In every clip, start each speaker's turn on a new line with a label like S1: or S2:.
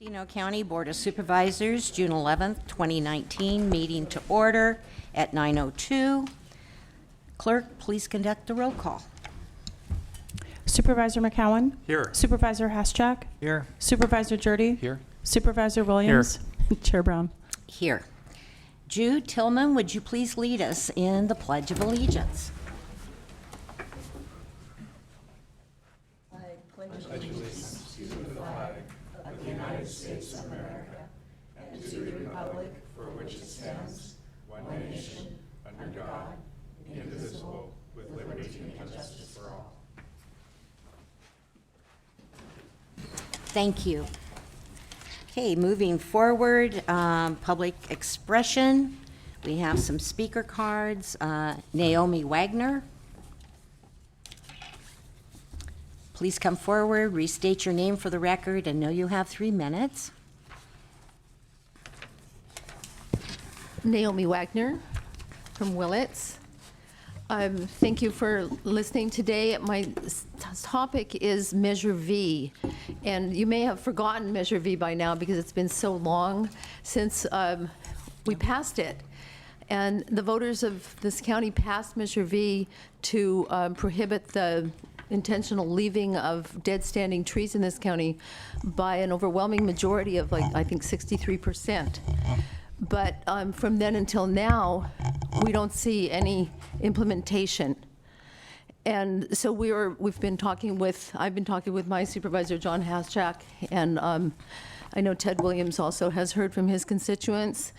S1: Mendocino County Board of Supervisors, June 11th, 2019, meeting to order at 9:02. Clerk, please conduct the roll call.
S2: Supervisor McCowan?
S3: Here.
S2: Supervisor Haschak?
S3: Here.
S2: Supervisor Jurdy?
S3: Here.
S2: Supervisor Williams? Chair Brown.
S1: Here. Jude Tillman, would you please lead us in the Pledge of Allegiance? Thank you. Okay, moving forward, public expression. We have some speaker cards. Naomi Wagner. Please come forward, restate your name for the record, and know you have 3 minutes.
S4: Naomi Wagner from Willits. Thank you for listening today. My topic is Measure V, and you may have forgotten Measure V by now because it's been so long since we passed it. And the voters of this county passed Measure V to prohibit the intentional leaving of dead standing trees in this county by an overwhelming majority of, like, I think 63%. But from then until now, we don't see any implementation. And so I've been talking with my supervisor, John Haschak, and I know Ted Williams also has heard from his constituents.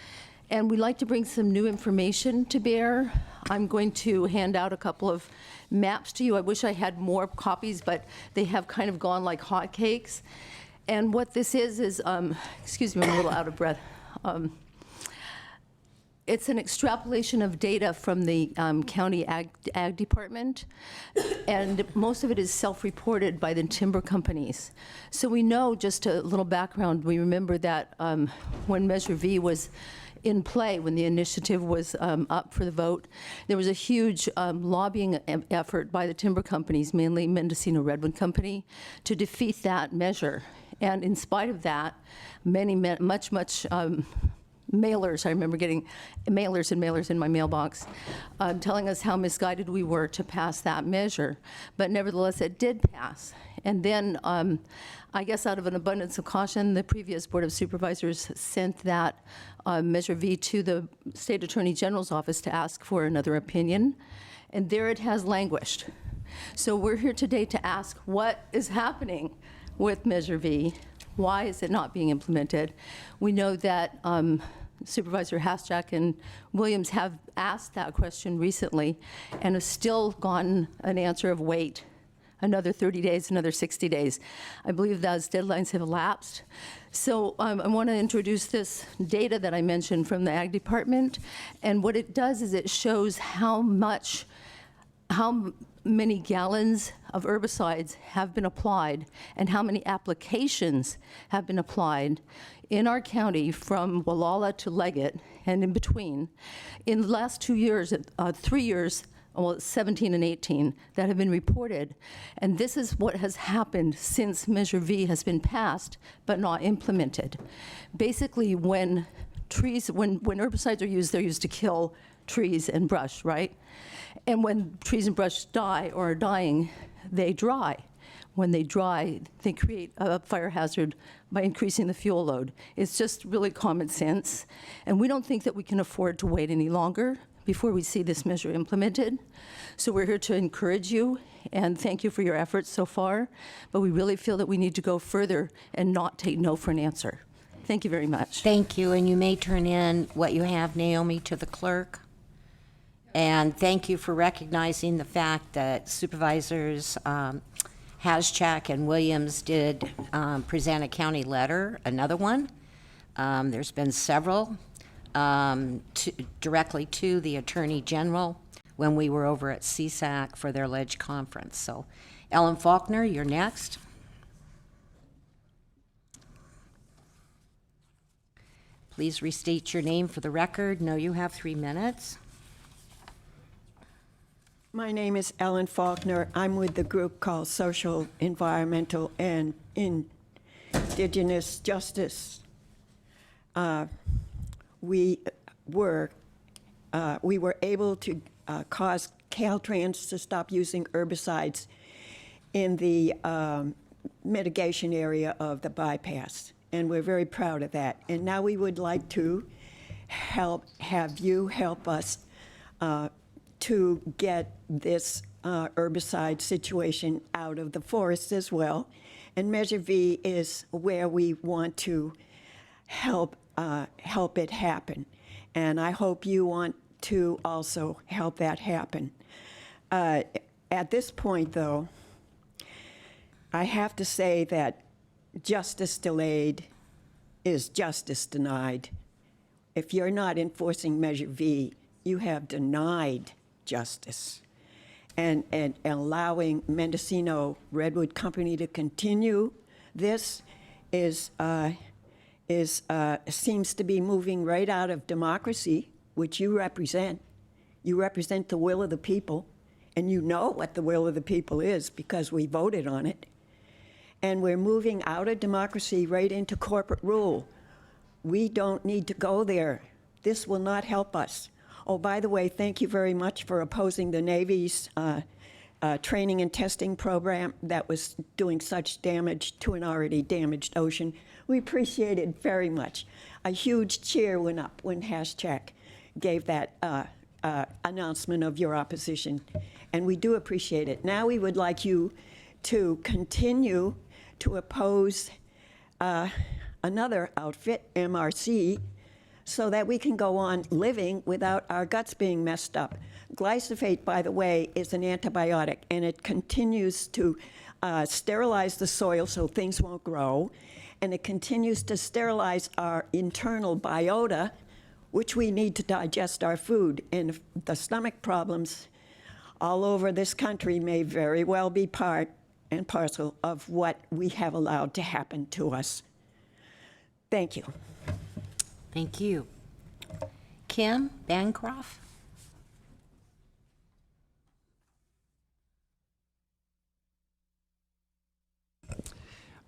S4: And we'd like to bring some new information to bear. I'm going to hand out a couple of maps to you. I wish I had more copies, but they have kind of gone like hotcakes. And what this is, excuse me, I'm a little out of breath. It's an extrapolation of data from the county ag department, and most of it is self-reported by the timber companies. So we know, just a little background, we remember that when Measure V was in play, when the initiative was up for the vote, there was a huge lobbying effort by the timber companies, mainly Mendocino Redwood Company, to defeat that measure. And in spite of that, much mailers, I remember getting mailers and mailers in my mailbox telling us how misguided we were to pass that measure. But nevertheless, it did pass. And then, I guess out of an abundance of caution, the previous Board of Supervisors sent that Measure V to the State Attorney General's office to ask for another opinion. And there it has languished. So we're here today to ask what is happening with Measure V. Why is it not being implemented? We know that Supervisor Haschak and Williams have asked that question recently and have still gotten an answer of wait, another 30 days, another 60 days. I believe those deadlines have elapsed. So I want to introduce this data that I mentioned from the Ag Department, and what it does is it shows how many gallons of herbicides have been applied and how many applications have been applied in our county from Wallala to Leggett and in between in the last 2 years, 3 years, well, 17 and 18 that have been reported. And this is what has happened since Measure V has been passed but not implemented. Basically, when herbicides are used, they're used to kill trees and brush, right? And when trees and brush die or are dying, they dry. When they dry, they create a fire hazard by increasing the fuel load. It's just really common sense. And we don't think that we can afford to wait any longer before we see this measure implemented. So we're here to encourage you and thank you for your efforts so far. But we really feel that we need to go further and not take no for an answer. Thank you very much.
S1: Thank you, and you may turn in what you have, Naomi, to the clerk. And thank you for recognizing the fact that Supervisors Haschak and Williams did present a county letter, another one. There's been several directly to the Attorney General when we were over at CSAC for their Ledge Conference. So, Ellen Faulkner, you're next. Please restate your name for the record. Know you have 3 minutes.
S5: My name is Ellen Faulkner. I'm with the group called Social, Environmental, and indigenous justice. We were able to cause Caltrans to stop using herbicides in the mitigation area of the bypass, and we're very proud of that. And now we would like to have you help us to get this herbicide situation out of the forests as well. And Measure V is where we want to help it happen. And I hope you want to also help that happen. At this point, though, I have to say that justice delayed is justice denied. If you're not enforcing Measure V, you have denied justice. And allowing Mendocino Redwood Company to continue this seems to be moving right out of democracy, which you represent. You represent the will of the people, and you know what the will of the people is because we voted on it. And we're moving out of democracy right into corporate rule. We don't need to go there. This will not help us. Oh, by the way, thank you very much for opposing the Navy's training and testing program that was doing such damage to an already damaged ocean. We appreciate it very much. A huge cheer went up when Haschak gave that announcement of your opposition, and we do appreciate it. Now we would like you to continue to oppose another outfit, M-ROC, so that we can go on living without our guts being messed up. Glyphosate, by the way, is an antibiotic, and it continues to sterilize the soil so things won't grow, and it continues to sterilize our internal biota, which we need to digest our food. And the stomach problems all over this country may very well be part and parcel of what we have allowed to happen to us. Thank you.
S1: Thank you. Kim Bancroft?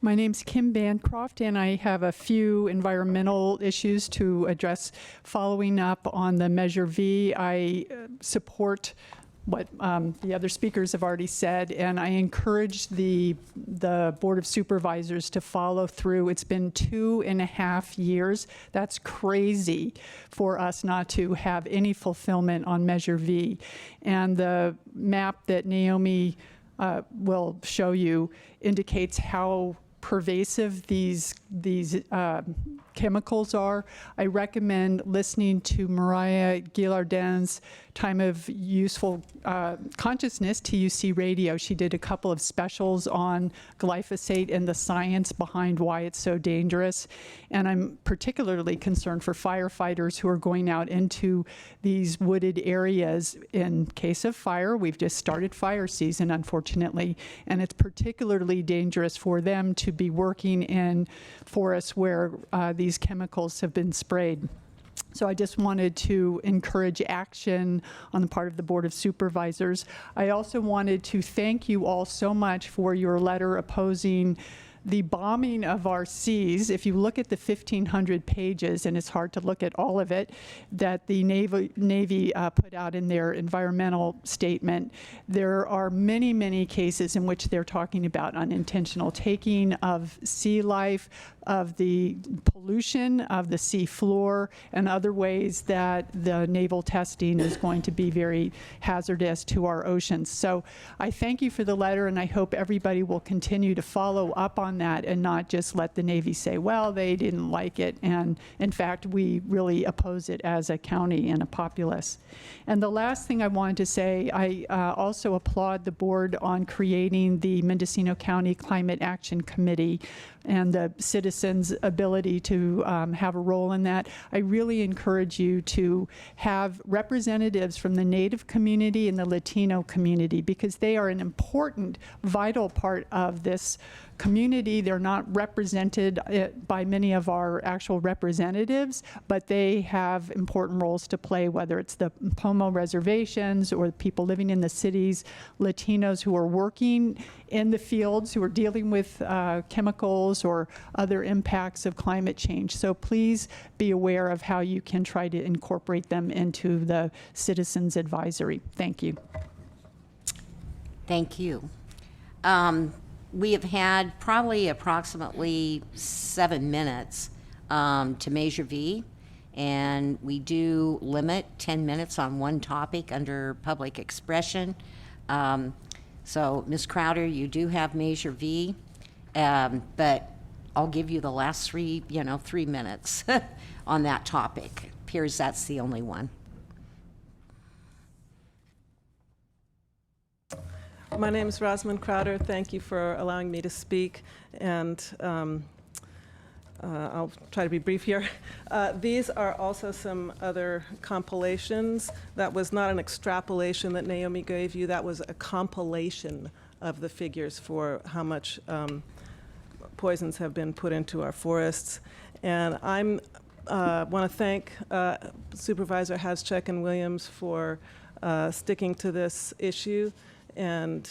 S3: My name's Kim Bancroft, and I have a few environmental issues to address following up on the Measure V. I support what the other speakers have already said, and I encourage the Board of Supervisors to follow through. It's been 2.5 years. That's crazy for us not to have any fulfillment on Measure V. And the map that Naomi will show you indicates how pervasive these chemicals are. I recommend listening to Mariah Gillardin's Time of Useful Consciousness, TUC Radio. She did a couple of specials on glyphosate and the science behind why it's so dangerous. And I'm particularly concerned for firefighters who are going out into these wooded areas in case of fire. We've just started fire season, unfortunately, and it's particularly dangerous for them to be working in forests where these chemicals have been sprayed. So I just wanted to encourage action on the part of the Board of Supervisors. I also wanted to thank you all so much for your letter opposing the bombing of our seas. If you look at the 1,500 pages, and it's hard to look at all of it, that the Navy put out in their environmental statement, there are many, many cases in which they're talking about unintentional taking of sea life, of the pollution of the sea floor, and other ways that the naval testing is going to be very hazardous to our oceans. So I thank you for the letter, and I hope everybody will continue to follow up on that and not just let the Navy say, well, they didn't like it. And in fact, we really oppose it as a county and a populace. And the last thing I wanted to say, I also applaud the board on creating the Mendocino County Climate Action Committee and the citizen citizens' ability to have a role in that. I really encourage you to have representatives from the Native community and the Latino community, because they are an important, vital part of this community. They're not represented by many of our actual representatives, but they have important roles to play, whether it's the Pomo reservations or the people living in the cities, Latinos who are working in the fields, who are dealing with chemicals or other impacts of climate change. So please be aware of how you can try to incorporate them into the Citizens Advisory. Thank you.
S1: Thank you. We have had probably approximately 7 minutes to Measure V, and we do limit 10 minutes on one topic under public expression. So, Ms. Crowder, you do have Measure V, but I'll give you the last 3 minutes on that topic. Appears that's the only one.
S6: My name is Rosamund Crowder. Thank you for allowing me to speak, and I'll try to be brief here. These are also some other compilations. That was not an extrapolation that Naomi gave you. That was a compilation of the figures for how much poisons have been put into our forests. And I want to thank Supervisor Haschek and Williams for sticking to this issue and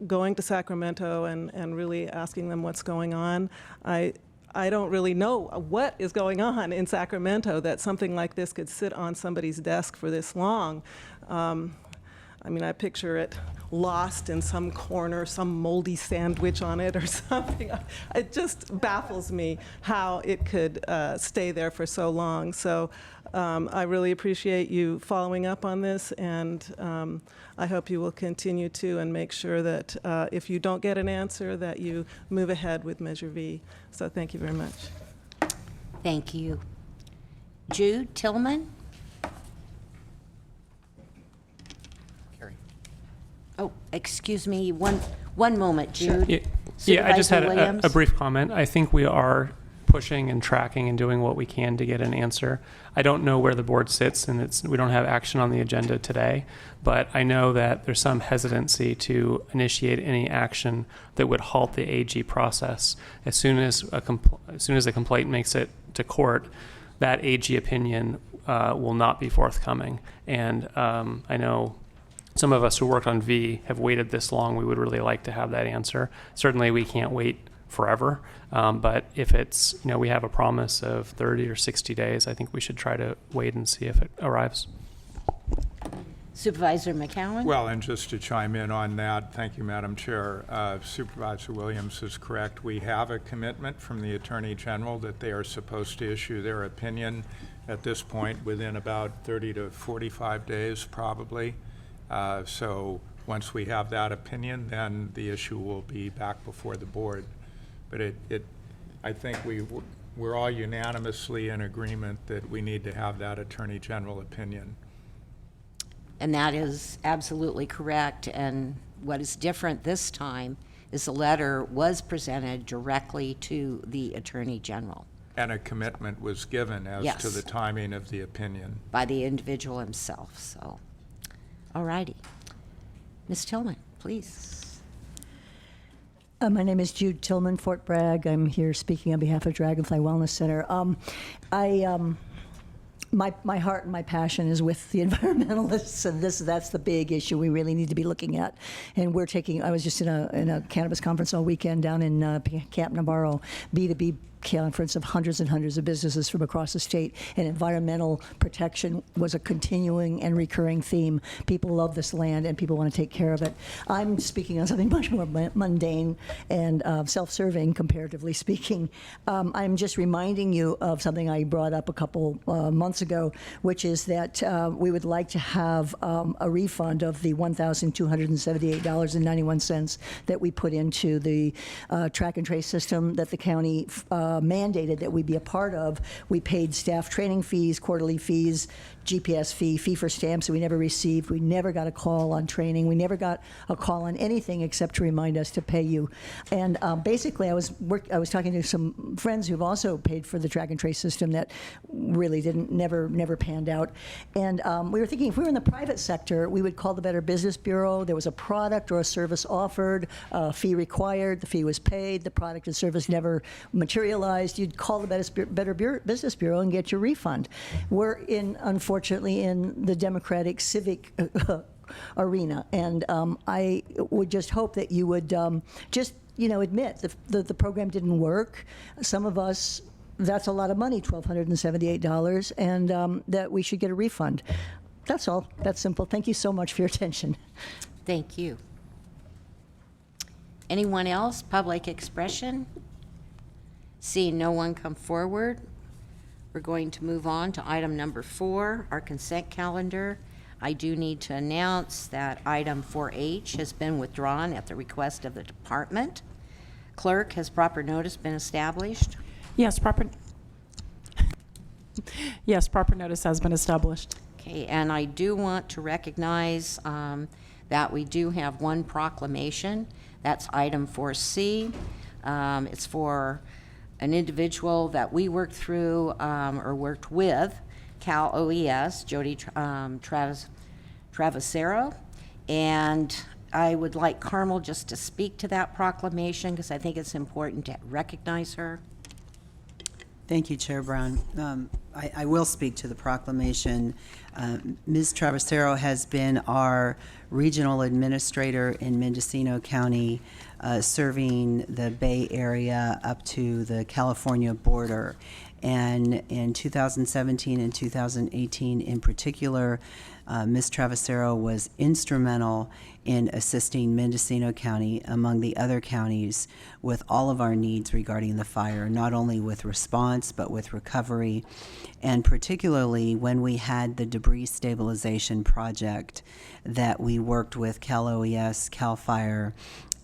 S6: going to Sacramento and really asking them what's going on. I don't really know what is going on in Sacramento that something like this could sit on somebody's desk for this long. I mean, I picture it lost in some corner, some moldy sandwich on it or something. It just baffles me how it could stay there for so long. So I really appreciate you following up on this, and I hope you will continue to and make sure that if you don't get an answer, that you move ahead with Measure V. So thank you very much.
S1: Thank you. Jude Tillman? Oh, excuse me, one moment, Jude.
S7: Yeah, I just had
S1: Supervisor Williams?
S7: a brief comment. I think we are pushing and tracking and doing what we can to get an answer. I don't know where the board sits, and we don't have action on the agenda today, but I know that there's some hesitancy to initiate any action that would halt the AG process. As soon as a complaint makes it to court, that AG opinion will not be forthcoming. And I know some of us who worked on V have waited this long. We would really like to have that answer. Certainly we can't wait forever, but if it's, we have a promise of 30 or 60 days, I think we should try to wait and see if it arrives.
S1: Supervisor McCowan?
S8: Well, and just to chime in on that, thank you, Madam Chair. Supervisor Williams is correct. We have a commitment from the Attorney General that they are supposed to issue their opinion at this point within about 30 to 45 days, probably. So once we have that opinion, then the issue will be back before the board. But I think we're all unanimously in agreement that we need to have that Attorney General opinion.
S1: And that is absolutely correct. And what is different this time is the letter was presented directly to the Attorney General.
S8: And a commitment was given as
S1: Yes.
S8: to the timing of the opinion.
S1: By the individual himself, so. All righty. Ms. Tillman, please.
S9: My name is Jude Tillman, Fort Bragg. I'm here speaking on behalf of Dragonfly Wellness Center. My heart and my passion is with the environmentalists, and that's the big issue we really need to be looking at. And I was just in a cannabis conference all weekend down in Camp Navarro, B2B conference of hundreds and hundreds of businesses from across the state, and environmental protection was a continuing and recurring theme. People love this land and people want to take care of it. I'm speaking on something much more mundane and self-serving, comparatively speaking. I'm just reminding you of something I brought up a couple months ago, which is that we would like to have a refund of the $1,278.91 that we put into the track and trace system that the county mandated that we be a part of. We paid staff training fees, quarterly fees, GPS fee for stamps that we never received. We never got a call on training. We never got a call on anything except to remind us to pay you. And basically, I was talking to some friends who've also paid for the track and trace system that really never panned out. And we were thinking, if we were in the private sector, we would call the Better Business Bureau. There was a product or a service offered, a fee required, the fee was paid, the product and service never materialized. You'd call the Better Business Bureau and get your refund. We're unfortunately in the democratic civic arena, and I would just hope that you would just admit the program didn't work. Some of us, that's a lot of money, $1,278, and that we should get a refund. That's all. That's simple. Thank you so much for your attention.
S1: Thank you. Anyone else? Public expression? Seeing no one come forward, we're going to move on to item number 4, our consent calendar. I do need to announce that item 4H has been withdrawn at the request of the department. Clerk, has proper notice been established?
S2: Yes, proper notice has been established.
S1: Okay, and I do want to recognize that we do have one proclamation. That's item 4C. It's for an individual that we worked through or worked with, Cal OES, Jody Travisero, and I would like Carmel just to speak to that proclamation because I think it's important to recognize her.
S10: Thank you, Chair Brown. I will speak to the proclamation. Ms. Travisero has been our regional administrator in Mendocino County, serving the Bay Area up to the California border. And in 2017 and 2018 in particular, Ms. Travisero was instrumental in assisting Mendocino County, among the other counties, with all of our needs regarding the fire, not only with response, but with recovery, and particularly when we had the debris stabilization project that we worked with Cal OES, Cal Fire,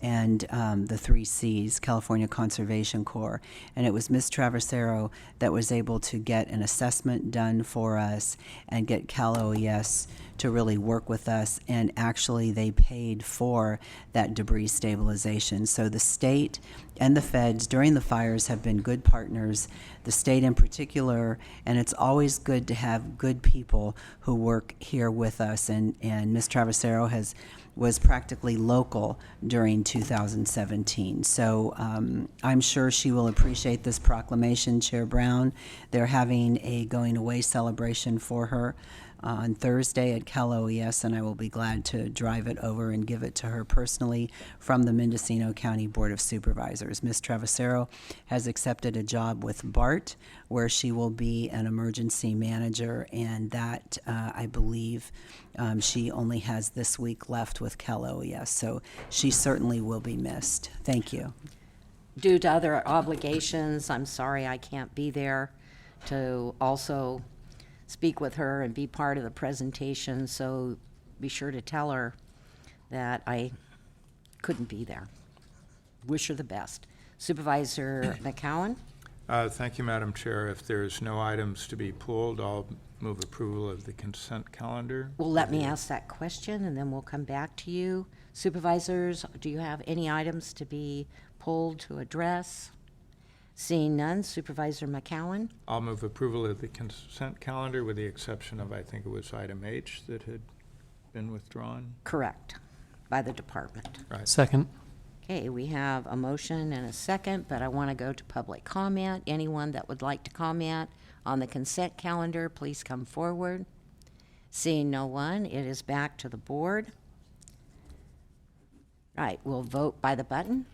S10: and the 3 Cs, California Conservation Corps. And it was Ms. Travisero that was able to get an assessment done for us and get Cal OES to really work with us, and actually they paid for that debris stabilization. So the state and the feds during the fires have been good partners, the state in particular, and it's always good to have good people who work here with us, and Ms. Travisero was practically local during 2017. So I'm sure she will appreciate this proclamation, Chair Brown. They're having a going away celebration for her on Thursday at Cal OES, and I will be glad to drive it over and give it to her personally from the Mendocino County Board of Supervisors. Ms. Travisero has accepted a job with BART, where she will be an emergency manager, and that, I believe, she only has this week left with Cal OES, so she certainly will be missed. Thank you.
S1: Due to other obligations, I'm sorry I can't be there to also speak with her and be part of the presentation, so be sure to tell her that I couldn't be there. Wish her the best. Supervisor McCowan?
S8: Thank you, Madam Chair. If there's no items to be pulled, I'll move approval of the consent calendar.
S1: Well, let me ask that question, and then we'll come back to you. Supervisors, do you have any items to be pulled to address? Seeing none, Supervisor McCowan?
S8: I'll move approval of the consent calendar with the exception of, I think it was item H that had been withdrawn.
S1: Correct, by the department.
S8: Right.
S7: Second.
S1: Okay, we have a motion and a second, but I want to go to public comment. Anyone that would like to comment on the consent calendar, please come forward. Seeing no one, it is back to the board. Right, we'll vote by the button.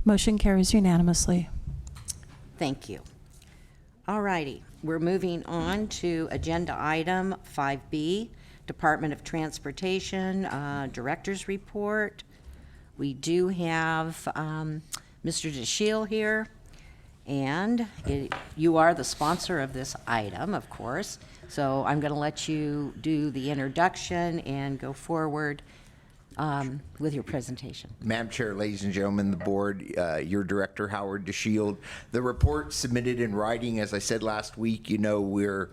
S2: Motion carries unanimously.
S1: Thank you. All righty, we're moving on to agenda item 5B, Department of Transportation, Director's Report. We do have Mr. DeShiel here, and you are the sponsor of this item, of course, so I'm going to let you do the introduction and go forward. with your presentation.
S11: Madam Chair, ladies and gentlemen, the board, your director, Howard DeShield. The report submitted in writing, as I said last week, you know,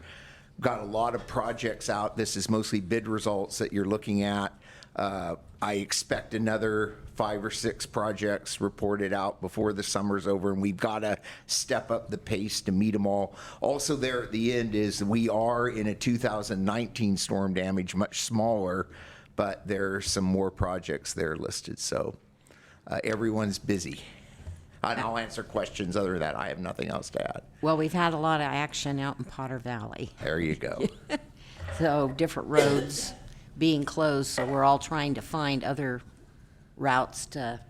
S11: got a lot of projects out. This is mostly bid results that you're looking at. I expect another 5 or 6 projects reported out before the summer's over, and we've got to step up the pace to meet them all. Also there at the end is we are in a 2019 storm damage, much smaller, but there are some more projects there listed. So everyone's busy. And I'll answer questions. Other than that, I have nothing else to add.
S1: Well, we've had a lot of action out in Potter Valley.
S11: There you go.
S1: So different roads being closed, so we're all trying to find other routes to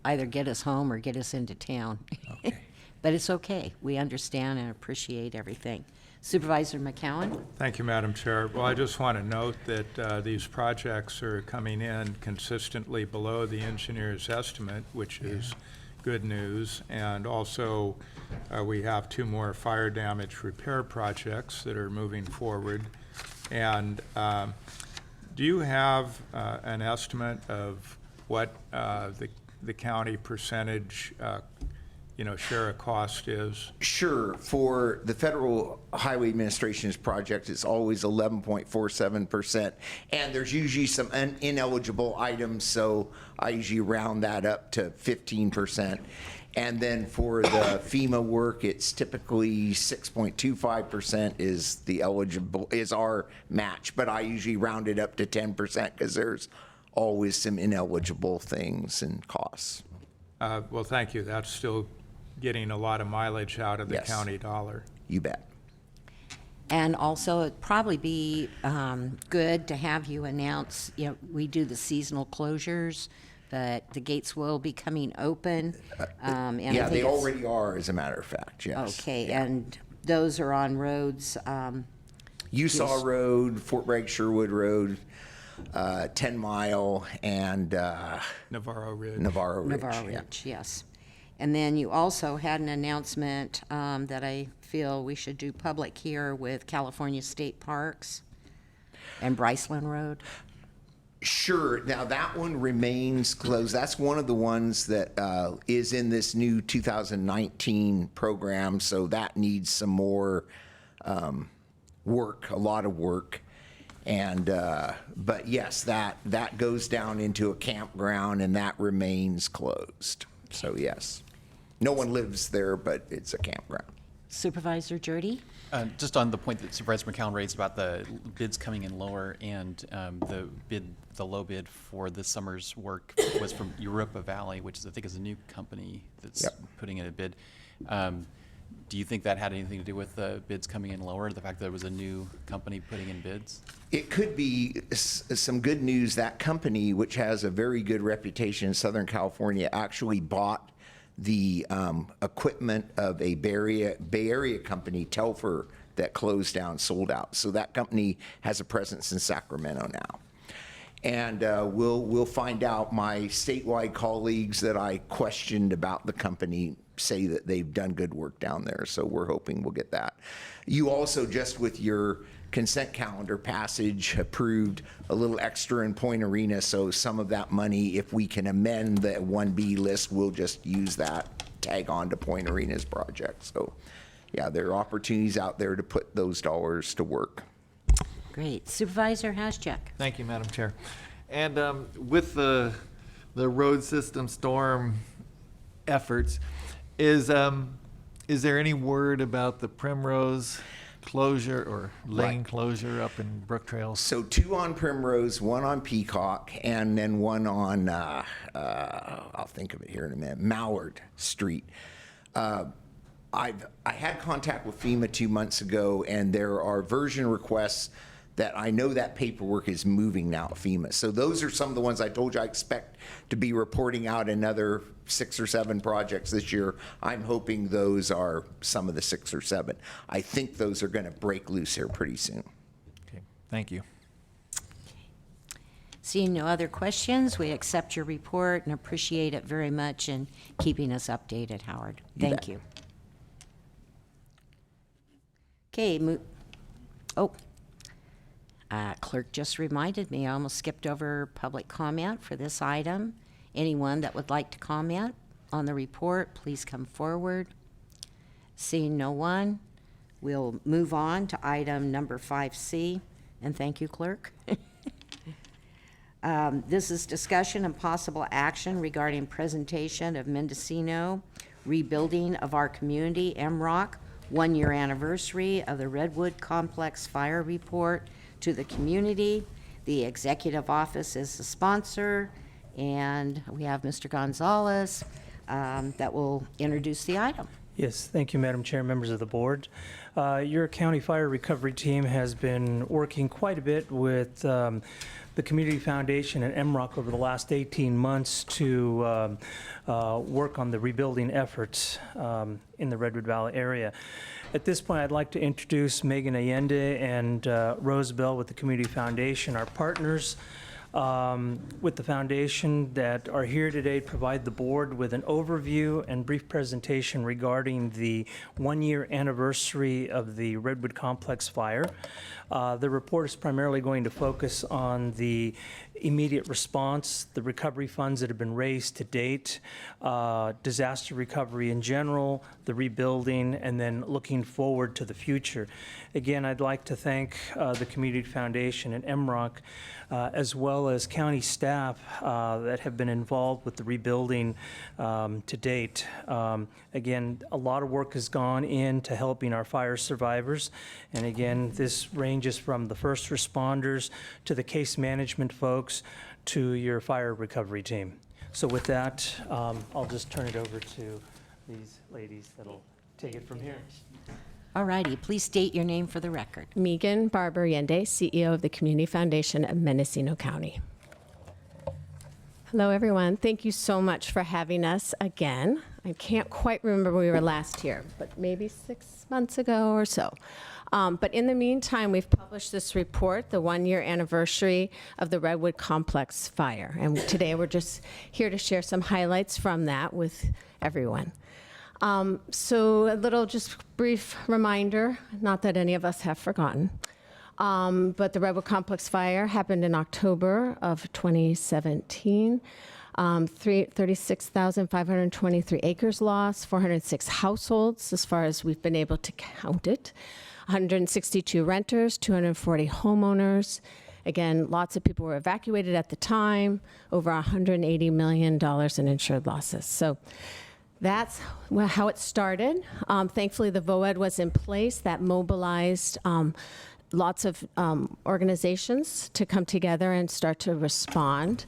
S1: either get us home or get us into town.
S11: Okay.
S1: But it's okay. We understand and appreciate everything. Supervisor McCowan?
S8: Thank you, Madam Chair. Well, I just want to note that these projects are coming in consistently below the engineer's estimate, which is good news. And also, we have 2 more fire damage repair projects that are moving forward. And do you have an estimate of what the county percentage share of cost is?
S11: Sure. For the Federal Highway Administration's project, it's always 11.47%. And there's usually some ineligible items, so I usually round that up to 15%. And then for the FEMA work, it's typically 6.25% is our match, but I usually round it up to 10% because there's always some ineligible things and costs.
S8: Well, thank you. That's still getting a lot of mileage out of the
S11: Yes.
S8: county dollar.
S11: You bet.
S1: And also, it'd probably be good to have you announce, we do the seasonal closures, but the gates will be coming open. And I
S11: Yeah,
S1: think
S11: they
S1: it's-
S11: already are, as a matter of fact, yes.
S1: Okay,
S11: Yeah.
S1: and those are on roads,
S11: Usaw Road, Fort Bragg Sherwood Road, 10 Mile, and
S8: Navarro Ridge.
S11: Navarro Ridge.
S1: Navarro
S11: yeah.
S1: Ridge, yes. And then you also had an announcement that I feel we should do public here with California State Parks and Bryceland Road.
S11: Sure. Now, that one remains closed. That's one of the ones that is in this new 2019 program, so that needs some more work, a lot of work. And, but yes, that goes down into a campground, and that remains closed. So, yes. No one lives there, but it's a campground.
S1: Supervisor Jurdy?
S12: Just on the point that Supervisor McCown raised about the bids coming in lower and the low bid for this summer's work was from Europa Valley, which I think is a new company that's
S11: Yep.
S12: putting in a bid. Do you think that had anything to do with the bids coming in lower, the fact that there was a new company putting in bids?
S11: It could be some good news. That company, which has a very good reputation in Southern California, actually bought the equipment of a Bay Area company, Telfer, that closed down, sold out. So that company has a presence in Sacramento now. And we'll find out. My statewide colleagues that I questioned about the company say that they've done good work down there, so we're hoping we'll get that. You also, just with your consent calendar passage, approved a little extra in Point Arena, so some of that money, if we can amend the 1B list, we'll just use that, tag on to Point Arena's project. So, yeah, there are opportunities out there to put those dollars to work.
S1: Great. Supervisor Haschek?
S13: Thank you, Madam Chair. And with the road system storm efforts, is there any word about the Primrose closure or lane closure up in Brook Trails?
S11: So 2 on Primrose, 1 on Peacock, and then 1 on, I'll think of it here in a minute, Mallard Street. I had contact with FEMA 2 months ago, and there are version requests that I know that paperwork is moving now at FEMA. So those are some of the ones I told you I expect to be reporting out another 6 or 7 projects this year. I'm hoping those are some of the 6 or 7. I think those are going to break loose here pretty soon.
S13: Okay, thank you.
S1: Seeing no other questions, we accept your report and appreciate it very much in keeping us updated, Howard.
S11: You
S1: Thank
S11: bet.
S1: you. Okay, Clerk just reminded me, I almost skipped over public comment for this item. Anyone that would like to comment on the report, please come forward. Seeing no one, we'll move on to item number 5C, and thank you, Clerk. This is discussion and possible action regarding presentation of Mendocino rebuilding of our community, M-ROC, 1-year anniversary of the Redwood Complex Fire Report to the community. The Executive Office is the sponsor, and we have Mr. Gonzalez that will introduce the item.
S14: Yes, thank you, Madam Chair, members of the board. Your county fire recovery team has been working quite a bit with the Community Foundation and M-ROC over the last 18 months to work on the rebuilding efforts in the Redwood Valley area. At this point, I'd like to introduce Megan Allende and Rose Bell with the Community Foundation, our partners with the foundation that are here today to provide the board with an overview and brief presentation regarding the 1-year anniversary of the Redwood Complex fire. The report is primarily going to focus on the immediate response, the recovery funds that have been raised to date, disaster recovery in general, the rebuilding, and then looking forward to the future. Again, I'd like to thank the Community Foundation and M-ROC, as well as county staff that have been involved with the rebuilding to date. Again, a lot of work has gone into helping our fire survivors, and again, this ranges from the first responders to the case management folks to your fire recovery team. So with that, I'll just turn it over to these ladies that'll take it from here.
S1: All righty, please state your name for the record.
S15: Megan Barber-Yende, CEO of the Community Foundation of Mendocino County. Hello, everyone. Thank you so much for having us again. I can't quite remember when we were last here, but maybe 6 months ago or so. But in the meantime, we've published this report, the 1-year anniversary of the Redwood Complex fire. And today we're just here to share some highlights from that with everyone. So a little just brief reminder, not that any of us have forgotten, but the Redwood Complex fire happened in October of 2017. 36,523 acres lost, 406 households as far as we've been able to count it, 162 renters, 240 homeowners. Again, lots of people were evacuated at the time, over $180 million in insured losses. So that's how it started. Thankfully, the VOED was in place that mobilized lots of organizations to come together and start to respond.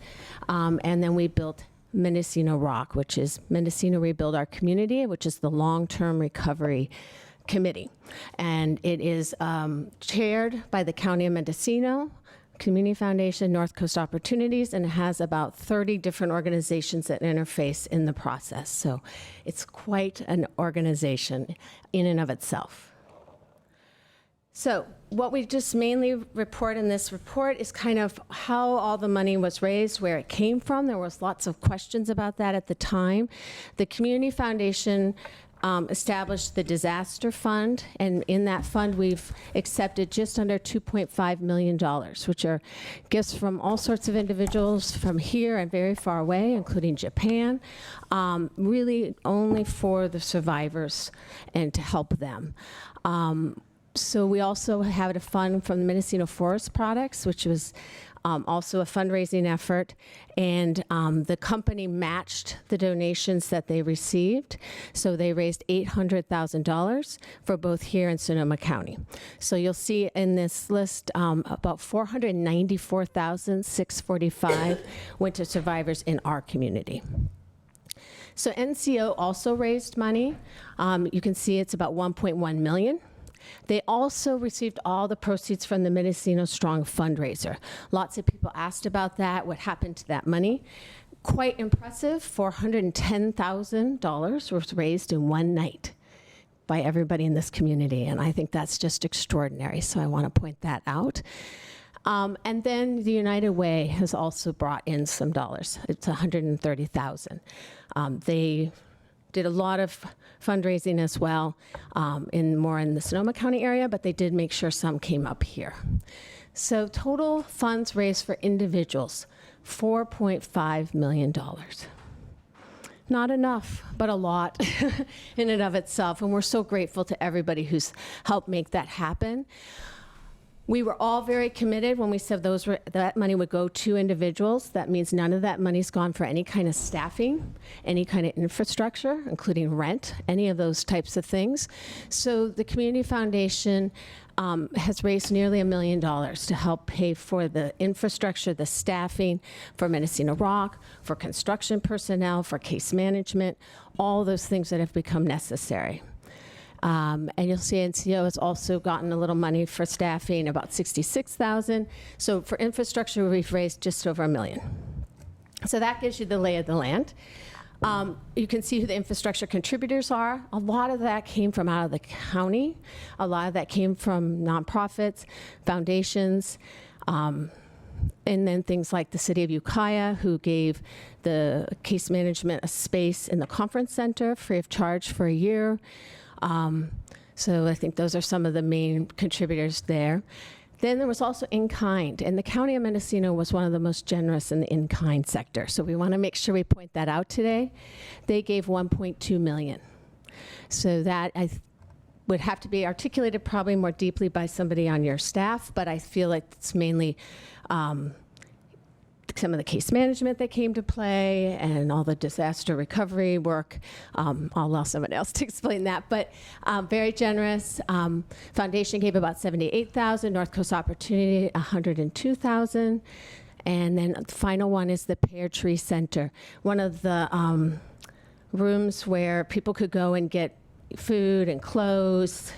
S15: And then we built Mendocino ROC, which is Mendocino Rebuild Our Community, which is the long-term recovery committee. And it is chaired by the County of Mendocino, Community Foundation, North Coast Opportunities, and it has about 30 different organizations that interface in the process. So it's quite an organization in and of itself. So what we just mainly report in this report is kind of how all the money was raised, where it came from. There was lots of questions about that at the time. The Community Foundation established the disaster fund, and in that fund we've accepted just under $2.5 million, which are gifts from all sorts of individuals from here and very far away, including Japan, really only for the survivors and to help them. So we also have a fund from the Mendocino Forest Products, which was also a fundraising effort, and the company matched the donations that they received, so they raised $800,000 for both here and Sonoma County. So you'll see in this list about $494,645 went to survivors in our community. So NCO also raised money. You can see it's about $1.1 million. They also received all the proceeds from the Mendocino Strong fundraiser. Lots of people asked about that, what happened to that money. Quite impressive, $410,000 was raised in one night by everybody in this community, and I think that's just extraordinary, so I want to point that out. And then the United Way has also brought in some dollars. It's $130,000. They did a lot of fundraising as well, more in the Sonoma County area, but they did make sure some came up here. So total funds raised for individuals, $4.5 million. Not enough, but a lot in and of itself. And we're so grateful to everybody who's helped make that happen. We were all very committed when we said that money would go to individuals. That means none of that money's gone for any kind of staffing, any kind of infrastructure, including rent, any of those types of things. So the Community Foundation has raised nearly $1 million to help pay for the infrastructure, the staffing, for Mendocino ROC, for construction personnel, for case management, all those things that have become necessary. And you'll see NCO has also gotten a little money for staffing, about $66,000. So for infrastructure, we've raised just over $1 million. So that gives you the lay of the land. You can see who the infrastructure contributors are. A lot of that came from out of the county. A lot of that came from nonprofits, foundations, and then things like the city of Ukiah, who gave the case management a space in the conference center free of charge for a year. So I think those are some of the main contributors there. Then there was also in-kind, and the County of Mendocino was one of the most generous in the in-kind sector. So we want to make sure we point that out today. They gave $1.2 million. So that would have to be articulated probably more deeply by somebody on your staff, but I feel like it's mainly some of the case management that came to play and all the disaster recovery work. I'll allow someone else to explain that, but very generous. Foundation gave about $78,000, North Coast Opportunity $102,000, and then the final one is the Pear Tree Center, one of the rooms where people could go and get food and clothes,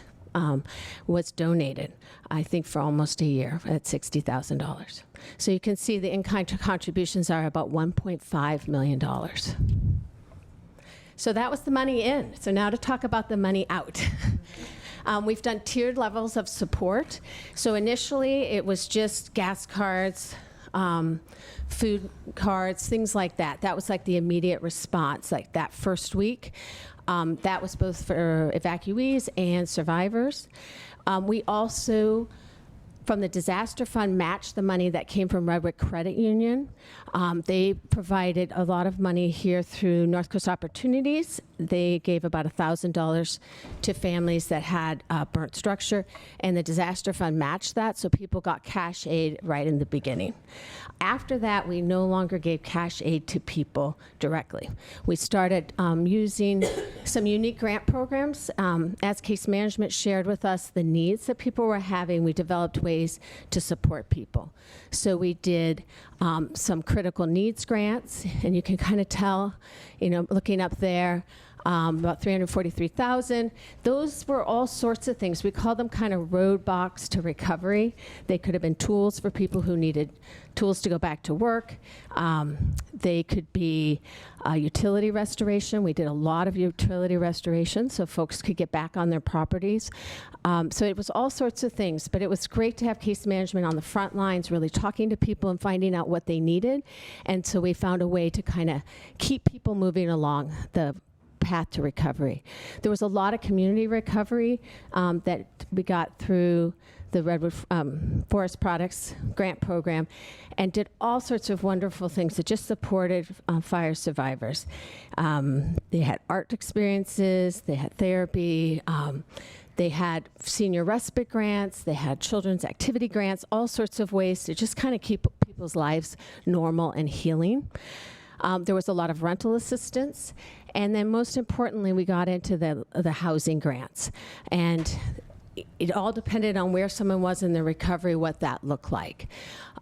S15: was donated, I think, for almost a year at $60,000. So you can see the in-kind contributions are about $1.5 million. So that was the money in. So now to talk about the money out. We've done tiered levels of support. So initially it was just gas cards, food cards, things like that. That was like the immediate response, like that first week. That was both for evacuees and survivors. We also, from the disaster fund, matched the money that came from Redwood Credit Union. They provided a lot of money here through North Coast Opportunities. They gave about $1,000 to families that had burnt structure, and the disaster fund matched that, so people got cash aid right in the beginning. After that, we no longer gave cash aid to people directly. We started using some unique grant programs. As case management shared with us the needs that people were having, we developed ways to support people. So we did some critical needs grants, and you can kind of tell, looking up there, about $343,000. Those were all sorts of things. We call them kind of roadblocks to recovery. They could have been tools for people who needed tools to go back to work. They could be utility restoration. We did a lot of utility restoration so folks could get back on their properties. So it was all sorts of things, but it was great to have case management on the front lines, really talking to people and finding out what they needed. And so we found a way to kind of keep people moving along the path to recovery. There was a lot of community recovery that we got through the Redwood Forest Products Grant Program, and did all sorts of wonderful things that just supported fire survivors. They had art experiences, they had therapy, they had senior respite grants, they had children's activity grants, all sorts of ways to just kind of keep people's lives normal and healing. There was a lot of rental assistance, and then most importantly, we got into the housing grants. And it all depended on where someone was in their recovery, what that looked like.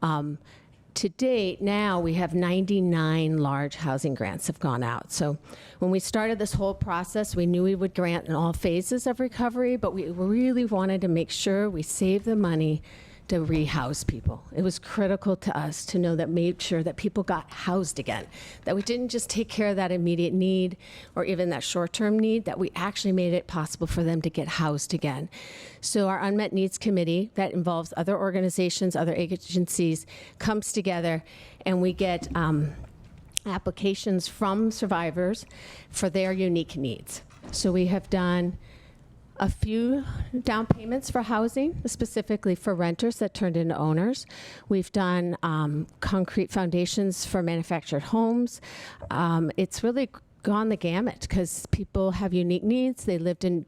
S15: To date, now we have 99 large housing grants have gone out. So when we started this whole process, we knew we would grant in all phases of recovery, but we really wanted to make sure we saved the money to rehouse people. It was critical to us to know that, made sure that people got housed again, that we didn't just take care of that immediate need or even that short-term need, that we actually made it possible for them to get housed again. So our Unmet Needs Committee, that involves other organizations, other agencies, comes together, and we get applications from survivors for their unique needs. So we have done a few down payments for housing, specifically for renters that turned into owners. We've done concrete foundations for manufactured homes. It's really gone the gamut because people have unique needs. They lived in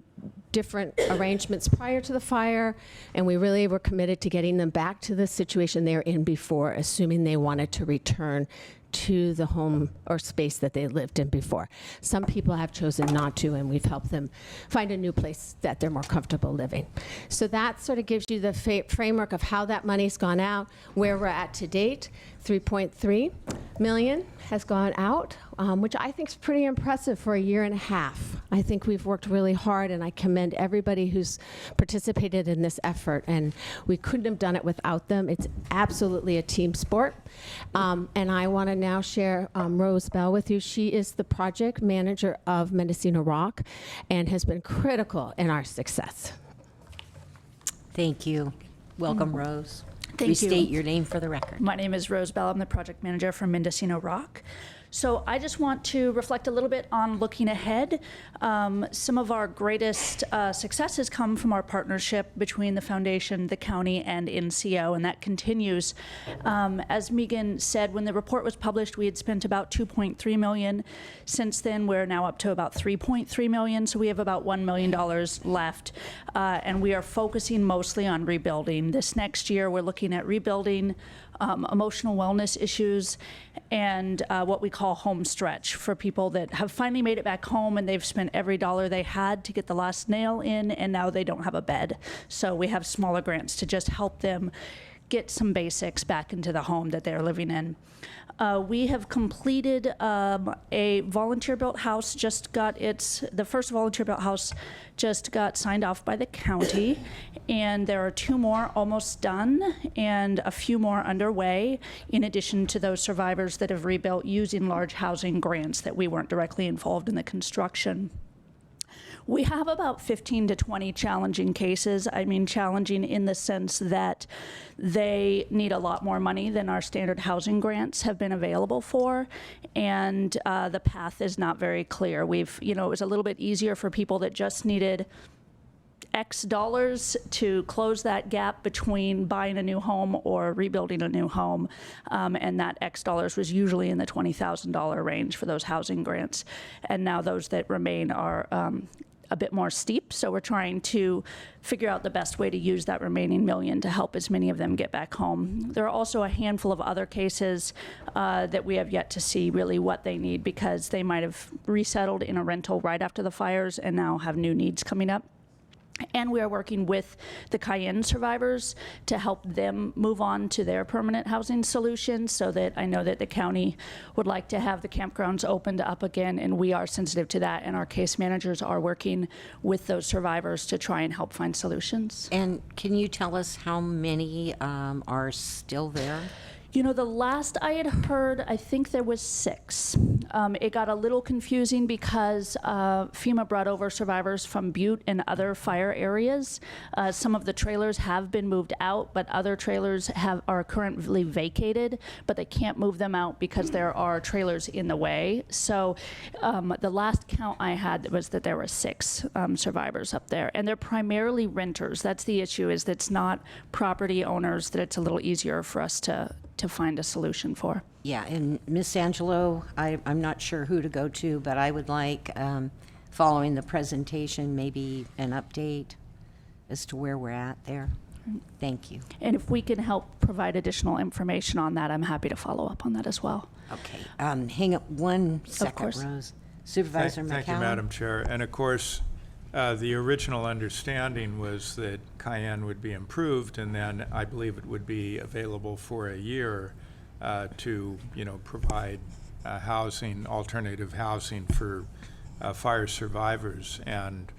S15: different arrangements prior to the fire, and we really were committed to getting them back to the situation they were in before, assuming they wanted to return to the home or space that they lived in before. Some people have chosen not to, and we've helped them find a new place that they're more comfortable living. So that sort of gives you the framework of how that money's gone out, where we're at to date. 3.3 million has gone out, which I think is pretty impressive for a year and a half. I think we've worked really hard, and I commend everybody who's participated in this effort, and we couldn't have done it without them. It's absolutely a team sport. And I want to now share Rose Bell with you. She is the project manager of Mendocino ROC and has been critical in our success.
S1: Thank you. Welcome, Rose.
S16: Thank you.
S1: Restate your name for the record.
S16: My name is Rose Bell. I'm the project manager for Mendocino ROC. So I just want to reflect a little bit on looking ahead. Some of our greatest successes come from our partnership between the foundation, the county, and NCO, and that continues. As Megan said, when the report was published, we had spent about $2.3 million. Since then, we're now up to about $3.3 million, so we have about $1 million left, and we are focusing mostly on rebuilding. This next year, we're looking at rebuilding emotional wellness issues, and what we call home stretch for people that have finally made it back home and they've spent every dollar they had to get the last nail in, and now they don't have a bed. So we have smaller grants to just help them get some basics back into the home that they're living in. We have completed a volunteer-built house. The first volunteer-built house just got signed off by the county, and there are 2 more almost done and a few more underway, in addition to those survivors that have rebuilt using large housing grants that we weren't directly involved in the construction. We have about 15 to 20 challenging cases. I mean, challenging in the sense that they need a lot more money than our standard housing grants have been available for, and the path is not very clear. It was a little bit easier for people that just needed X dollars to close that gap between buying a new home or rebuilding a new home, and that X dollars was usually in the $20,000 range for those housing grants. And now those that remain are a bit more steep, so we're trying to figure out the best way to use that remaining $1 million to help as many of them get back home. There are also a handful of other cases that we have yet to see really what they need, because they might have resettled in a rental right after the fires and now have new needs coming up. And we are working with the Cayenne survivors to help them move on to their permanent housing solutions, so that I know that the county would like to have the campgrounds opened up again, and we are sensitive to that, and our case managers are working with those survivors to try and help find solutions.
S1: And can you tell us how many are still there?
S16: The last I had heard, I think there was 6. It got a little confusing because FEMA brought over survivors from Butte and other fire areas. Some of the trailers have been moved out, but other trailers are currently vacated, but they can't move them out because there are trailers in the way. So the last count I had was that there were 6 survivors up there, and they're primarily renters. That's the issue, is that it's not property owners that it's a little easier for us to find a solution for.
S1: Yeah, and Ms. Angelo, I'm not sure who to go to, but I would like, following the presentation, maybe an update as to where we're at there. Thank you.
S16: And if we can help provide additional information on that, I'm happy to follow up on that as well.
S1: Okay, hang up one second,
S16: course.
S1: Rose. Supervisor McCallum.
S8: Thank you, Madam Chair. And of course, the original understanding was that Cayenne would be improved, and then I believe it would be available for a year to, provide housing, alternative housing for fire survivors. And,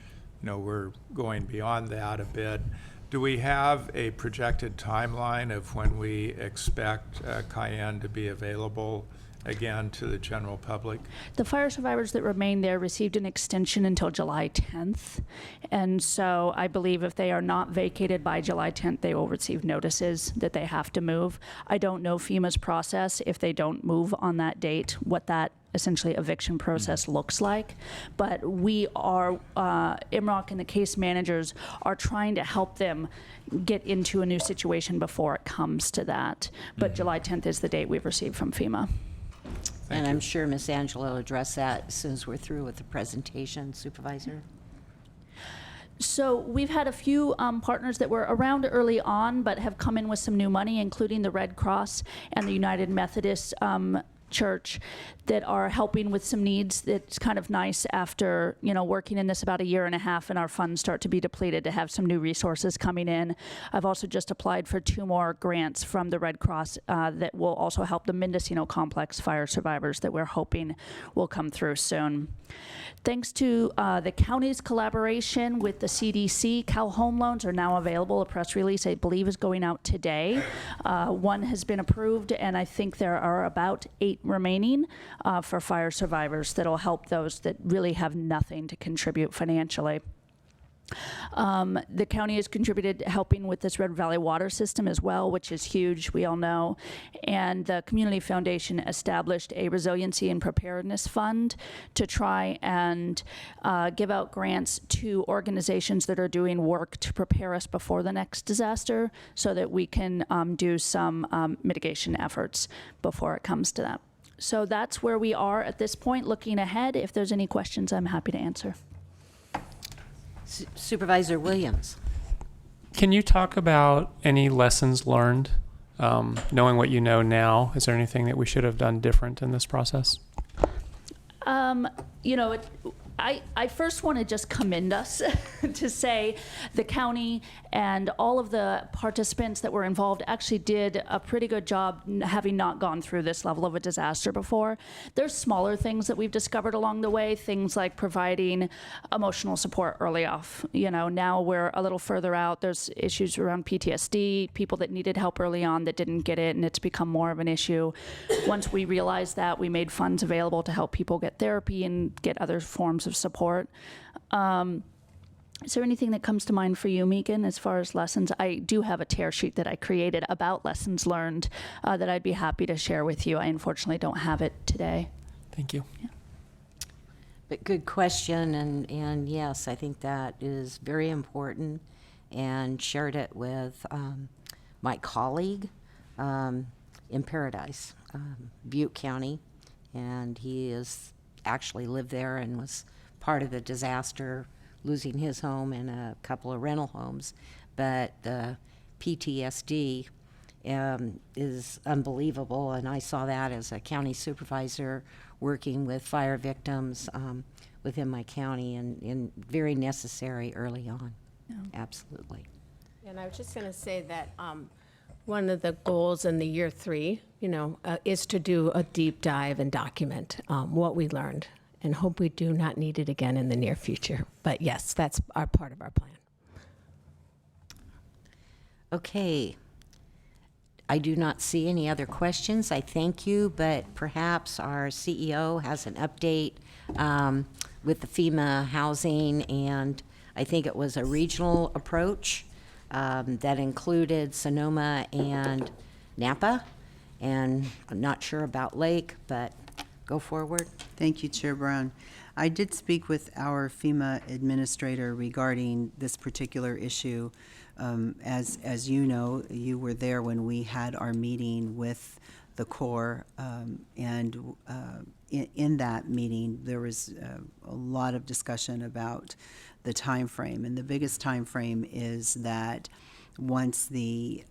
S8: we're going beyond that a bit. Do we have a projected timeline of when we expect Cayenne to be available again to the general public?
S16: The fire survivors that remain there received an extension until July 10th. And so I believe if they are not vacated by July 10th, they will receive notices that they have to move. I don't know FEMA's process if they don't move on that date, what that essentially eviction process looks like. But we are, M-ROC and the case managers are trying to help them get into a new situation before it comes to that. But July 10th is the date we've received from FEMA.
S1: And I'm sure Ms. Angela will address that as soon as we're through with the presentation, Supervisor.
S16: So we've had a few partners that were around early on but have come in with some new money, including the Red Cross and the United Methodist Church, that are helping with some needs. That's kind of nice after, working in this about a year and a half and our funds start to be depleted to have some new resources coming in. I've also just applied for 2 more grants from the Red Cross that will also help the Mendocino complex fire survivors that we're hoping will come through soon. Thanks to the county's collaboration with the CDC, Cal Home Loans are now available. A press release, I believe, is going out today. 1 has been approved, and I think there are about 8 remaining for fire survivors that'll help those that really have nothing to contribute financially. The county has contributed helping with this Red Valley water system as well, which is huge, we all know. And the Community Foundation established a resiliency and preparedness fund to try and give out grants to organizations that are doing work to prepare us before the next disaster so that we can do some mitigation efforts before it comes to that. So that's where we are at this point. Looking ahead, if there's any questions, I'm happy to answer.
S1: Supervisor Williams.
S7: Can you talk about any lessons learned, knowing what you know now? Is there anything that we should have done different in this process?
S16: I first want to just commend us to say the county and all of the participants that were involved actually did a pretty good job having not gone through this level of a disaster before. There's smaller things that we've discovered along the way, things like providing emotional support early off. Now we're a little further out. There's issues around PTSD, people that needed help early on that didn't get it, and it's become more of an issue. Once we realized that, we made funds available to help people get therapy and get other forms of support. Is there anything that comes to mind for you, Megan, as far as lessons? I do have a tear sheet that I created about lessons learned that I'd be happy to share with you. I unfortunately don't have it today.
S7: Thank you.
S16: Yeah.
S1: But good question, and yes, I think that is very important, and shared it with my colleague in Paradise, Butte County, and he has actually lived there and was part of the disaster, losing his home and a couple of rental homes. But the PTSD is unbelievable, and I saw that as a county supervisor working with fire victims within my county, and very necessary early on. Yeah. Absolutely.
S15: And I was just going to say that one of the goals in the year 3, is to do a deep dive and document what we learned, and hope we do not need it again in the near future. But yes, that's part of our plan.
S1: Okay. I do not see any other questions. I thank you, but perhaps our CEO has an update with the FEMA housing, and I think it was a regional approach that included Sonoma and Napa, and I'm not sure about Lake, but go forward.
S10: Thank you, Chair Brown. I did speak with our FEMA administrator regarding this particular issue. As you know, you were there when we had our meeting with the Corps, and in that meeting there was a lot of discussion about the time frame, and the biggest time frame is that once the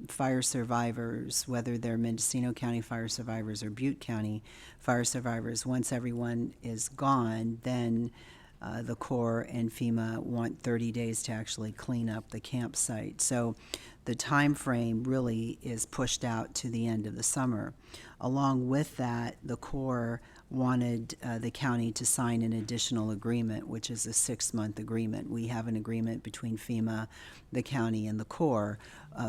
S10: fire survivors, whether they're Mendocino County fire survivors or Butte County fire survivors, once everyone is gone, then the Corps and FEMA want 30 days to actually clean up the campsite. So the time frame really is pushed out to the end of the summer. Along with that, the Corps wanted the county to sign an additional agreement, which is a 6-month agreement. We have an agreement between FEMA, the county, and the Corps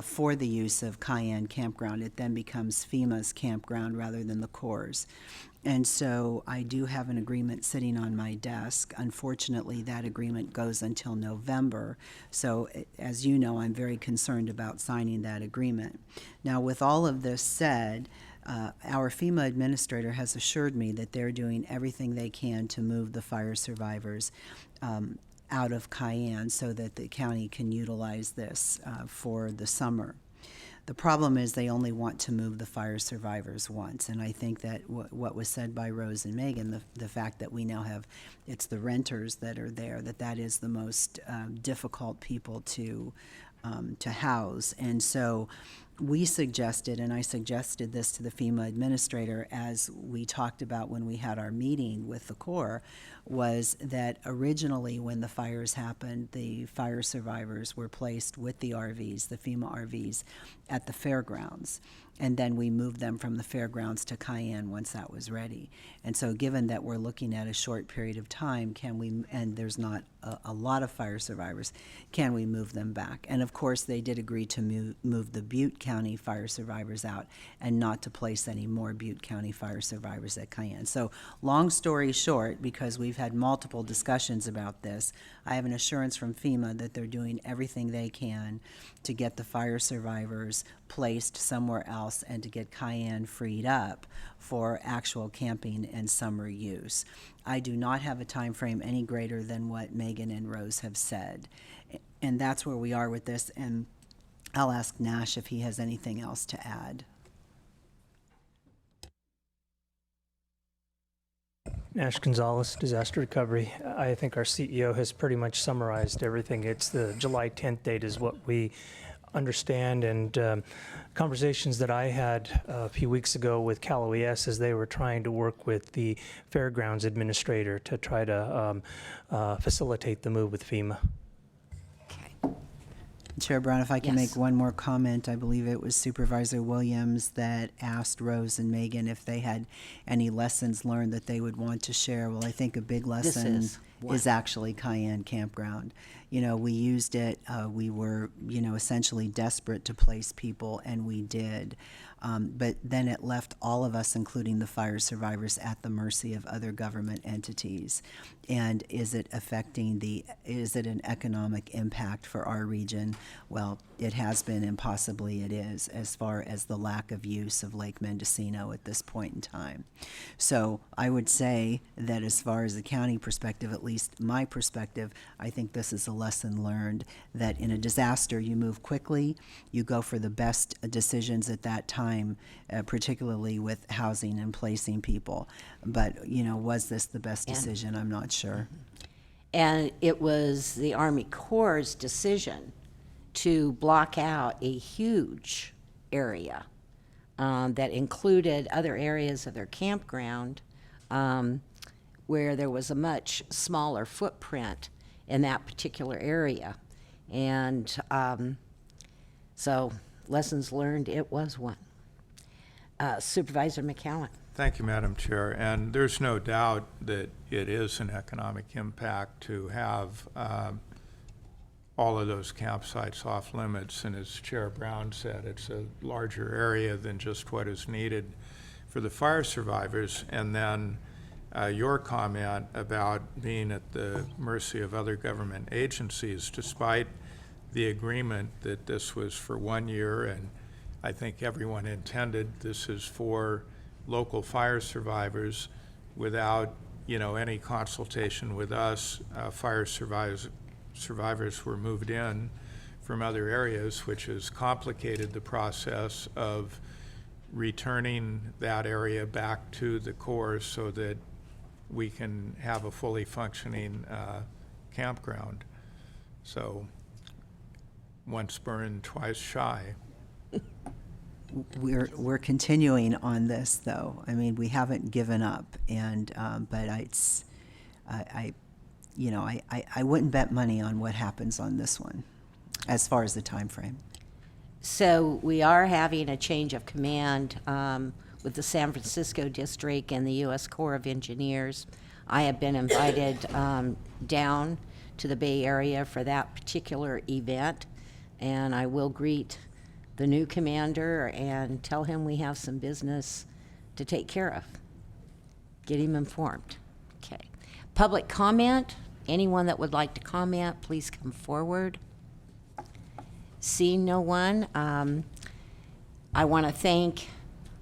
S10: for the use of Cayenne Campground. It then becomes FEMA's campground rather than the Corps'. And so I do have an agreement sitting on my desk. Unfortunately, that agreement goes until November. So as you know, I'm very concerned about signing that agreement. Now, with all of this said, our FEMA administrator has assured me that they're doing everything they can to move the fire survivors out of Cayenne so that the county can utilize this for the summer. The problem is they only want to move the fire survivors once, and I think that what was said by Rose and Megan, the fact that we now have, it's the renters that are there, that is the most difficult people to house. And so we suggested, and I suggested this to the FEMA administrator as we talked about when we had our meeting with the Corps, was that originally when the fires happened, the fire survivors were placed with the RVs, the FEMA RVs, at the fairgrounds. And then we moved them from the fairgrounds to Cayenne once that was ready. And so given that we're looking at a short period of time, can we, and there's not a lot of fire survivors, can we move them back? And of course, they did agree to move the Butte County fire survivors out and not to place any more Butte County fire survivors at Cayenne. So long story short, because we've had multiple discussions about this, I have an assurance from FEMA that they're doing everything they can to get the fire survivors placed somewhere else and to get Cayenne freed up for actual camping and summer use. I do not have a time frame any greater than what Megan and Rose have said. And that's where we are with this, and I'll ask Nash if he has anything else to add.
S14: Nash Gonzalez, Disaster Recovery. I think our CEO has pretty much summarized everything. It's the July 10th date is what we understand, and conversations that I had a few weeks ago with Cal OES as they were trying to work with the Fairgrounds Administrator to try to facilitate the move with FEMA.
S10: Chair Brown, if I can
S1: Yes.
S10: make one more comment, I believe it was Supervisor Williams that asked Rose and Megan if they had any lessons learned that they would want to share. Well, I think a big lesson
S1: is one.
S10: is actually Cayenne Campground. You know, we used it, we were, essentially desperate to place people, and we did. But then it left all of us, including the fire survivors, at the mercy of other government entities. And is it an economic impact for our region? Well, it has been, and possibly it is, as far as the lack of use of Lake Mendocino at this point in time. So I would say that as far as the county perspective, at least my perspective, I think this is a lesson learned that in a disaster, you move quickly, you go for the best decisions at that time, particularly with housing and placing people. But, was this the best decision? I'm not sure.
S1: And it was the Army Corps' decision to block out a huge area that included other areas of their campground where there was a much smaller footprint in that particular area. And so lessons learned, it was one. Supervisor McCowan.
S8: Thank you, Madam Chair. And there's no doubt that it is an economic impact to have all of those campsites off limits. And as Chair Brown said, it's a larger area than just what is needed for the fire survivors. And then your comment about being at the mercy of other government agencies, despite the agreement that this was for 1 year, and I think everyone intended this is for local fire survivors without, any consultation with us. Fire survivors were moved in from other areas, which has complicated the process of returning that area back to the Corps so that we can have a fully functioning campground. So once burned, twice shy.
S10: We're continuing on this, though. I mean, we haven't given up, and but I wouldn't bet money on what happens on this one, as far as the time frame.
S1: So we are having a change of command with the San Francisco District and the U.S. Corps of Engineers. I have been invited down to the Bay Area for that particular event, and I will greet the new commander and tell him we have some business to take care of. Get him informed. Okay. Public comment. Anyone that would like to comment, please come forward. Seeing no one, I want to thank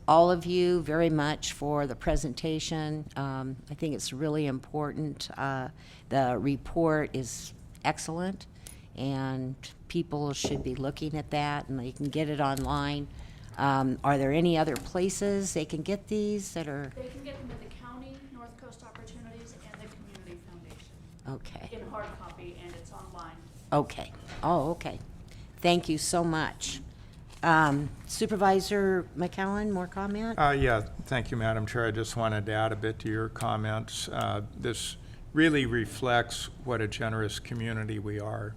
S1: all of you very much for the presentation. I think it's really important. The report is excellent, and people should be looking at that, and they can get it online. Are there any other places they can get these that are?
S16: They can get them at the county, North Coast Opportunities, and the Community Foundation.
S1: Okay.
S16: In hard copy, and it's online.
S1: Okay. Oh, okay. Thank you so much. Supervisor McCowan, more comment?
S8: Yeah, thank you, Madam Chair. I just wanted to add a bit to your comments. This really reflects what a generous community we are.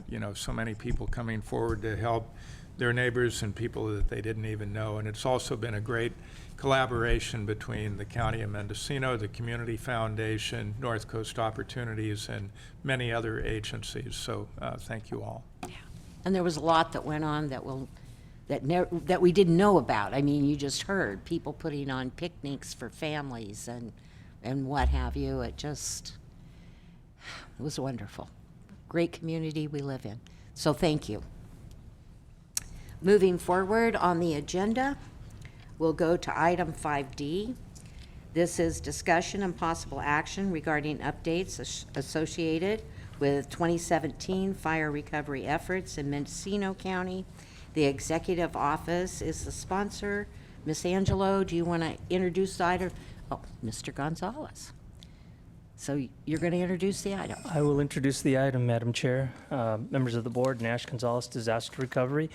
S8: You know, so many people coming forward to help their neighbors and people that they didn't even know. And it's also been a great collaboration between the County of Mendocino, the Community Foundation, North Coast Opportunities, and many other agencies. So thank you all.
S1: Yeah. And there was a lot that went on that we didn't know about. I mean, you just heard people putting on picnics for families and what have you. It was wonderful. Great community we live in. So thank you. Moving forward on the agenda, we'll go to item 5D. This is discussion and possible action regarding updates associated with 2017 fire recovery efforts in Mendocino County. The executive office is the sponsor. Ms. Angelo, do you want to introduce the item? Oh, Mr. Gonzalez. So you're going to introduce the item.
S14: I will introduce the item, Madam Chair, members of the board, Nash Gonzalez Disaster Recovery.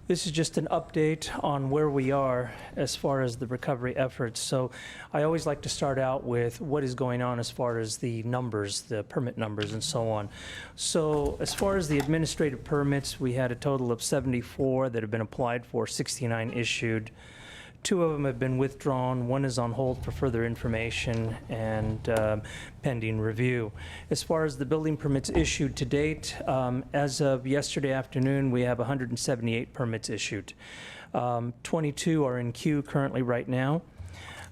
S14: This is just an update on where we are as far as the recovery efforts. So I always like to start out with what is going on as far as the numbers, the permit numbers and so on. So as far as the administrative permits, we had a total of 74 that have been applied for, 69 issued. 2 of them have been withdrawn. 1 is on hold for further information and pending review. As far as the building permits issued to date, as of yesterday afternoon, we have 178 permits issued. 22 are in queue currently right now.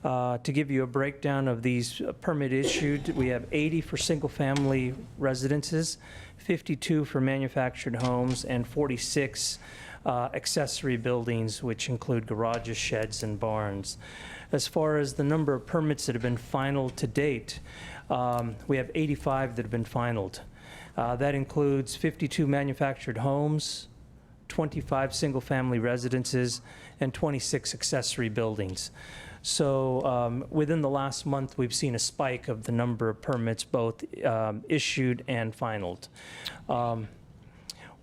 S14: To give you a breakdown of these permit issued, we have 80 for single-family residences, 52 for manufactured homes, and 46 accessory buildings, which include garages, sheds, and barns. As far as the number of permits that have been finaled to date, we have 85 that have been finaled. That includes 52 manufactured homes, 25 single-family residences, and 26 accessory buildings. So within the last month, we've seen a spike of the number of permits, both issued and finaled.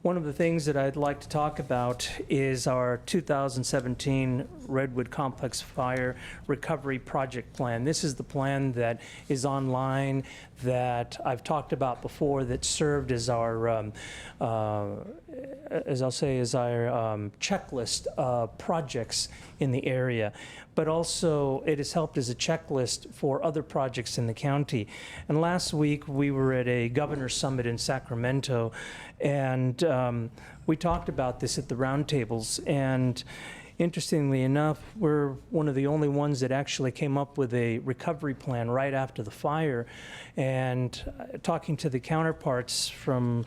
S14: One of the things that I'd like to talk about is our 2017 Redwood Complex Fire Recovery Project Plan. This is the plan that is online that I've talked about before that served as our, as I'll say, as our checklist of projects in the area. But also it has helped as a checklist for other projects in the county. And last week we were at a governor's summit in Sacramento, and we talked about this at the roundtables. And interestingly enough, we're one of the only ones that actually came up with a recovery plan right after the fire. And talking to the counterparts from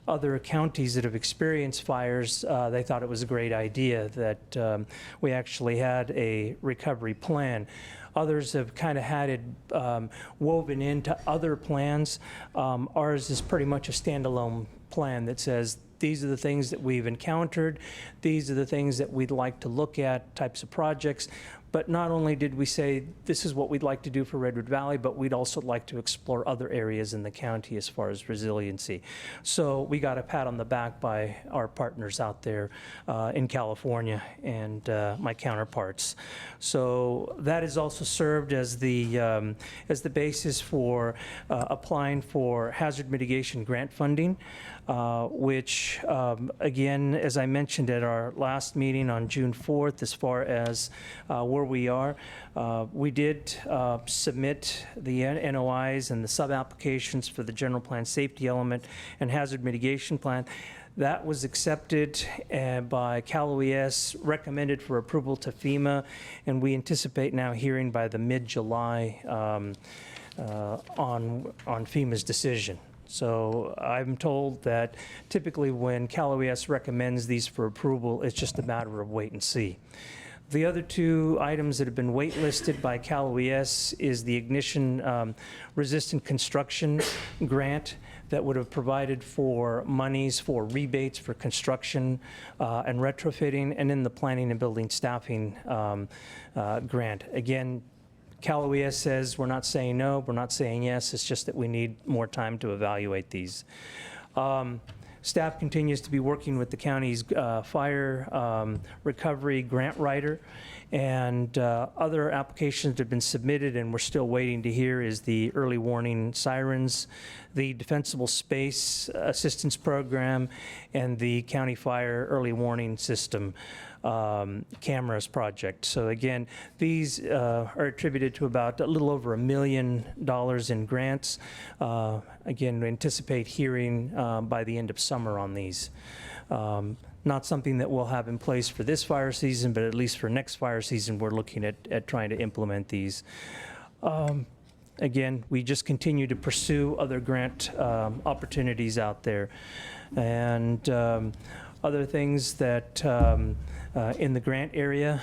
S14: other counties that have experienced fires, they thought it was a great idea that we actually had a recovery plan. Others have kind of had it woven into other plans. Ours is pretty much a standalone plan that says these are the things that we've encountered, these are the things that we'd like to look at, types of projects, But not only did we say this is what we'd like to do for Redwood Valley, but we'd also like to explore other areas in the county as far as resiliency. So we got a pat on the back by our partners out there in California and my counterparts. So that has also served as the basis for applying for hazard mitigation grant funding, which again, as I mentioned at our last meeting on June 4th, as far as where we are, we did submit the NOIs and the sub-applications for the general plan safety element and hazard mitigation plan. That was accepted by Cal OES, recommended for approval to FEMA, and we anticipate now hearing by the mid-July on FEMA's decision. So I'm told that typically when Cal OES recommends these for approval, it's just a matter of wait and see. The other two items that have been waitlisted by Cal OES is the ignition resistant construction grant that would have provided for monies for rebates for construction and retrofitting, and then the planning and building staffing grant. Again, Cal OES says we're not saying no, we're not saying yes, it's just that we need more time to evaluate these. Staff continues to be working with the county's fire recovery grant writer, and other applications that have been submitted and we're still waiting to hear is the early warning sirens, the defensible space assistance program, and the county fire early warning system cameras project. So again, these are attributed to about a little over $1 million in grants. Again, we anticipate hearing by the end of summer on these. Not something that we'll have in place for this fire season, but at least for next fire season, we're looking at trying to implement these. Again, we just continue to pursue other grant opportunities out there. And other things that in the grant area,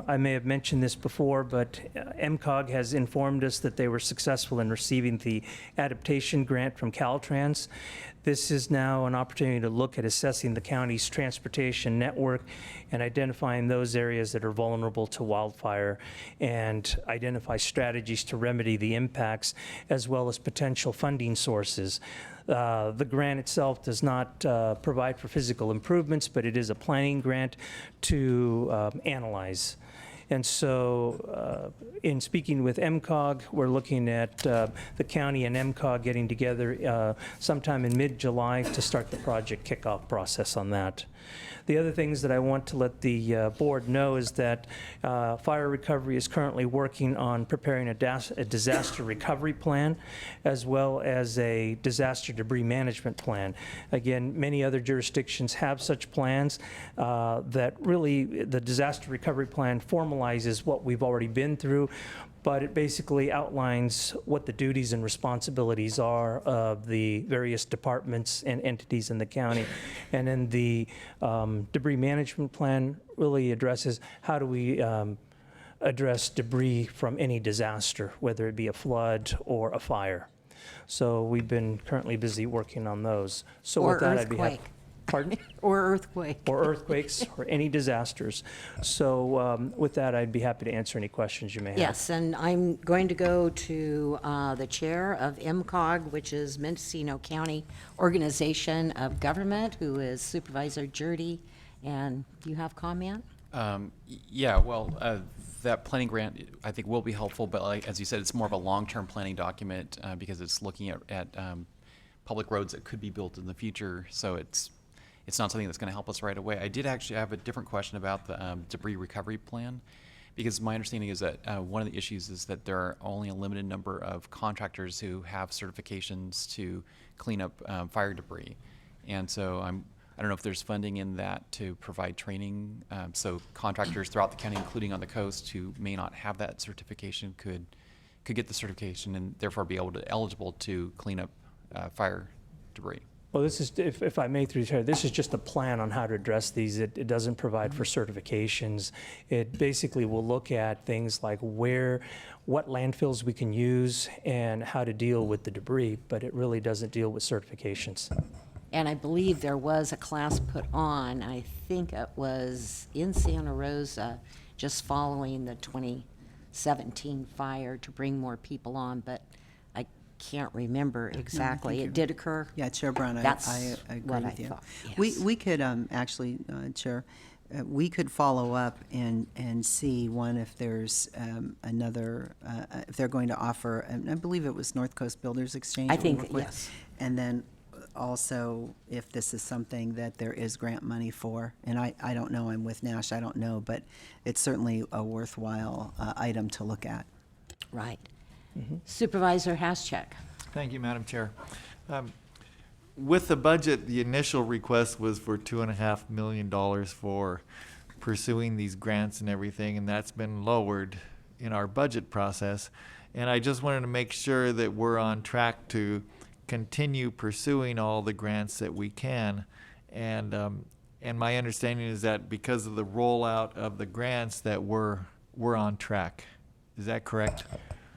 S14: I may have mentioned this before, but M-ROC has informed us that they were successful in receiving the adaptation grant from Caltrans. This is now an opportunity to look at assessing the county's transportation network and identifying those areas that are vulnerable to wildfire and identify strategies to remedy the impacts as well as potential funding sources. The grant itself does not provide for physical improvements, but it is a planning grant to analyze. And so in speaking with M-ROC, we're looking at the county and M-ROC getting together sometime in mid-July to start the project kickoff process on that. The other things that I want to let the board know is that Fire Recovery is currently working on preparing a disaster recovery plan as well as a disaster debris management plan. Again, many other jurisdictions have such plans that really the disaster recovery plan formalizes what we've already been through, but it basically outlines what the duties and responsibilities are of the various departments and entities in the county. And then the debris management plan really addresses how do we address debris from any disaster, whether it be a flood or a fire. So we've been currently busy working on those. So
S1: Or
S14: with that,
S1: earthquake.
S14: I'd be happy. Pardon?
S1: Or earthquake.
S14: Or earthquakes, or any disasters. So with that, I'd be happy to answer any questions you may have.
S1: Yes, and I'm going to go to the chair of M-ROC, which is Mendocino County Organization of Government, who is Supervisor Jurdy. And do you have comment?
S12: Yeah, well, that planning grant I think will be helpful, but like, as you said, it's more of a long-term planning document because it's looking at public roads that could be built in the future. So it's not something that's going to help us right away. I did actually have a different question about the debris recovery plan, because my understanding is that one of the issues is that there are only a limited number of contractors who have certifications to clean up fire debris. And so I don't know if there's funding in that to provide training. So contractors throughout the county, including on the coast, who may not have that certification could get the certification and therefore be eligible to clean up fire debris.
S14: Well, this is, if I may through the chair, this is just a plan on how to address these. It doesn't provide for certifications. It basically will look at things like what landfills we can use and how to deal with the debris, but it really doesn't deal with certifications.
S1: And I believe there was a class put on, I think it was in Santa Rosa, just following the 2017 fire to bring more people on, but I can't remember exactly. It did occur?
S10: Yeah, Chair Brown,
S1: That's
S10: I agree
S1: what
S10: with
S1: I
S10: you.
S1: thought,
S10: We could actually, Chair, we could follow up and see, one, if there's another, if they're going to offer, and I believe it was North Coast Builders Exchange.
S1: I
S10: that we
S1: think,
S10: work with.
S1: yes.
S10: And then also if this is something that there is grant money for. And I don't know, I'm with Nash, I don't know, but it's certainly a worthwhile item to look at.
S1: Right. Supervisor Haschak.
S13: Thank you, Madam Chair. With the budget, the initial request was for $2.5 million for pursuing these grants and everything, and that's been lowered in our budget process. And I just wanted to make sure that we're on track to continue pursuing all the grants that we can. And my understanding is that because of the rollout of the grants that we're on track. Is that correct?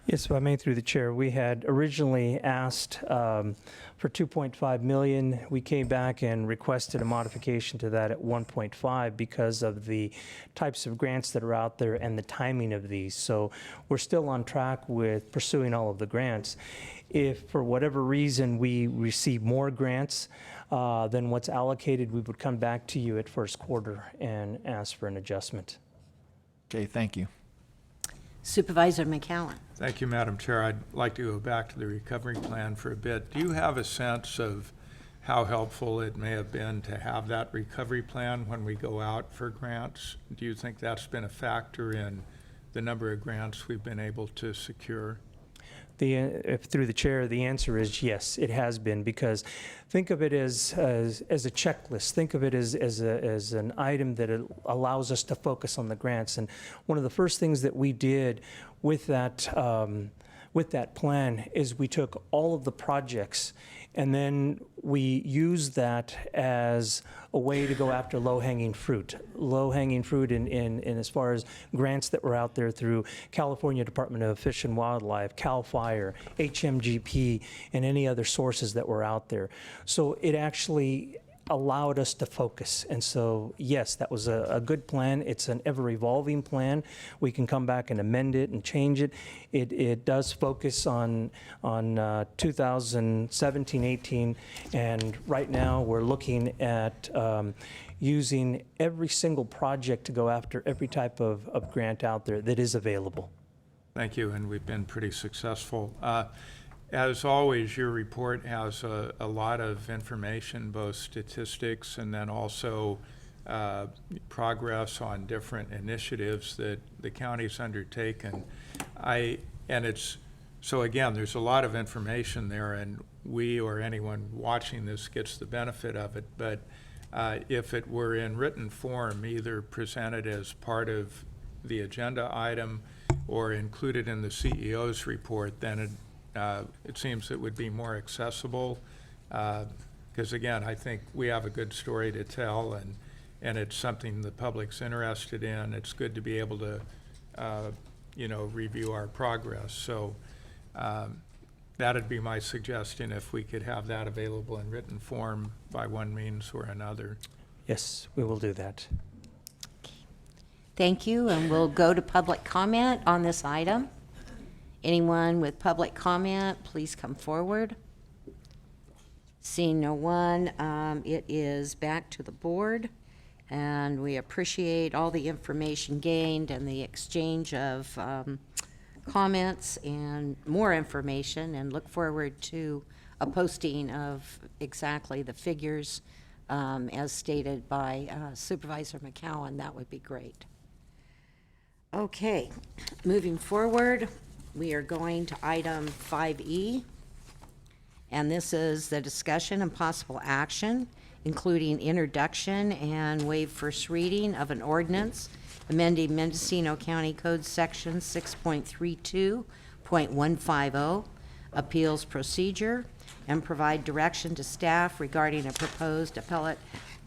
S14: Yes, if I may, through the chair, we had originally asked for 2.5 million. We came back and requested a modification to that at 1.5 because of the types of grants that are out there and the timing of these. So we're still on track with pursuing all of the grants. If for whatever reason we receive more grants than what's allocated, we would come back to you at first quarter and ask for an adjustment.
S13: Okay, thank you.
S1: Supervisor McCowan.
S8: Thank you, Madam Chair. I'd like to go back to the recovery plan for a bit. Do you have a sense of how helpful it may have been to have that recovery plan when we go out for grants? Do you think that's been a factor in the number of grants we've been able to secure?
S14: If through the chair, the answer is yes, it has been, because think of it as a checklist. Think of it as an item that allows us to focus on the grants. And one of the first things that we did with that plan is we took all of the projects and then we used that as a way to go after low-hanging fruit. Low-hanging fruit in as far as grants that were out there through California Department of Fish and Wildlife, CAL FIRE, HMGP, and any other sources that were out there. So it actually allowed us to focus. And so, yes, that was a good plan. It's an ever-evolving plan. We can come back and amend it and change it. It does focus on 2017-18, and right now we're looking at using every single project to go after every type of grant out there that is available.
S8: Thank you, and we've been pretty successful. As always, your report has a lot of information, both statistics and then also progress on different initiatives that the county's undertaken. So again, there's a lot of information there, and we or anyone watching this gets the benefit of it. But if it were in written form, either presented as part of the agenda item or included in the CEO's report, then it seems it would be more accessible, because again, I think we have a good story to tell, and it's something the public's interested in. It's good to be able to, review our progress. So that'd be my suggestion, if we could have that available in written form by one means or another.
S14: Yes, we will do that.
S1: Thank you, and we'll go to public comment on this item. Anyone with public comment, please come forward. Seeing no one, it is back to the board, and we appreciate all the information gained and the exchange of comments and more information, and look forward to a posting of exactly the figures as stated by Supervisor McCowan. That would be great. Okay, moving forward, we are going to item 5E, and this is the discussion and possible action, including introduction and waive first reading of an ordinance amending Mendocino County Code Section 6.32.150, appeals procedure, and provide direction to staff regarding a proposed appellate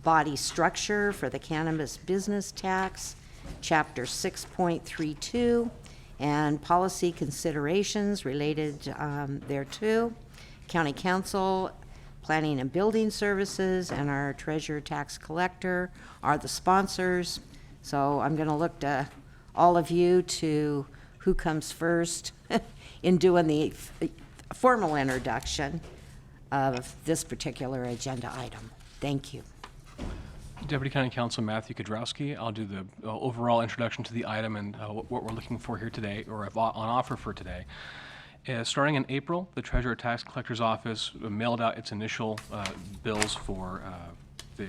S1: body structure for the cannabis business tax, Chapter 6.32, and policy considerations related thereto. County Council, Planning and Building Services, and our Treasurer Tax Collector are the sponsors. So I'm going to look to all of you to who comes first in doing the formal introduction of this particular agenda item. Thank you.
S17: Deputy County Counsel Matthew Kudrowski. I'll do the overall introduction to the item and what we're looking for here today, or on offer for today. Starting in April, the Treasurer Tax Collector's Office mailed out its initial bills for the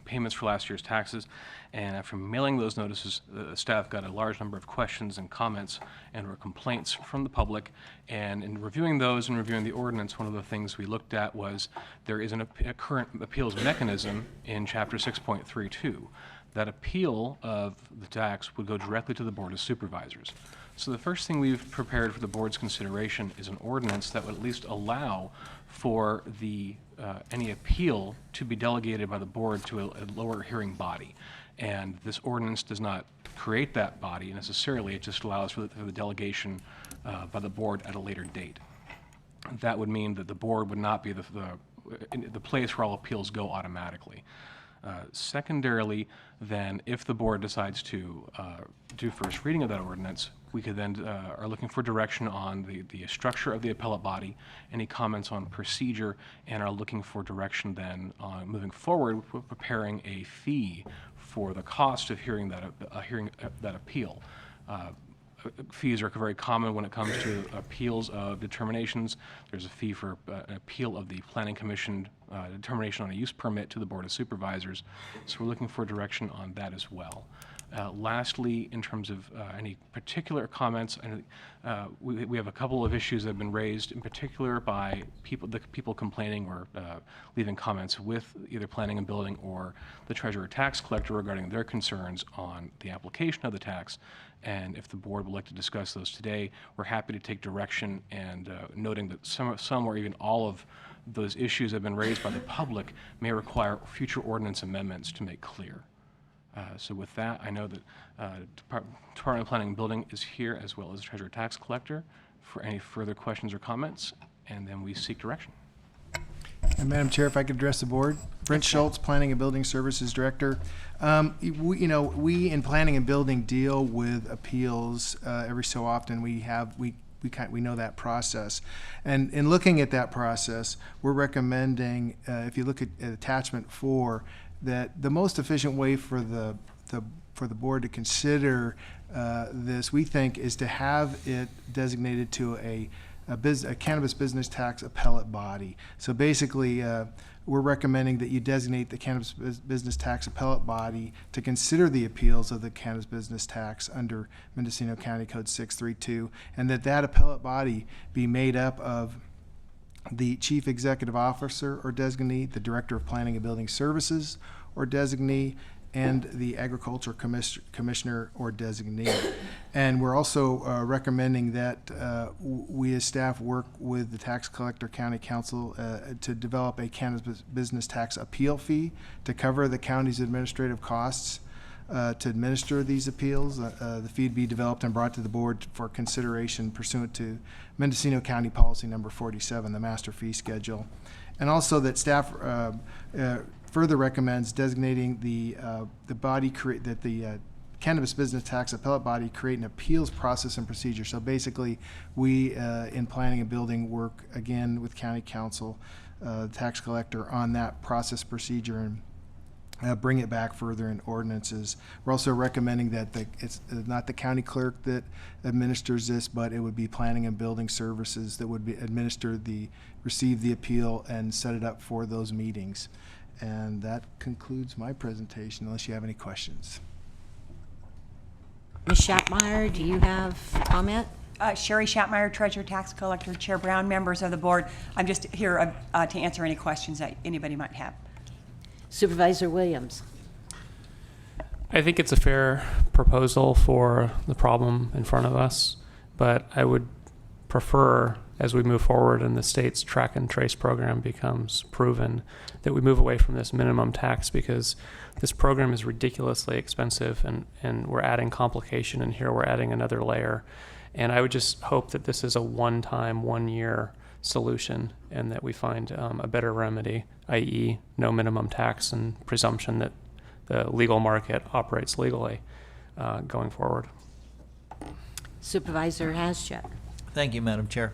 S17: payments for last year's taxes, and after mailing those notices, the staff got a large number of questions and comments and/or complaints from the public. And in reviewing those and reviewing the ordinance, one of the things we looked at was there is a current appeals mechanism in Chapter 6.32. That appeal of the tax would go directly to the Board of Supervisors. So the first thing we've prepared for the board's consideration is an ordinance that would at least allow for the any appeal to be delegated by the board to a lower hearing body. And this ordinance does not create that body necessarily, it just allows for the delegation by the board at a later date. That would mean that the board would not be the place where all appeals go automatically. Secondarily, then, if the board decides to do first reading of that ordinance, we could then are looking for direction on the structure of the appellate body, any comments on procedure, and are looking for direction then on moving forward with preparing a fee for the cost of hearing that appeal. Fees are very common when it comes to appeals of determinations. There's a fee for an appeal of the Planning Commission determination on a use permit to the Board of Supervisors. So we're looking for direction on that as well. Lastly, in terms of any particular comments, we have a couple of issues that have been raised, in particular by the people complaining or leaving comments with either Planning and Building or the Treasurer Tax Collector regarding their concerns on the application of the tax. And if the board would like to discuss those today, we're happy to take direction, and noting that some or even all of those issues that have been raised by the public may require future ordinance amendments to make clear. So with that, I know that Department of Planning and Building is here, as well as the Treasurer Tax Collector, for any further questions or comments, and then we seek direction.
S18: And Madam Chair, if I could address the board. Brent Schultz, Planning and Building Services Director. We in Planning and Building deal with appeals every so often. We know that process. And in looking at that process, we're recommending, if you look at attachment 4, that the most efficient way for the board to consider this, we think, is to have it designated to a cannabis business tax appellate body. So basically, we're recommending that you designate the cannabis business tax appellate body to consider the appeals of the cannabis business tax under Mendocino County Code 632, and that appellate body be made up of the Chief Executive Officer or designee, the Director of Planning and Building Services or designee, and the Agriculture Commissioner or designee. And we're also recommending that we as staff work with the Tax Collector County Council to develop a cannabis business tax appeal fee to cover the county's administrative costs to administer these appeals. The fee would be developed and brought to the board for consideration pursuant to Mendocino County Policy Number 47, the Master Fee Schedule. And also that staff further recommends designating the body that the cannabis business tax appellate body create an appeals process and procedure. So basically, we in Planning and Building work again with County Council, Tax Collector on that process procedure and bring it back further in ordinances. We're also recommending that it's not the county clerk that administers this, but it would be Planning and Building Services that would receive the appeal and set it up for those meetings. And that concludes my presentation, unless you have any questions.
S1: Ms. Schappmeyer, do you have comment?
S19: Sherry Schappmeyer, Treasurer Tax Collector, Chair Brown, members of the board. I'm just here to answer any questions that anybody might have.
S1: Supervisor Williams.
S7: I think it's a fair proposal for the problem in front of us, but I would prefer, as we move forward and the state's track and trace program becomes proven, that we move away from this minimum tax, because this program is ridiculously expensive, and we're adding complication, and here we're adding another layer. And I would just hope that this is a one-time, one-year solution, and that we find a better remedy, i.e. no minimum tax and presumption that the legal market operates legally going forward.
S1: Supervisor Haschak.
S13: Thank you, Madam Chair.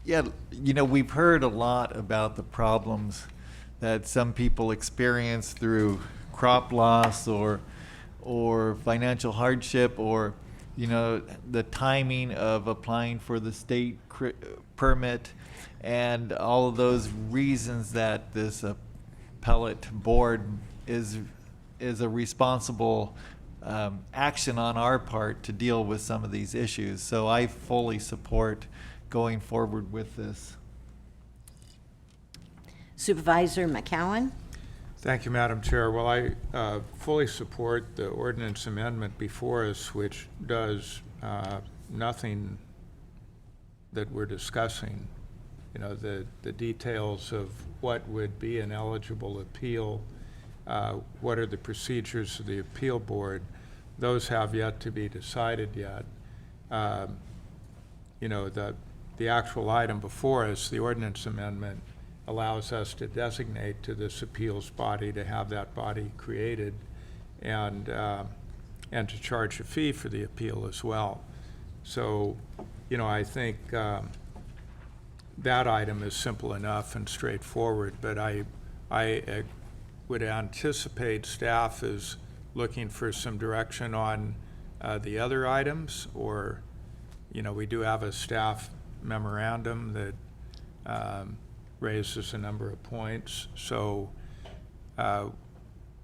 S13: Yeah, we've heard a lot about the problems that some people experience through crop loss or financial hardship, or the timing of applying for the state permit, and all of those reasons that this appellate board is a responsible action on our part to deal with some of these issues. So I fully support going forward with this.
S1: Supervisor McCowan.
S8: Thank you, Madam Chair. Well, I fully support the ordinance amendment before us, which does nothing that we're discussing. The details of what would be an eligible appeal, what are the procedures of the appeal board, those have yet to be decided yet. The actual item before us, the ordinance amendment, allows us to designate to this appeals body to have that body created and to charge a fee for the appeal as well. So, I think that item is simple enough and straightforward, but I would anticipate staff is looking for some direction on the other items, or, we do have a staff memorandum that raises a number of points. So am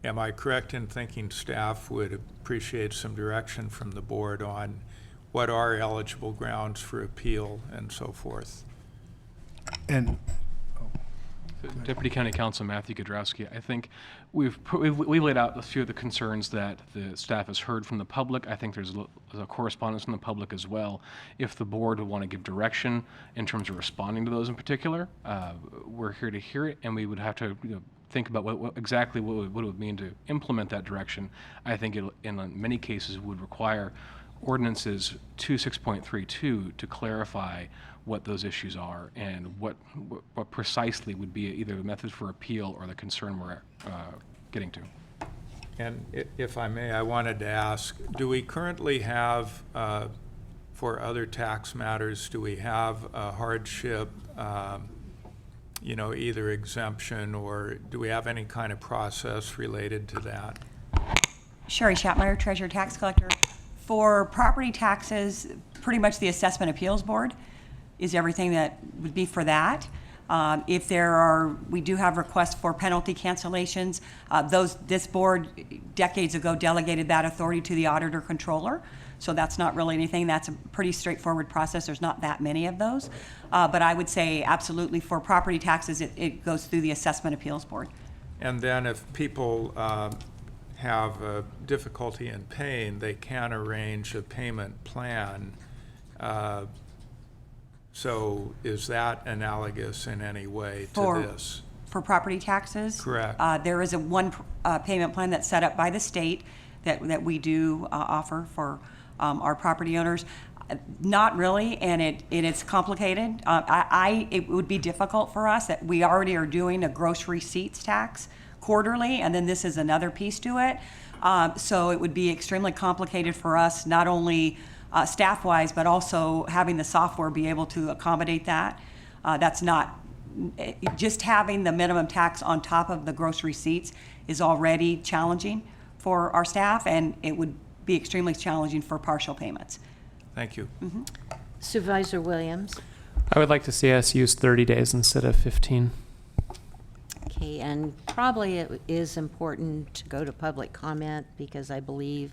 S8: I correct in thinking staff would appreciate some direction from the board on what are eligible grounds for appeal and so forth?
S18: And
S17: Deputy County Counsel Matthew Godrowski, I think we've laid out a few of the concerns that the staff has heard from the public. I think there's a correspondence from the public as well. If the board would want to give direction in terms of responding to those in particular, we're here to hear it, and we would have to think about what exactly what it would mean to implement that direction. I think it, in many cases, would require ordinances 26.32 to clarify what those issues are and what precisely would be either the method for appeal or the concern we're getting to.
S8: And if I may, I wanted to ask, do we currently have, for other tax matters, do we have a hardship, either exemption, or do we have any kind of process related to that?
S19: Sherry Shatmeyer, Treasurer Tax Collector. For property taxes, pretty much the Assessment Appeals Board is everything that would be for that. If we do have requests for penalty cancellations. This board decades ago delegated that authority to the auditor controller. So that's not really anything. That's a pretty straightforward process. There's not that many of those. But I would say absolutely for property taxes, it goes through the Assessment Appeals Board.
S8: And then if people have difficulty in paying, they can arrange a payment plan. So is that analogous in any way to this?
S19: For property taxes?
S8: Correct.
S19: There is one payment plan that's set up by the state that we do offer for our property owners. Not really, and it's complicated. It would be difficult for us that we already are doing a gross receipts tax quarterly, and then this is another piece to it. So it would be extremely complicated for us, not only staff-wise, but also having the software be able to accommodate that. That's not, just having the minimum tax on top of the gross receipts is already challenging for our staff, and it would be extremely challenging for partial payments.
S8: Thank you.
S19: Mm-hmm.
S1: Supervisor Williams.
S7: I would like to see us use 30 days instead of 15.
S1: Okay, and probably it is important to go to public comment because I believe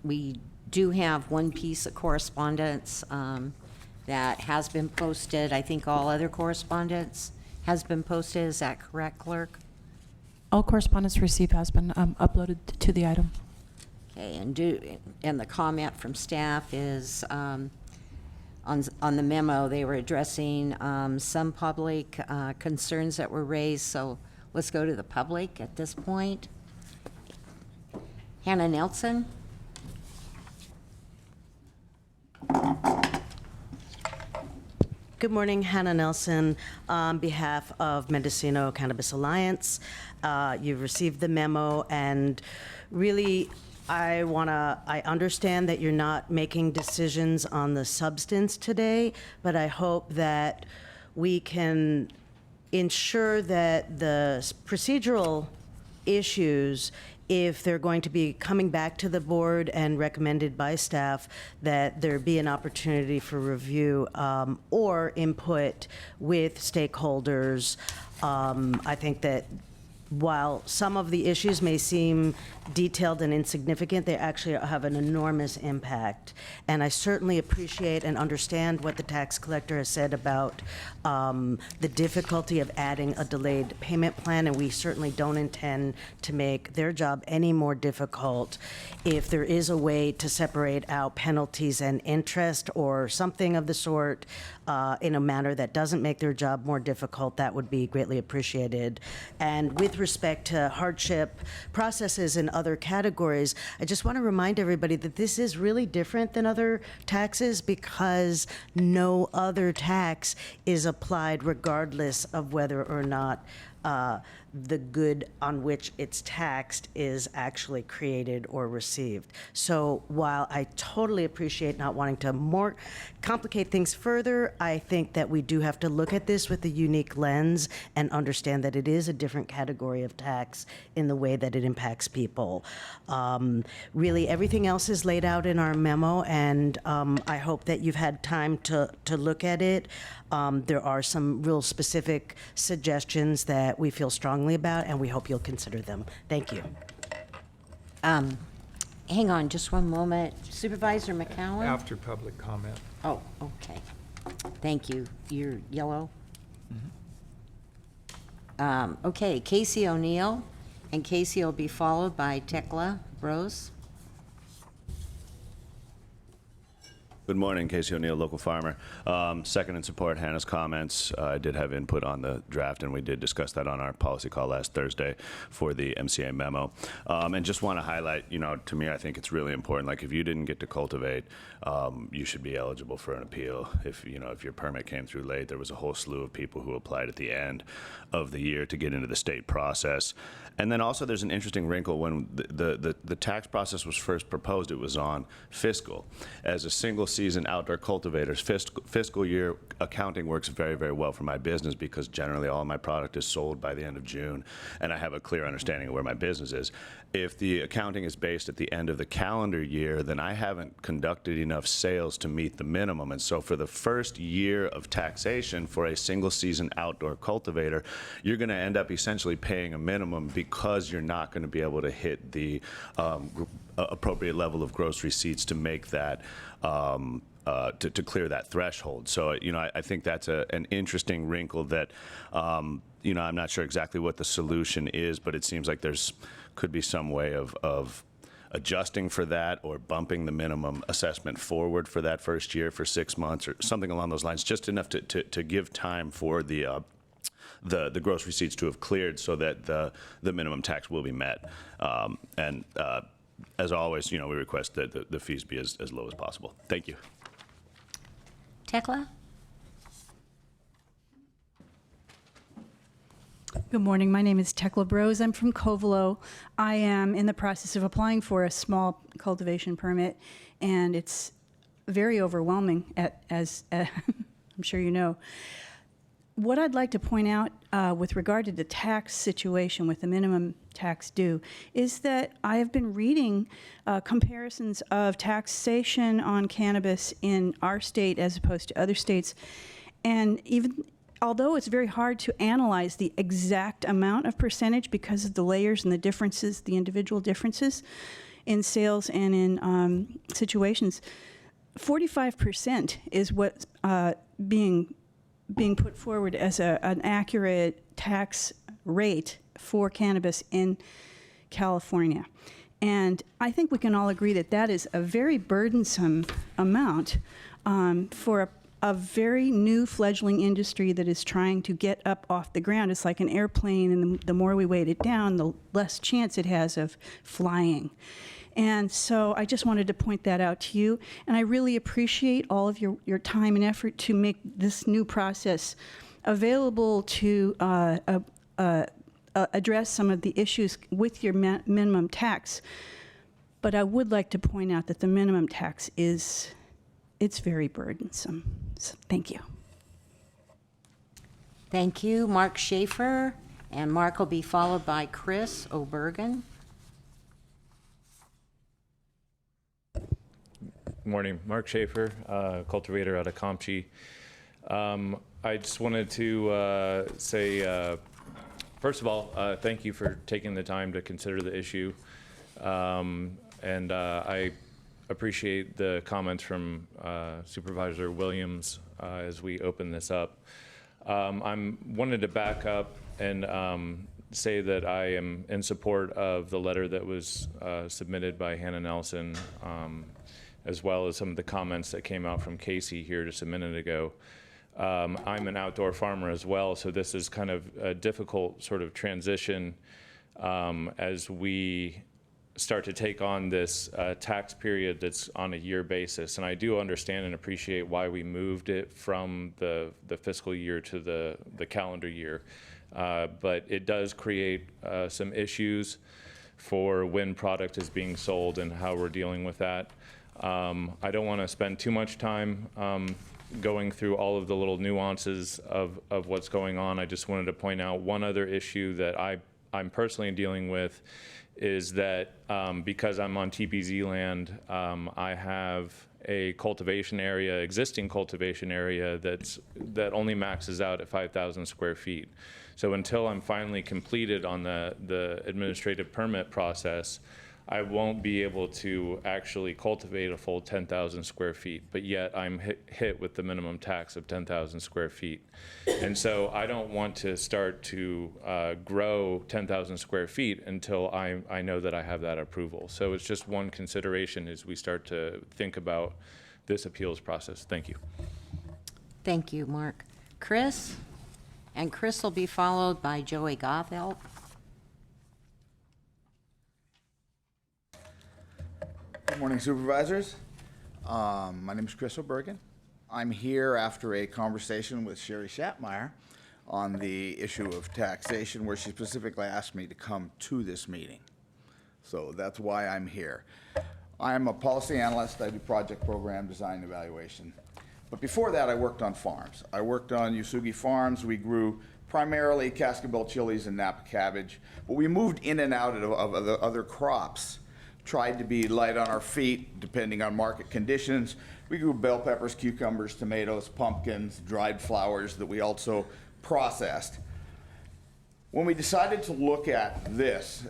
S1: we do have one piece of correspondence that has been posted. I think all other correspondence has been posted. Is that correct, Clerk?
S2: All correspondence received has been uploaded to the item.
S1: Okay, and the comment from staff is on the memo, they were addressing some public concerns that were raised. So let's go to the public at this point. Hannah Nelson.
S20: Good morning, Hannah Nelson on behalf of Mendocino Cannabis Alliance. You've received the memo, and really I understand that you're not making decisions on the substance today, but I hope that we can ensure that the procedural issues, if they're going to be coming back to the board and recommended by staff, that there be an opportunity for review or input with stakeholders. I think that while some of the issues may seem detailed and insignificant, they actually have an enormous impact. And I certainly appreciate and understand what the tax collector has said about the difficulty of adding a delayed payment plan, and we certainly don't intend to make their job any more difficult. If there is a way to separate out penalties and interest or something of the sort in a manner that doesn't make their job more difficult, that would be greatly appreciated. And with respect to hardship processes in other categories, I just want to remind everybody that this is really different than other taxes because no other tax is applied regardless of whether or not the good on which it's taxed is actually created or received. So while I totally appreciate not wanting to more complicate things further, I think that we do have to look at this with a unique lens and understand that it is a different category of tax in the way that it impacts people. Really, everything else is laid out in our memo, and I hope that you've had time to look at it. There are some real specific suggestions that we feel strongly about, and we hope you'll consider them. Thank you.
S1: Hang on just one moment. Supervisor McCowan?
S8: After public comment.
S1: Oh, okay. Thank you. You're yellow? Okay, Casey O'Neill, and Casey will be followed by Tekla Bros.
S21: Good morning, Casey O'Neill, local farmer. Second in support Hannah's comments. I did have input on the draft, and we did discuss that on our policy call last Thursday for the MCA memo. And just want to highlight, to me, I think it's really important. Like, if you didn't get to cultivate, you should be eligible for an appeal. If your permit came through late, there was a whole slew of people who applied at the end of the year to get into the state process. And then also there's an interesting wrinkle. When the tax process was first proposed, it was on fiscal. As a single season outdoor cultivators, fiscal year accounting works very, very well for my business because generally all my product is sold by the end of June, and I have a clear understanding of where my business is. If the accounting is based at the end of the calendar year, then I haven't conducted enough sales to meet the minimum. And so for the first year of taxation for a single season outdoor cultivator, you're going to end up essentially paying a minimum because you're not going to be able to hit the appropriate level of gross receipts to make that to clear that threshold. So, I think that's an interesting wrinkle that, I'm not sure exactly what the solution is, but it seems like could be some way of adjusting for that or bumping the minimum assessment forward for that first year for 6 months or something along those lines, just enough to give time for the gross receipts to have cleared so that the minimum tax will be met. And as always, we request that the fees be as low as possible. Thank you.
S1: Tekla?
S22: Good morning. My name is Tekla Bros. I'm from Covelo. I am in the process of applying for a small cultivation permit, and it's very overwhelming, as I'm sure you know. What I'd like to point out with regard to the tax situation with the minimum tax due is that I have been reading comparisons of taxation on cannabis in our state as opposed to other states, and even although it's very hard to analyze the exact amount of percentage because of the layers and the differences, the individual differences in sales and in situations, 45% is what's being put forward as an accurate tax rate for cannabis in California. And I think we can all agree that that is a very burdensome amount for a very new fledgling industry that is trying to get up off the ground. It's like an airplane, and the more we weight it down, the less chance it has of flying. And so I just wanted to point that out to you. And I really appreciate all of your time and effort to make this new process available to address some of the issues with your minimum tax. But I would like to point out that the minimum tax it's very burdensome. So thank you.
S1: Thank you, Mark Schaefer, and Mark will be followed by Chris O'Bergen.
S4: Good morning, Mark Schaefer, cultivator out of Comchi. I just wanted to say, first of all, thank you for taking the time to consider the issue. And I appreciate the comments from Supervisor Williams as we open this up. I wanted to back up and say that I am in support of the letter that was submitted by Hannah Nelson, as well as some of the comments that came out from Casey here just a minute ago. I'm an outdoor farmer as well, so this is kind of a difficult sort of transition as we start to take on this tax period that's on a year basis. And I do understand and appreciate why we moved it from the fiscal year to the calendar year. But it does create some issues for when product is being sold and how we're dealing with that. I don't want to spend too much time going through all of the little nuances of what's going on. I just wanted to point out one other issue that I'm personally dealing with is that because I'm on TPZ land, I have a cultivation area, existing cultivation area that only maxes out at 5,000 square feet. So until I'm finally completed on the administrative permit process, I won't be able to actually cultivate a full 10,000 square feet, but yet I'm hit with the minimum tax of 10,000 square feet. And so I don't want to start to grow 10,000 square feet until I know that I have that approval. So it's just one consideration as we start to think about this appeals process. Thank you.
S1: Thank you, Mark. Chris? And Chris will be followed by Joey Gothelt.
S5: Good morning, Supervisors. My name is Chris O'Bergen. I'm here after a conversation with Sherry Shatmeyer on the issue of taxation, where she specifically asked me to come to this meeting. So that's why I'm here. I'm a policy analyst. I do project program design evaluation. But before that, I worked on farms. I worked on Usugi Farms. We grew primarily Cascabel chilies and Napa cabbage, but we moved in and out of the other crops. Tried to be light on our feet, depending on market conditions. We grew bell peppers, cucumbers, tomatoes, pumpkins, dried flowers that we also processed. When we decided to look at this,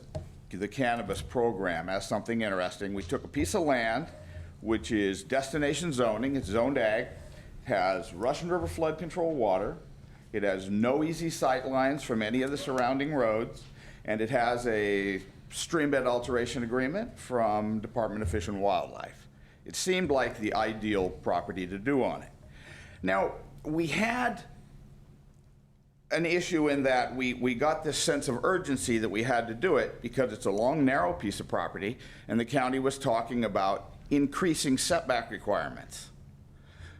S5: the cannabis program, as something interesting, we took a piece of land, which is destination zoning, it's zoned ag, has Russian River flood control water, it has no easy sight lines from any of the surrounding roads, and it has a streambed alteration agreement from Department of Fish and Wildlife. It seemed like the ideal property to do on it. Now, we had an issue in that we got this sense of urgency that we had to do it because it's a long, narrow piece of property, and the county was talking about increasing setback requirements.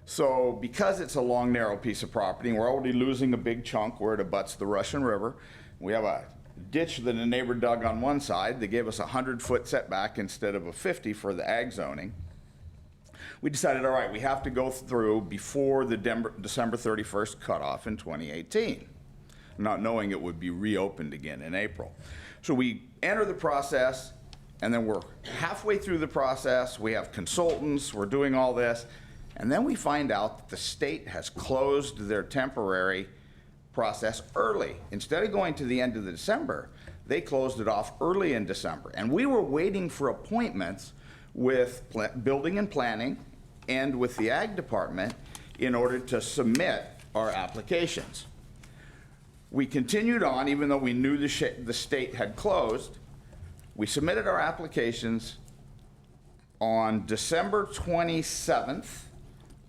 S5: So because it's a long, narrow piece of property, and we're already losing a big chunk where it abuts the Russian River, we have a ditch that a neighbor dug on one side. They gave us a 100-foot setback instead of a 50 for the ag zoning. We decided, all right, we have to go through before the December 31st cutoff in 2018, not knowing it would be reopened again in April. So we enter the process, and then we're halfway through the process. We have consultants, we're doing all this, and then we find out that the state has closed their temporary process early. Instead of going to the end of December, they closed it off early in December. And we were waiting for appointments with building and planning and with the ag department in order to submit our applications. We continued on, even though we knew the state had closed. We submitted our applications on December 27th.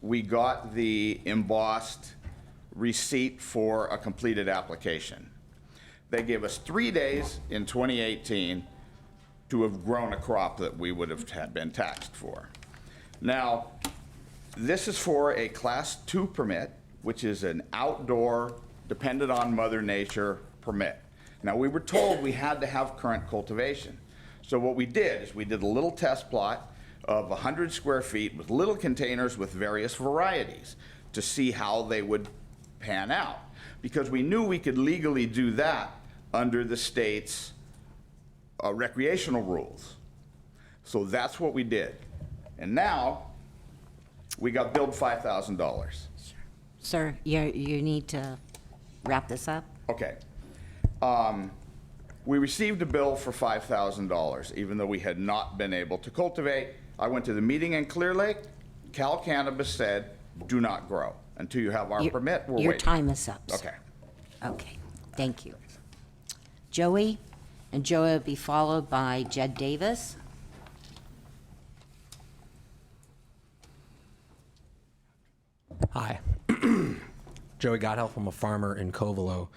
S5: We got the embossed receipt for a completed application. They gave us 3 days in 2018 to have grown a crop that we would have had been taxed for. Now, this is for a Class 2 permit, which is an outdoor, dependent on Mother Nature permit. Now, we were told we had to have current cultivation. So what we did is we did a little test plot of 100 square feet with little containers with various varieties to see how they would pan out. Because we knew we could legally do that under the state's recreational rules. So that's what we did. And now, we got billed $5,000.
S1: Sir, you need to wrap this up.
S5: Okay. We received a bill for $5,000, even though we had not been able to cultivate. I went to the meeting in Clear Lake. Cal Cannabis said, do not grow. Until you have our permit, we're waiting.
S1: Your time is up, sir.
S5: Okay.
S1: Okay, thank you. Joey, and Joey will be followed by Jed Davis.
S3: Hi. Joey Godhelp. I'm a farmer in Covelo.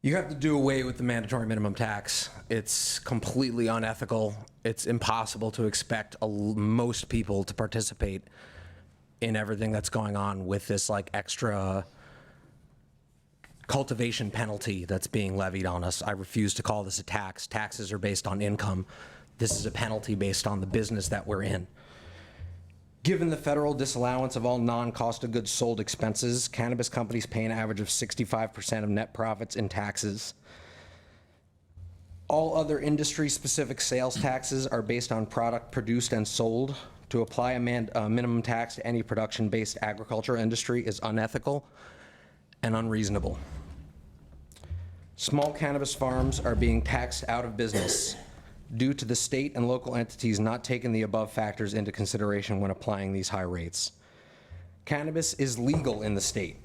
S3: You have to do away with the mandatory minimum tax. It's completely unethical. It's impossible to expect most people to participate in everything that's going on with this like extra cultivation penalty that's being levied on us. I refuse to call this a tax. Taxes are based on income. This is a penalty based on the business that we're in. Given the federal disallowance of all non-cost of goods sold expenses, cannabis companies pay an average of 65% of net profits in taxes. All other industry-specific sales taxes are based on product produced and sold. To apply a minimum tax to any production-based agriculture industry is unethical and unreasonable. Small cannabis farms are being taxed out of business due to the state and local entities not taking the above factors into consideration when applying these high rates. Cannabis is legal in the state.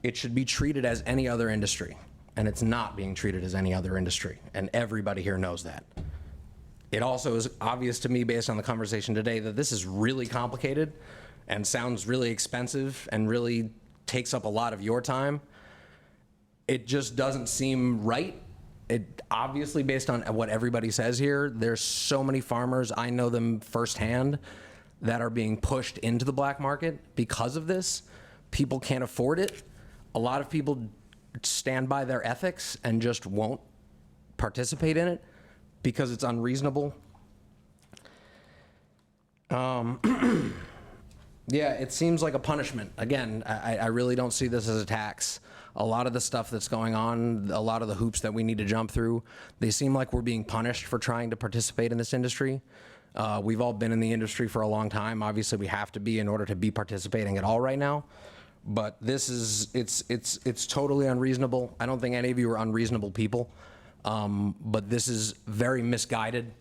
S3: It should be treated as any other industry, and it's not being treated as any other industry, and everybody here knows that. It also is obvious to me based on the conversation today that this is really complicated and sounds really expensive and really takes up a lot of your time. It just doesn't seem right. It obviously, based on what everybody says here, there's so many farmers, I know them firsthand, that are being pushed into the black market because of this. People can't afford it. A lot of people stand by their ethics and just won't participate in it because it's unreasonable. Yeah, it seems like a punishment. Again, I really don't see this as a tax. A lot of the stuff that's going on, a lot of the hoops that we need to jump through, they seem like we're being punished for trying to participate in this industry. We've all been in the industry for a long time. Obviously, we have to be in order to be participating at all right now. But this is, it's totally unreasonable. I don't think any of you are unreasonable people. But this is very misguided.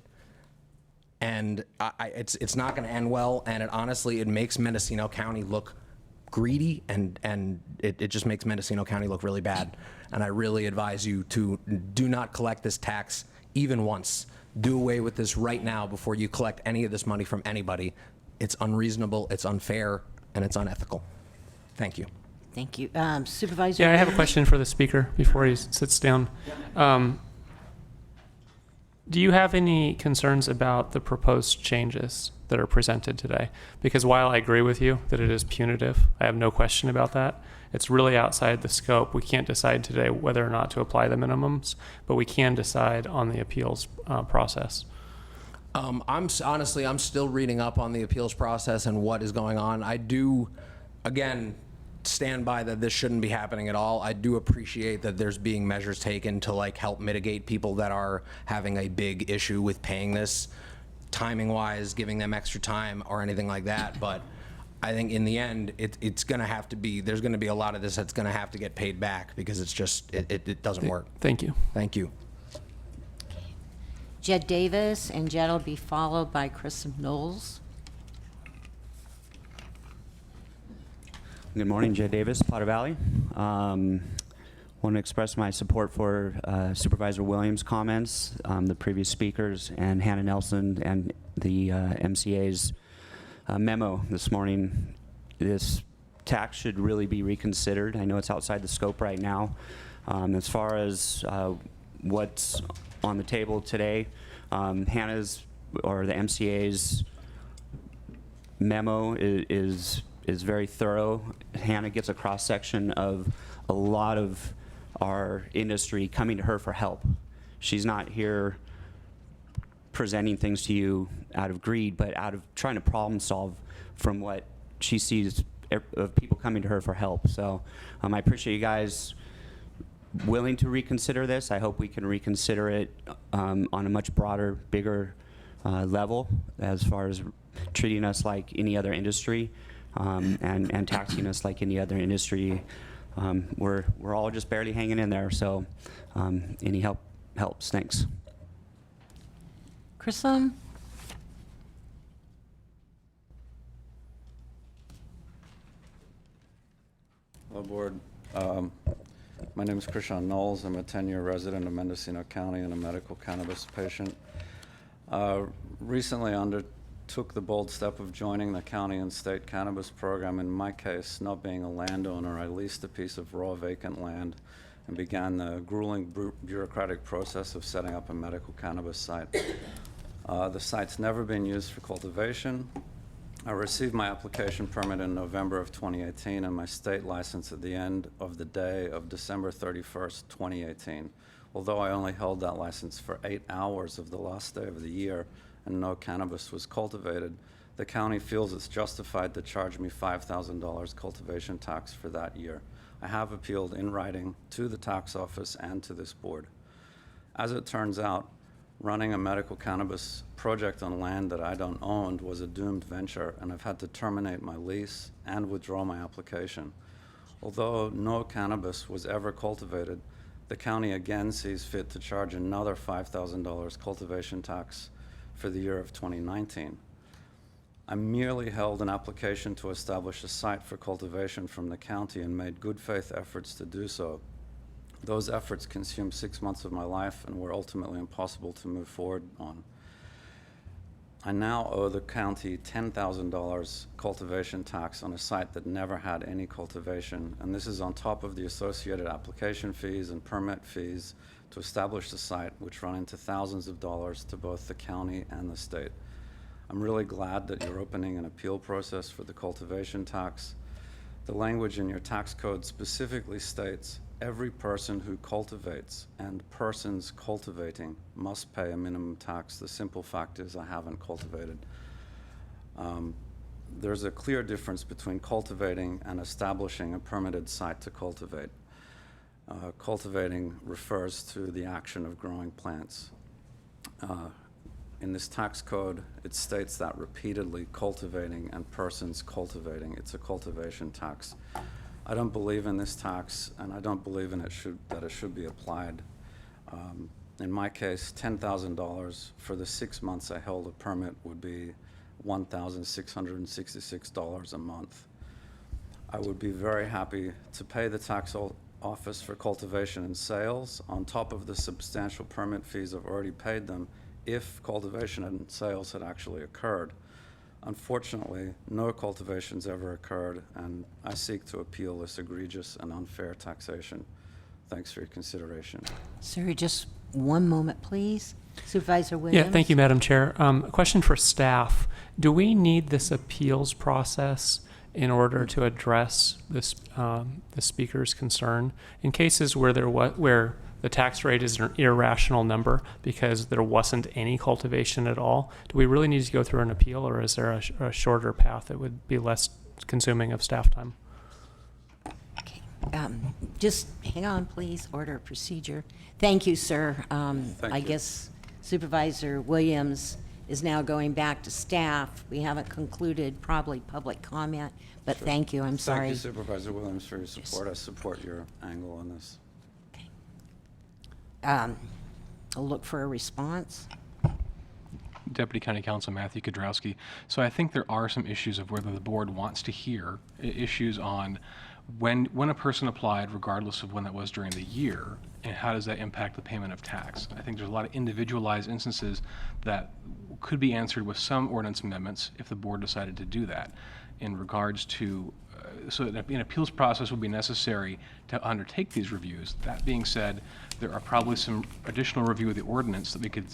S3: And it's not going to end well. And it honestly, it makes Mendocino County look greedy, and it just makes Mendocino County look really bad. And I really advise you to do not collect this tax even once. Do away with this right now before you collect any of this money from anybody. It's unreasonable, it's unfair, and it's unethical. Thank you.
S1: Thank you. Supervisor?
S7: Yeah, I have a question for the speaker before he sits down. Do you have any concerns about the proposed changes that are presented today? Because while I agree with you that it is punitive, I have no question about that. It's really outside the scope. We can't decide today whether or not to apply the minimums, but we can decide on the appeals process.
S3: I'm still reading up on the appeals process and what is going on. I do, again, stand by that this shouldn't be happening at all. I do appreciate that there's being measures taken to like help mitigate people that are having a big issue with paying this, timing wise, giving them extra time or anything like that. But I think in the end, it's going to have to be, there's going to be a lot of this that's going to have to get paid back because it's just, it doesn't work.
S7: Thank you.
S3: Thank you.
S1: Jed Davis, and Jed will be followed by Chris Knowles.
S6: Good morning, Jed Davis, Potter Valley. Want to express my support for Supervisor Williams' comments, the previous speakers, and Hannah Nelson and the MCA's memo this morning. This tax should really be reconsidered. I know it's outside the scope right now. As far as what's on the table today, Hannah's or the MCA's memo is very thorough. Hannah gets a cross-section of a lot of our industry coming to her for help. she's not here presenting things to you out of greed, but out of trying to problem solve from what she sees of people coming to her for help. So I appreciate you guys willing to reconsider this. I hope we can reconsider it on a much broader, bigger level as far as treating us like any other industry and taxing us like any other industry. We're all just barely hanging in there, so any help helps. Thanks.
S1: Grissom?
S9: Hello, Board. My name is Krishan Knowles. I'm a 10-year resident of Mendocino County and a medical cannabis patient. Recently undertook the bold step of joining the county and state cannabis program. In my case, not being a landowner, I leased a piece of raw vacant land and began the grueling bureaucratic process of setting up a medical cannabis site. The site's never been used for cultivation. I received my application permit in November of 2018 and my state license at the end of the day of December 31st, 2018. Although I only held that license for 8 hours of the last day of the year and no cannabis was cultivated, the county feels it's justified to charge me $5,000 cultivation tax for that year. I have appealed in writing to the tax office and to this board. As it turns out, running a medical cannabis project on land that I don't own was a doomed venture, and I've had to terminate my lease and withdraw my application. Although no cannabis was ever cultivated, the county again sees fit to charge another $5,000 cultivation tax for the year of 2019. I merely held an application to establish a site for cultivation from the county and made good faith efforts to do so. Those efforts consumed 6 months of my life and were ultimately impossible to move forward on. I now owe the county $10,000 cultivation tax on a site that never had any cultivation, and this is on top of the associated application fees and permit fees to establish the site, which run into thousands of dollars to both the county and the state. I'm really glad that you're opening an appeal process for the cultivation tax. The language in your tax code specifically states every person who cultivates and persons cultivating must pay a minimum tax. The simple fact is I haven't cultivated. There's a clear difference between cultivating and establishing a permitted site to cultivate. Cultivating refers to the action of growing plants. In this tax code, it states that repeatedly, cultivating and persons cultivating. It's a cultivation tax. I don't believe in this tax, and I don't believe that it should be applied. In my case, $10,000 for the 6 months I held a permit would be $1,666 a month. I would be very happy to pay the tax office for cultivation and sales on top of the substantial permit fees I've already paid them if cultivation and sales had actually occurred. Unfortunately, no cultivations ever occurred, and I seek to appeal this egregious and unfair taxation. Thanks for your consideration.
S1: Sir, just one moment, please. Supervisor Williams?
S7: Yeah, thank you, Madam Chair. A question for staff. Do we need this appeals process in order to address this, the speaker's concern? In cases where where the tax rate is an irrational number because there wasn't any cultivation at all, do we really need to go through an appeal, or is there a shorter path that would be less consuming of staff time?
S1: Okay. Just hang on, please. Order of procedure. Thank you, sir. I guess Supervisor Williams is now going back to staff. We haven't concluded probably public comment, but
S9: Sure.
S1: thank you. I'm sorry.
S9: Thank you, Supervisor Williams, for your support. I support your angle on this.
S1: I'll look for a response.
S17: Deputy County Counsel Matthew Kudrowski. So I think there are some issues of whether the board wants to hear issues on when a person applied, regardless of when that was during the year, and how does that impact the payment of tax. I think there's a lot of individualized instances that could be answered with some ordinance amendments if the board decided to do that. In regards to so an appeals process would be necessary to undertake these reviews. That being said, there are probably some additional review of the ordinance that we could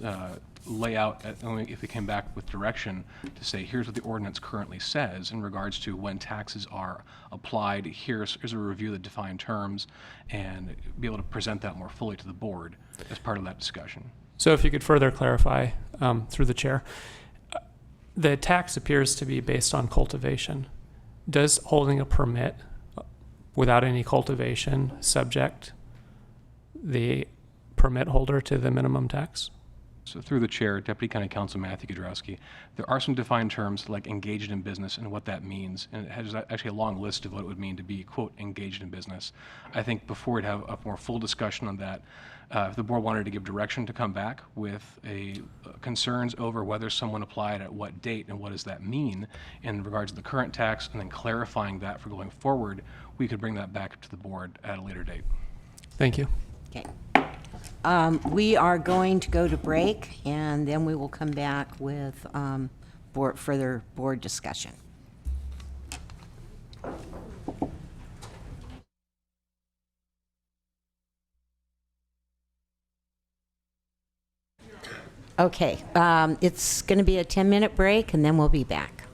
S17: lay out if we came back with direction to say, here's what the ordinance currently says in regards to when taxes are applied. Here's a review of the defined terms, and be able to present that more fully to the board as part of that discussion.
S7: So if you could further clarify through the chair, the tax appears to be based on cultivation. Does holding a permit without any cultivation subject the permit holder to the minimum tax?
S17: So through the chair, Deputy County Counsel Matthew Kudrowski, there are some defined terms like engaged in business and what that means. And it has actually a long list of what it would mean to be, quote, engaged in business. I think before we'd have a more full discussion on that, if the board wanted to give direction to come back with concerns over whether someone applied at what date and what does that mean in regards to the current tax, and then clarifying that for going forward, we could bring that back to the board at a later date.
S7: Thank you.
S1: Okay. We are going to go to break, and then we will come back with further board discussion. Okay, it's going to be a 10-minute break, and then we'll be back.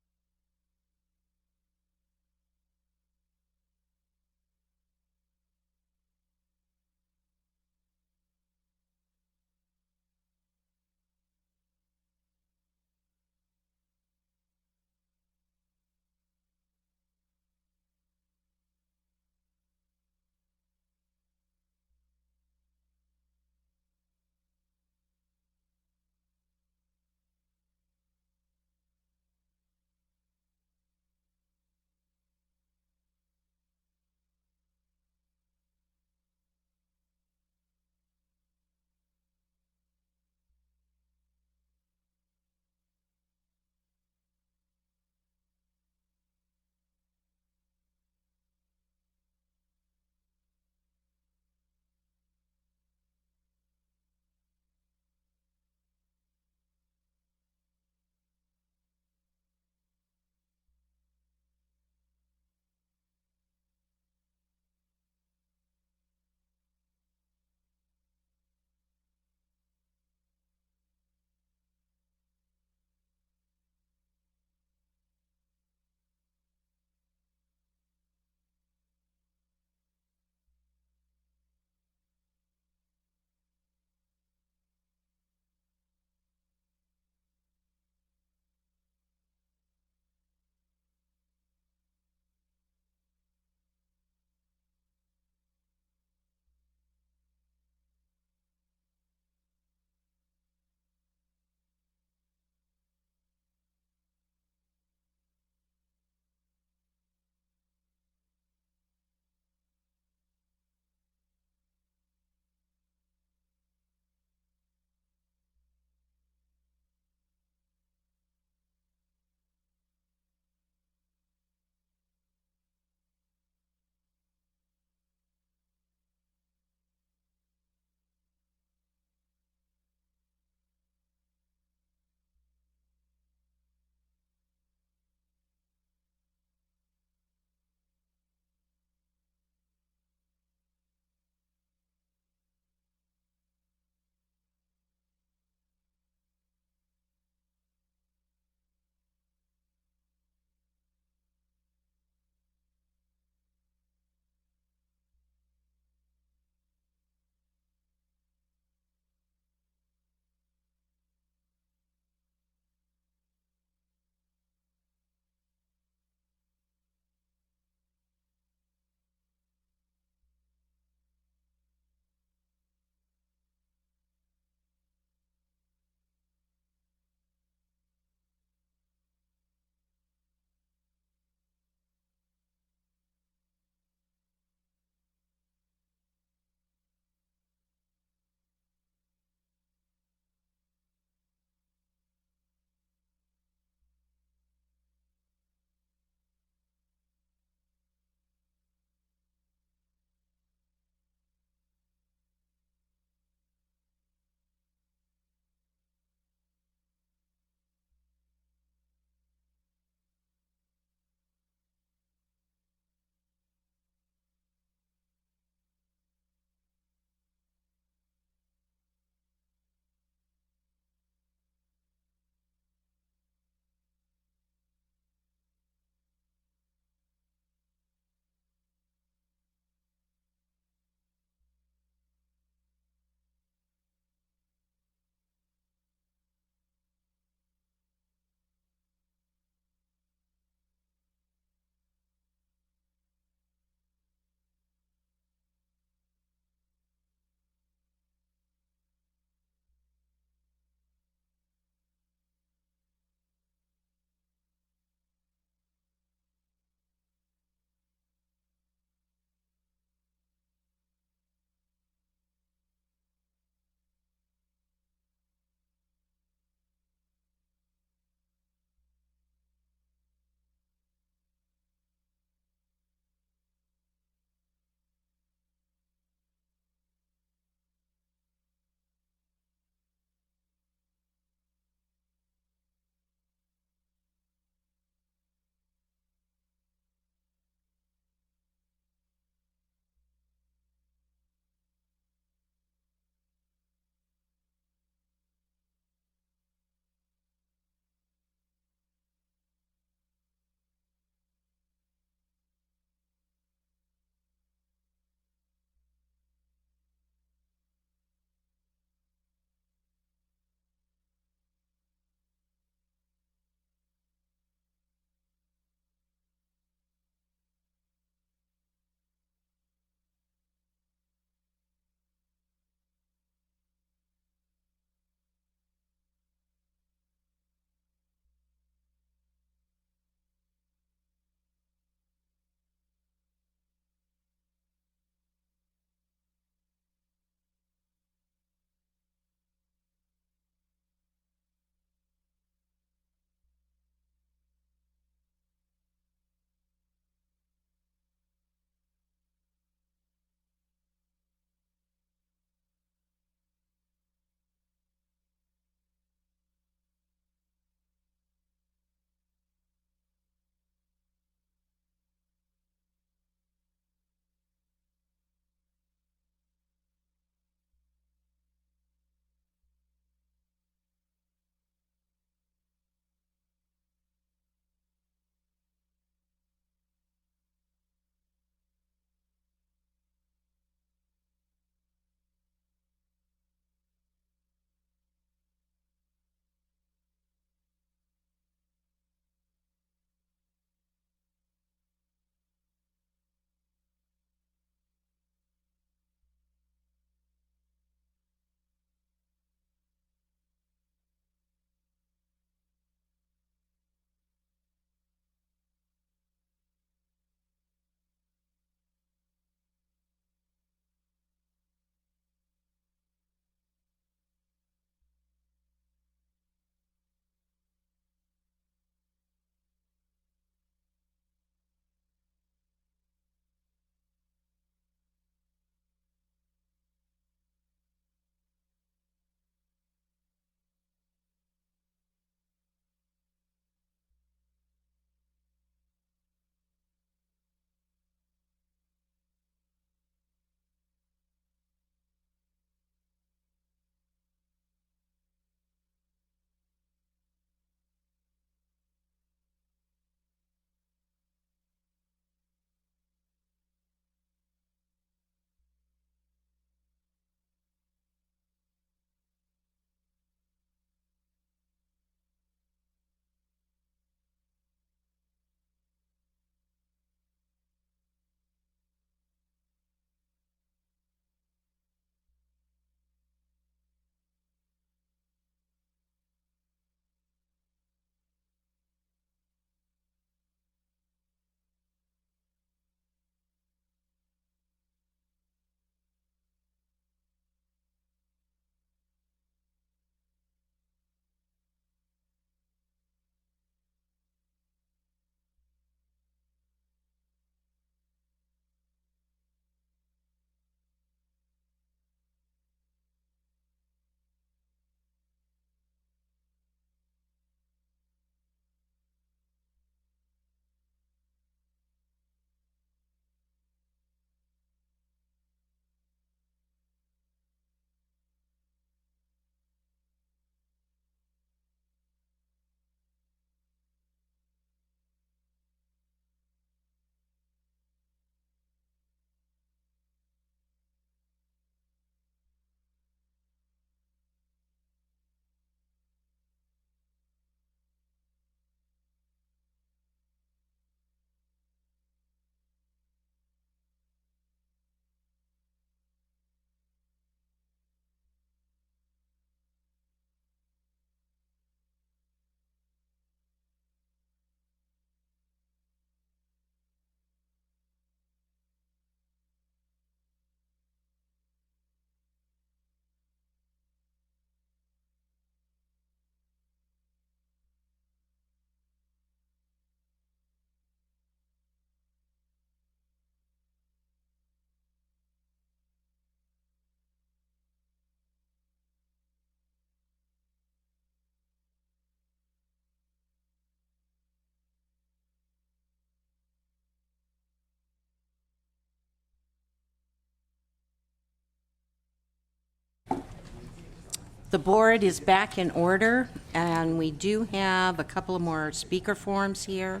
S1: The board is back in order, and we do have a couple of more speaker forms here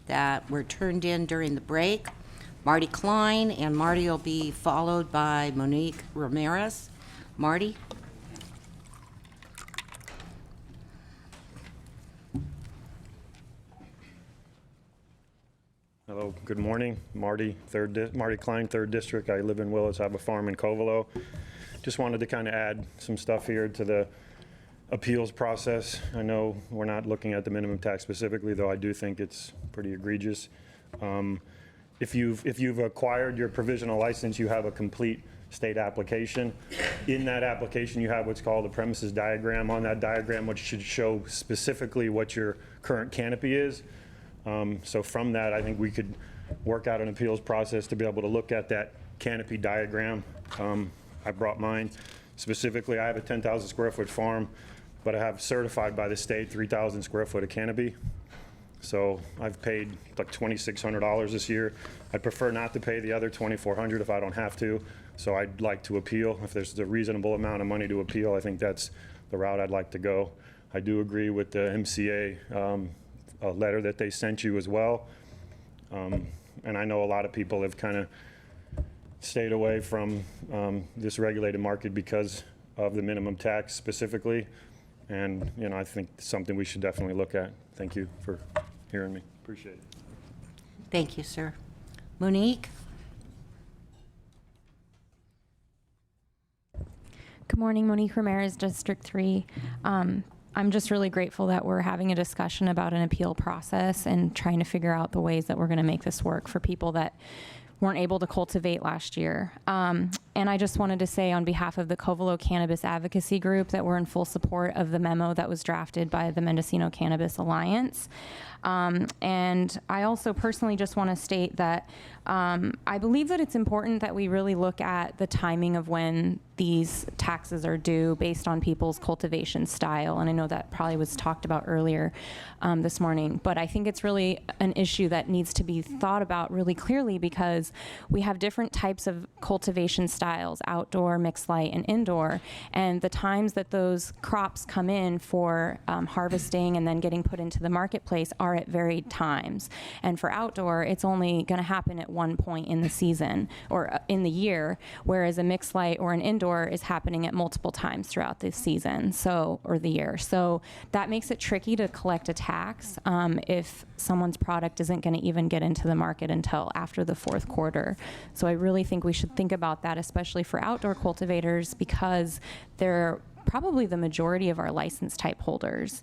S1: that were turned in during the break. Marty Klein, and Marty will be followed by Monique Ramirez. Marty?
S11: Hello, good morning. Marty Klein, 3rd District. I live in Willis, I have a farm in Covelo. Just wanted to kind of add some stuff here to the appeals process. I know we're not looking at the minimum tax specifically, though I do think it's pretty egregious. If you've acquired your provisional license, you have a complete state application. In that application, you have what's called a premises diagram. On that diagram, which should show specifically what your current canopy is. So from that, I think we could work out an appeals process to be able to look at that canopy diagram. I brought mine. Specifically, I have a 10,000 square foot farm, but I have certified by the state 3,000 square foot of canopy. So I've paid like $2,600 this year. I'd prefer not to pay the other $2,400 if I don't have to. So I'd like to appeal. If there's a reasonable amount of money to appeal, I think that's the route I'd like to go. I do agree with the MCA a letter that they sent you as well. And I know a lot of people have kind of stayed away from this regulated market because of the minimum tax specifically. And, you know, I think it's something we should definitely look at. Thank you for hearing me. Appreciate it.
S1: Thank you, sir. Monique?
S15: Good morning, Monique Ramirez, District 3. I'm just really grateful that we're having a discussion about an appeal process and trying to figure out the ways that we're going to make this work for people that weren't able to cultivate last year. And I just wanted to say on behalf of the Covelo Cannabis Advocacy Group that we're in full support of the memo that was drafted by the Mendocino Cannabis Alliance. And I also personally just want to state that I believe that it's important that we really look at the timing of when these taxes are due based on people's cultivation style. And I know that probably was talked about earlier this morning, but I think it's really an issue that needs to be thought about really clearly because we have different types of cultivation styles, outdoor, mixed light, and indoor. And the times that those crops come in for harvesting and then getting put into the marketplace are at varied times. And for outdoor, it's only going to happen at one point in the season or in the year, whereas a mixed light or an indoor is happening at multiple times throughout the season, or the year. So that makes it tricky to collect a tax if someone's product isn't going to even get into the market until after the fourth quarter. So I really think we should think about that, especially for outdoor cultivators, because they're probably the majority of our license type holders.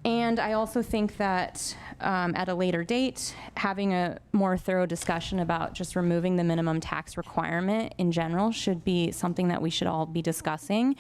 S15: And I also think that at a later date, having a more thorough discussion about just removing the minimum tax requirement in general should be something that we should all be discussing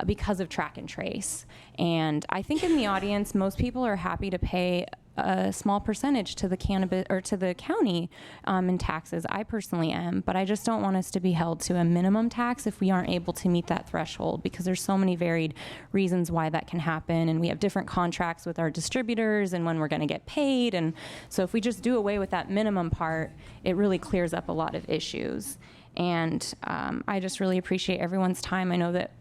S15: because of track and trace. And I think in the audience, most people are happy to pay a small percentage to the cannabis or to the county in taxes. I personally am, but I just don't want us to be held to a minimum tax if we aren't able to meet that threshold, because there's so many varied reasons why that can happen, and we have different contracts with our distributors and when we're going to get paid. And so if we just do away with that minimum part, it really clears up a lot of issues. And I just really appreciate everyone's time. I know that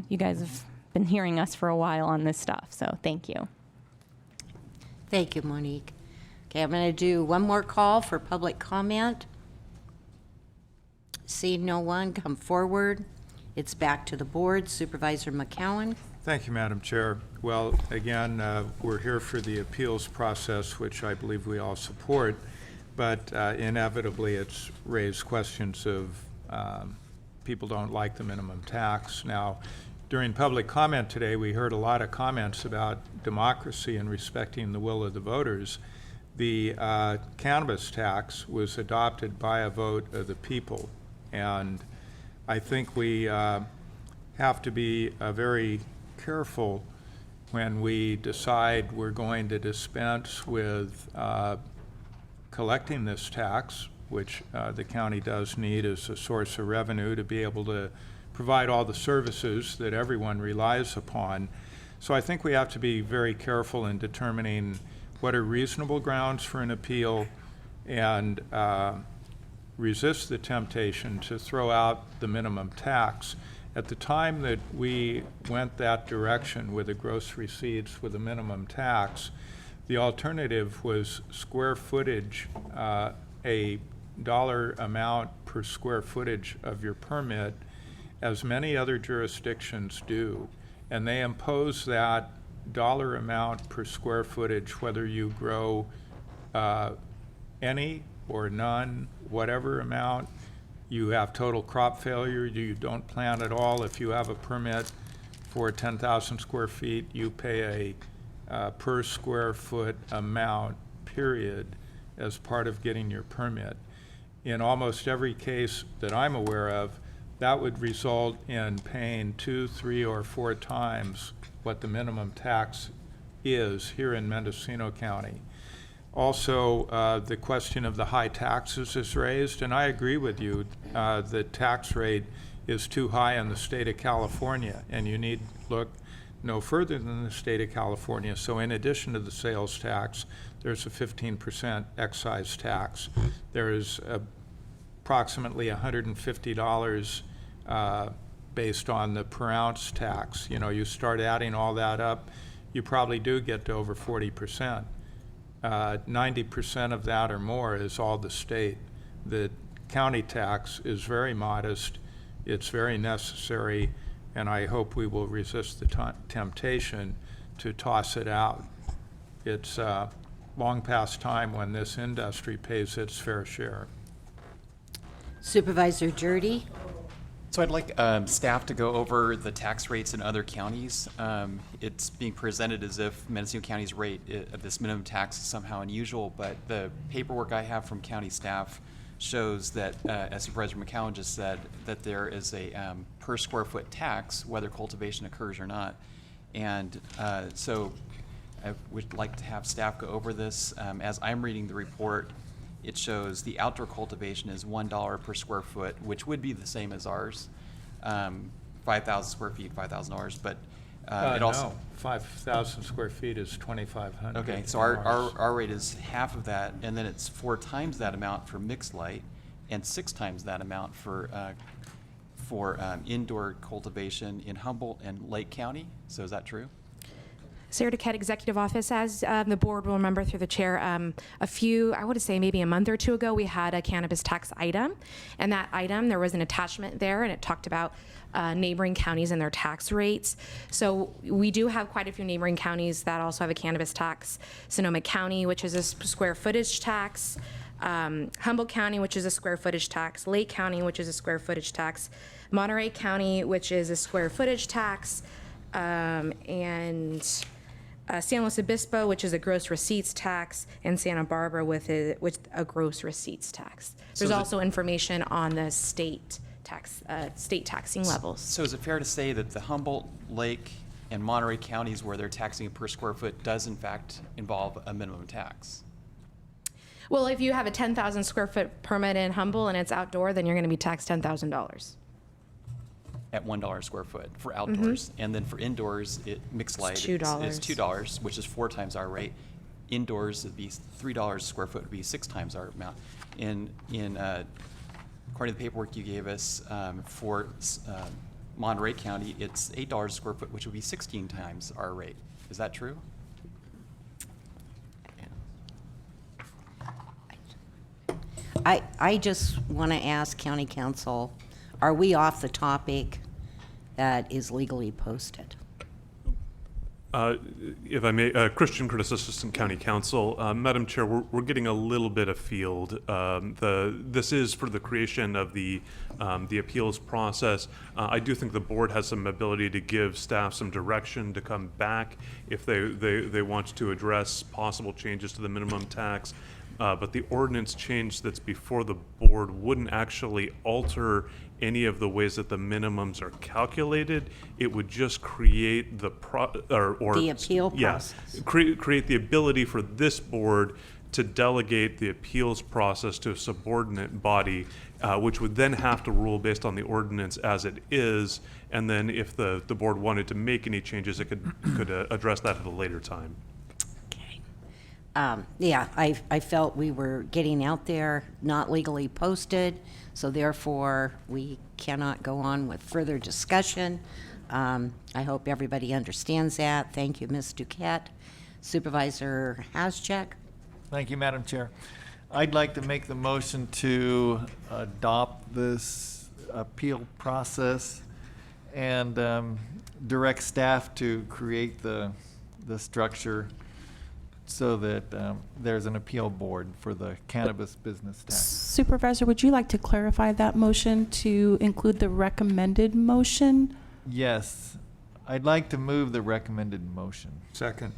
S15: you guys have been hearing us for a while on this stuff, so thank you.
S1: Thank you, Monique. Okay, I'm going to do one more call for public comment. Seeing no one come forward, it's back to the board. Supervisor McCowan.
S8: Thank you, Madam Chair. Well, again, we're here for the appeals process, which I believe we all support, but inevitably it's raised questions of people don't like the minimum tax. Now, during public comment today, we heard a lot of comments about democracy and respecting the will of the voters. The cannabis tax was adopted by a vote of the people, and I think we have to be very careful when we decide we're going to dispense with collecting this tax, which the county does need as a source of revenue to be able to provide all the services that everyone relies upon. So I think we have to be very careful in determining what are reasonable grounds for an appeal and resist the temptation to throw out the minimum tax At the time that we went that direction with the gross receipts with a minimum tax, the alternative was square footage, a dollar amount per square footage of your permit, as many other jurisdictions do. And they impose that dollar amount per square footage, whether you grow any or none, whatever amount. You have total crop failure, you don't plant at all. If you have a permit for 10,000 square feet, you pay a per square foot amount, period, as part of getting your permit. In almost every case that I'm aware of, that would result in paying 2, 3, or 4 times what the minimum tax is here in Mendocino County. Also, the question of the high taxes is raised, and I agree with you. The tax rate is too high in the state of California, and you need look no further than the state of California. So in addition to the sales tax, there's a 15% excise tax. There is approximately $150 based on the per ounce tax. You know, you start adding all that up, you probably do get to over 40%. 90% of that or more is all the state. The county tax is very modest, it's very necessary, and I hope we will resist the temptation to toss it out. It's long past time when this industry pays its fair share.
S1: Supervisor Jurdy?
S12: So I'd like staff to go over the tax rates in other counties. It's being presented as if Mendocino County's rate of this minimum tax is somehow unusual, but the paperwork I have from county staff shows that, as Supervisor McCowan just said, that there is a per square foot tax, whether cultivation occurs or not. And so I would like to have staff go over this. As I'm reading the report, it shows the outdoor cultivation is $1 per square foot, which would be the same as ours. 5,000 square feet, $5,000, but it also...
S8: No, 5,000 square feet is 2,500.
S12: Okay, so our rate is half of that, and then it's 4 times that amount for mixed light, and 6 times that amount for indoor cultivation in Humboldt and Lake County. So is that true?
S16: Sarah Duquette, Executive Office. As the board will remember through the chair, I would say maybe a month or two ago, we had a cannabis tax item. And that item, there was an attachment there, and it talked about neighboring counties and their tax rates. So we do have quite a few neighboring counties that also have a cannabis tax. Sonoma County, which is a square footage tax. Humboldt County, which is a square footage tax. Lake County, which is a square footage tax. Monterey County, which is a square footage tax. And San Luis Obispo, which is a gross receipts tax, and Santa Barbara with a gross receipts tax. There's also information on the state taxing levels.
S12: So is it fair to say that the Humboldt, Lake, and Monterey counties where they're taxing per square foot does in fact involve a minimum tax?
S16: Well, if you have a 10,000 square foot permit in Humboldt and it's outdoor, then you're going to be taxed $10,000.
S12: At $1 square foot for outdoors, and then for indoors, mixed light
S16: It's
S12: is $2, which is 4 times our rate. Indoors, it'd be $3 square foot, would be 6 times our amount. According to the paperwork you gave us for Monterey County, it's $8 square foot, which would be 16 times our rate. Is that true?
S1: I just want to ask County Council, are we off the topic that is legally posted?
S23: If I may, Christian Curtis, Assistant County Counsel. Madam Chair, we're getting a little bit afield. This is for the creation of the appeals process. I do think the board has some ability to give staff some direction to come back if they want to address possible changes to the minimum tax. But the ordinance change that's before the board wouldn't actually alter any of the ways that the minimums are calculated. It would just create the
S1: appeal process.
S23: Create the ability for this board to delegate the appeals process to a subordinate body, which would then have to rule based on the ordinance as it is. And then if the board wanted to make any changes, it could address that at a later time.
S1: Yeah, I felt we were getting out there, not legally posted, so therefore we cannot go on with further discussion. I hope everybody understands that. Thank you, Ms. Duquette. Supervisor Hascheck.
S10: Thank you, Madam Chair. I'd like to make the motion to adopt this appeal process and direct staff to create the structure so that there's an appeal board for the cannabis business tax.
S2: Supervisor, would you like to clarify that motion to include the recommended motion?
S10: Yes, I'd like to move the recommended motion.
S8: Second.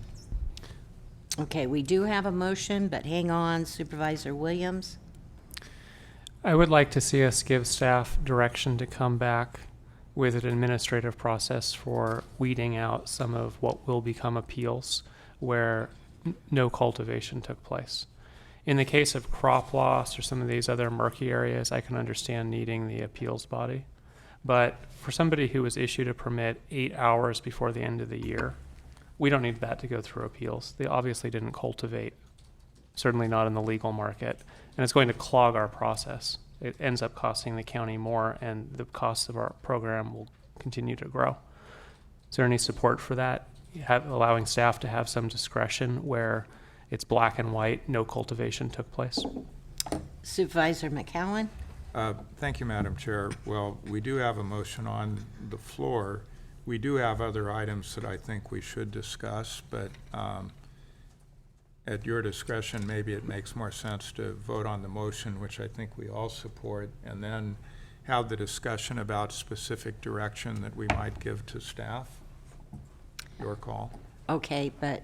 S1: Okay, we do have a motion, but hang on, Supervisor Williams.
S7: I would like to see us give staff direction to come back with an administrative process for weeding out some of what will become appeals where no cultivation took place. In the case of crop loss or some of these other murky areas, I can understand needing the appeals body. But for somebody who was issued a permit 8 hours before the end of the year, we don't need that to go through appeals. They obviously didn't cultivate, certainly not in the legal market, and it's going to clog our process. It ends up costing the county more, and the cost of our program will continue to grow. Is there any support for that? Allowing staff to have some discretion where it's black and white, no cultivation took place?
S1: Supervisor McCowan.
S8: Thank you, Madam Chair. Well, we do have a motion on the floor. We do have other items that I think we should discuss, but at your discretion, maybe it makes more sense to vote on the motion, which I think we all support, and then have the discussion about specific direction that we might give to staff. Your call.
S1: Okay, but,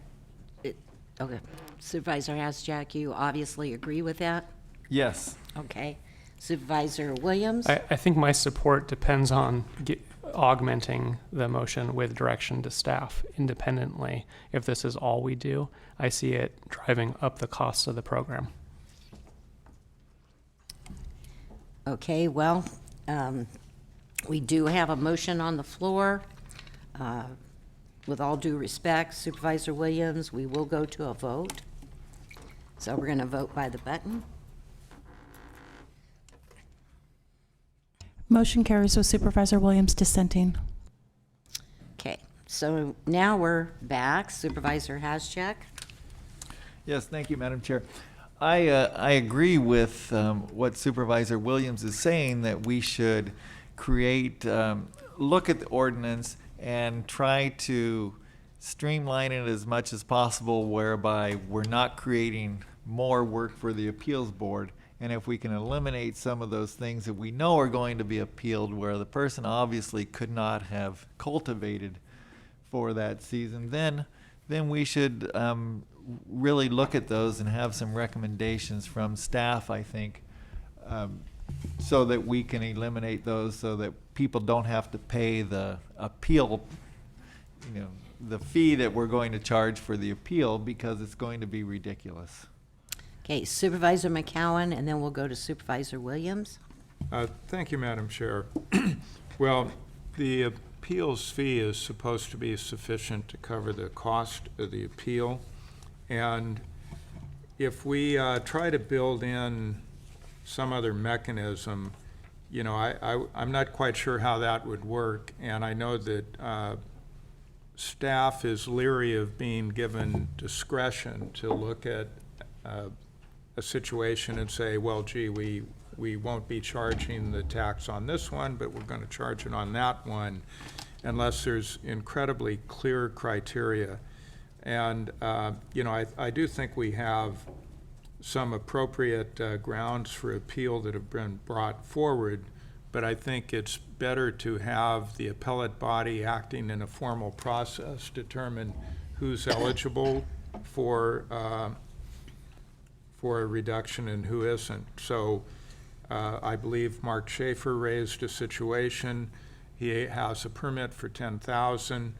S1: okay. Supervisor Hascheck, you obviously agree with that?
S10: Yes.
S1: Okay. Supervisor Williams?
S7: I think my support depends on augmenting the motion with direction to staff independently. If this is all we do, I see it driving up the costs of the program.
S1: Okay, well, we do have a motion on the floor. With all due respect, Supervisor Williams, we will go to a vote. So we're going to vote by the button.
S2: Motion carries with Supervisor Williams dissenting.
S1: Okay, so now we're back. Supervisor Hascheck.
S10: Yes, thank you, Madam Chair. I agree with what Supervisor Williams is saying, that we should create, look at the ordinance and try to streamline it as much as possible, whereby we're not creating more work for the appeals board. And if we can eliminate some of those things that we know are going to be appealed, where the person obviously could not have cultivated for that season, then we should really look at those and have some recommendations from staff, I think, so that we can eliminate those, so that people don't have to pay the appeal, the fee that we're going to charge for the appeal, because it's going to be ridiculous.
S1: Okay, Supervisor McCowan, and then we'll go to Supervisor Williams.
S8: Thank you, Madam Chair. Well, the appeals fee is supposed to be sufficient to cover the cost of the appeal. And if we try to build in some other mechanism, I'm not quite sure how that would work. And I know that staff is leery of being given discretion to look at a situation and say, well, gee, we won't be charging the tax on this one, but we're going to charge it on that one, unless there's incredibly clear criteria. And, I do think we have some appropriate grounds for appeal that have been brought forward, but I think it's better to have the appellate body acting in a formal process determine who's eligible for a reduction and who isn't. So I believe Mark Schaefer raised a situation. He has a permit for $10,000.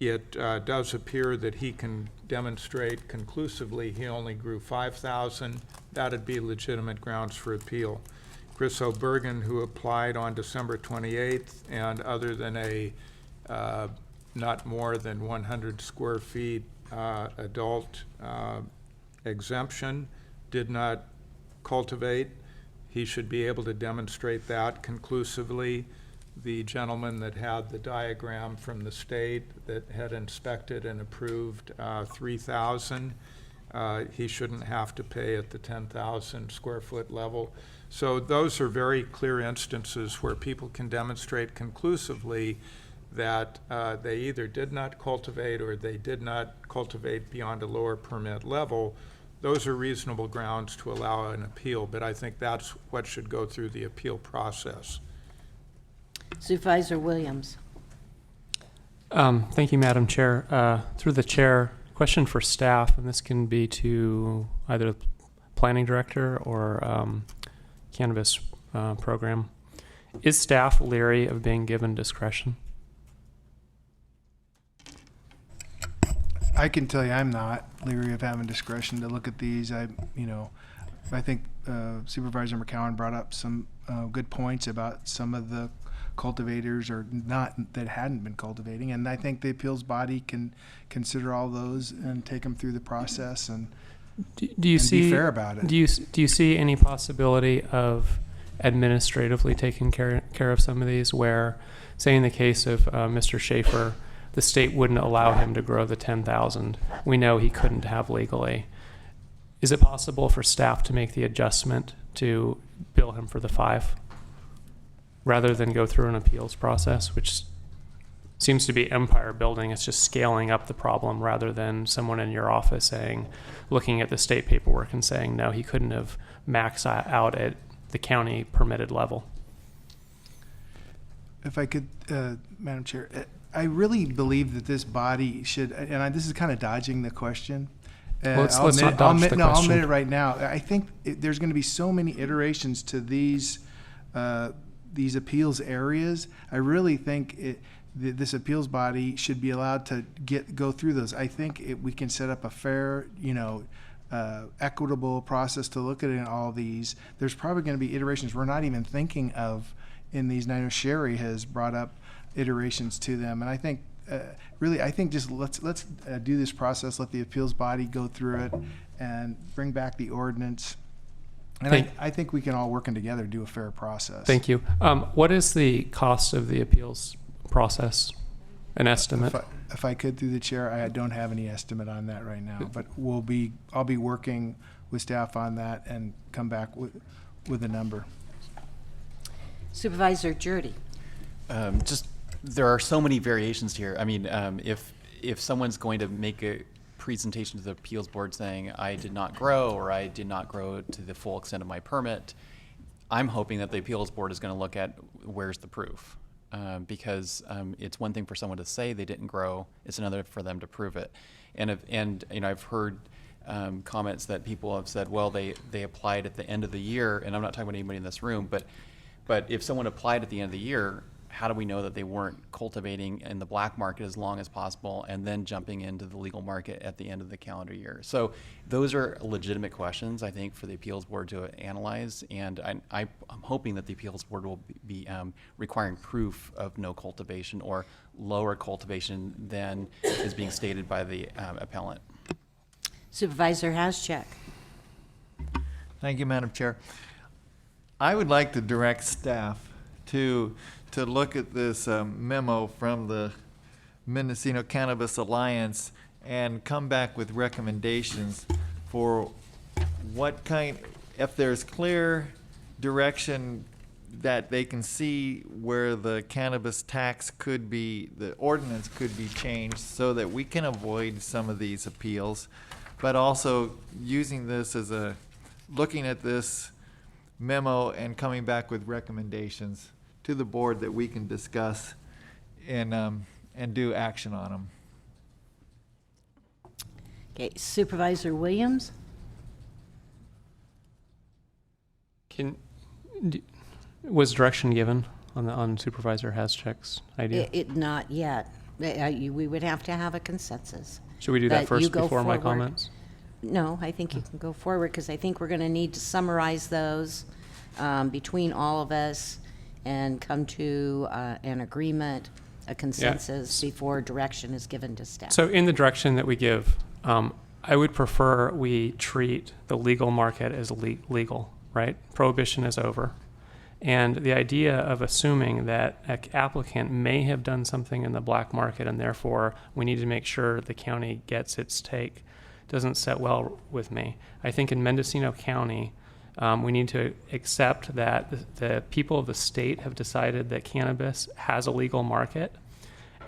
S8: It does appear that he can demonstrate conclusively he only grew $5,000. That'd be legitimate grounds for appeal. Chris O'Bergen, who applied on December 28th, and other than a not more than 100 square feet adult exemption, did not cultivate. He should be able to demonstrate that conclusively. The gentleman that had the diagram from the state that had inspected and approved 3,000, he shouldn't have to pay at the 10,000 square foot level. So those are very clear instances where people can demonstrate conclusively that they either did not cultivate or they did not cultivate beyond a lower permit level. Those are reasonable grounds to allow an appeal, but I think that's what should go through the appeal process.
S1: Supervisor Williams.
S7: Thank you, Madam Chair. Through the chair, question for staff, and this can be to either the planning director or cannabis program. Is staff leery of being given discretion?
S13: I can tell you I'm not leery of having discretion to look at these. I think Supervisor McCowan brought up some good points about some of the cultivators or not that hadn't been cultivating, and I think the appeals body can consider all those and take them through the process and be fair about it.
S7: Do you see any possibility of administratively taking care of some of these, where, say in the case of Mr. Schaefer, the state wouldn't allow him to grow the 10,000. We know he couldn't have legally. Is it possible for staff to make the adjustment to bill him for the 5 rather than go through an appeals process, which seems to be empire building? It's just scaling up the problem rather than someone in your office looking at the state paperwork and saying, no, he couldn't have maxed out at the county permitted level.
S13: If I could, Madam Chair, I really believe that this body should, and this is kind of dodging the question.
S7: Let's not dodge the question.
S13: No, I'll admit it right now. I think there's going to be so many iterations to these appeals areas. I really think this appeals body should be allowed to go through those. I think we can set up a fair, equitable process to look at in all these. There's probably going to be iterations we're not even thinking of in these. And I know Sherry has brought up iterations to them, and I think just let's do this process. Let the appeals body go through it and bring back the ordinance. And I think we can all working together do a fair process.
S7: Thank you. What is the cost of the appeals process? An estimate?
S13: If I could, through the chair, I don't have any estimate on that right now, but I'll be working with staff on that and come back with a number.
S1: Supervisor Jurdy.
S12: There are so many variations here. I mean, if someone's going to make a presentation to the appeals board saying I did not grow or I did not grow to the full extent of my permit, I'm hoping that the appeals board is going to look at where's the proof, because it's one thing for someone to say they didn't grow, it's another for them to prove it. And I've heard comments that people have said, well, they applied at the end of the year, and I'm not talking about anybody in this room, but if someone applied at the end of the year, how do we know that they weren't cultivating in the black market as long as possible and then jumping into the legal market at the end of the calendar year? So those are legitimate questions, I think, for the appeals board to analyze. And I'm hoping that the appeals board will be requiring proof of no cultivation or lower cultivation than is being stated by the appellant.
S1: Supervisor Haschak.
S10: Thank you, Madam Chair. I would like to direct staff to look at this memo from the Mendocino Cannabis Alliance and come back with recommendations for if there's clear direction that they can see where the cannabis tax the ordinance could be changed so that we can avoid some of these appeals, but also using this as looking at this memo and coming back with recommendations to the board that we can discuss and do action on them.
S1: Okay, Supervisor Williams.
S7: Was direction given on Supervisor Haschak's idea?
S1: Not yet. We would have to have a consensus.
S7: Should we do that first before my comments?
S1: No, I think you can go forward because I think we're going to need to summarize those between all of us and come to an agreement a consensus before direction is given to staff.
S7: So in the direction that we give, I would prefer we treat the legal market as legal, right? Prohibition is over. And the idea of assuming that an applicant may have done something in the black market and therefore we need to make sure the county gets its take doesn't set well with me. I think in Mendocino County, we need to accept that the people of the state have decided that cannabis has a legal market.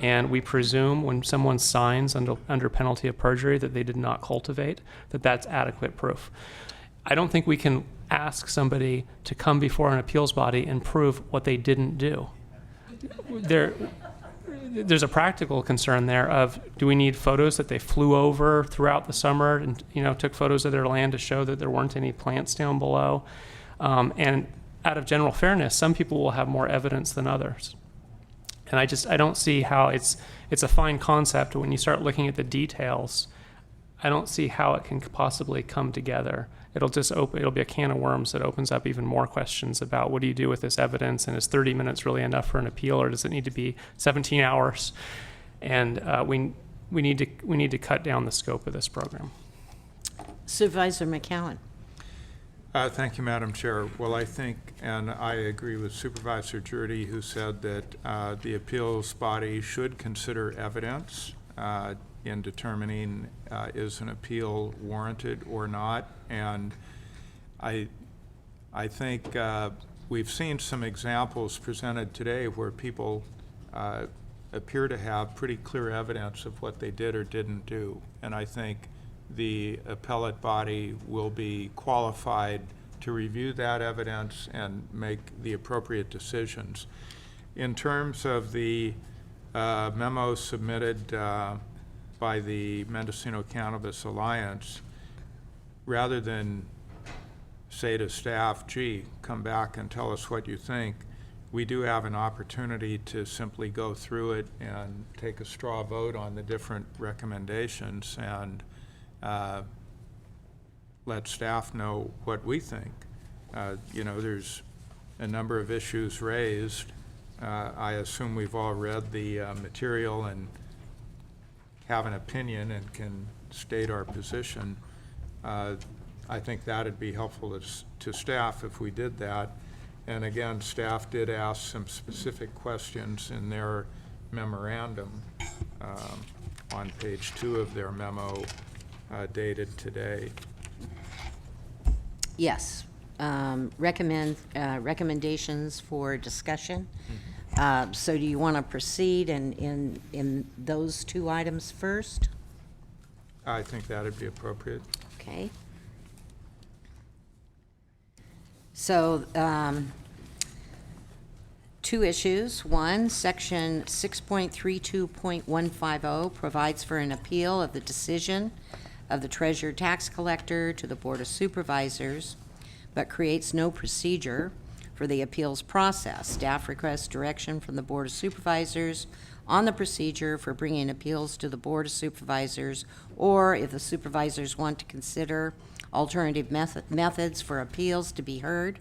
S7: And we presume when someone signs under penalty of perjury that they did not cultivate, that that's adequate proof. I don't think we can ask somebody to come before an appeals body and prove what they didn't do. There's a practical concern there of, do we need photos that they flew over throughout the summer and took photos of their land to show that there weren't any plants down below? And out of general fairness, some people will have more evidence than others. And I don't see how it's a fine concept, but when you start looking at the details, I don't see how it can possibly come together. It'll be a can of worms that opens up even more questions about what do you do with this evidence, and is 30 minutes really enough for an appeal, or does it need to be 17 hours? And we need to cut down the scope of this program.
S1: Supervisor McCowan.
S8: Thank you, Madam Chair. Well, I think, and I agree with Supervisor Jurdy, who said that the appeals body should consider evidence in determining is an appeal warranted or not. And I think we've seen some examples presented today where people appear to have pretty clear evidence of what they did or didn't do. And I think the appellate body will be qualified to review that evidence and make the appropriate decisions. In terms of the memo submitted by the Mendocino Cannabis Alliance, rather than say to staff, gee, come back and tell us what you think, we do have an opportunity to simply go through it and take a straw vote on the different recommendations and let staff know what we think. There's a number of issues raised. I assume we've all read the material and have an opinion and can state our position. I think that'd be helpful to staff if we did that. And again, staff did ask some specific questions in their memorandum on page 2 of their memo dated today.
S1: Yes. Recommendations for discussion. So do you want to proceed in those 2 items first?
S8: I think that'd be appropriate.
S1: Okay. So 2 issues. 1, section 6.32.150 provides for an appeal of the decision of the treasurer tax collector to the Board of Supervisors, but creates no procedure for the appeals process. Staff requests direction from the Board of Supervisors on the procedure for bringing appeals to the Board of Supervisors, or if the supervisors want to consider alternative methods for appeals to be heard.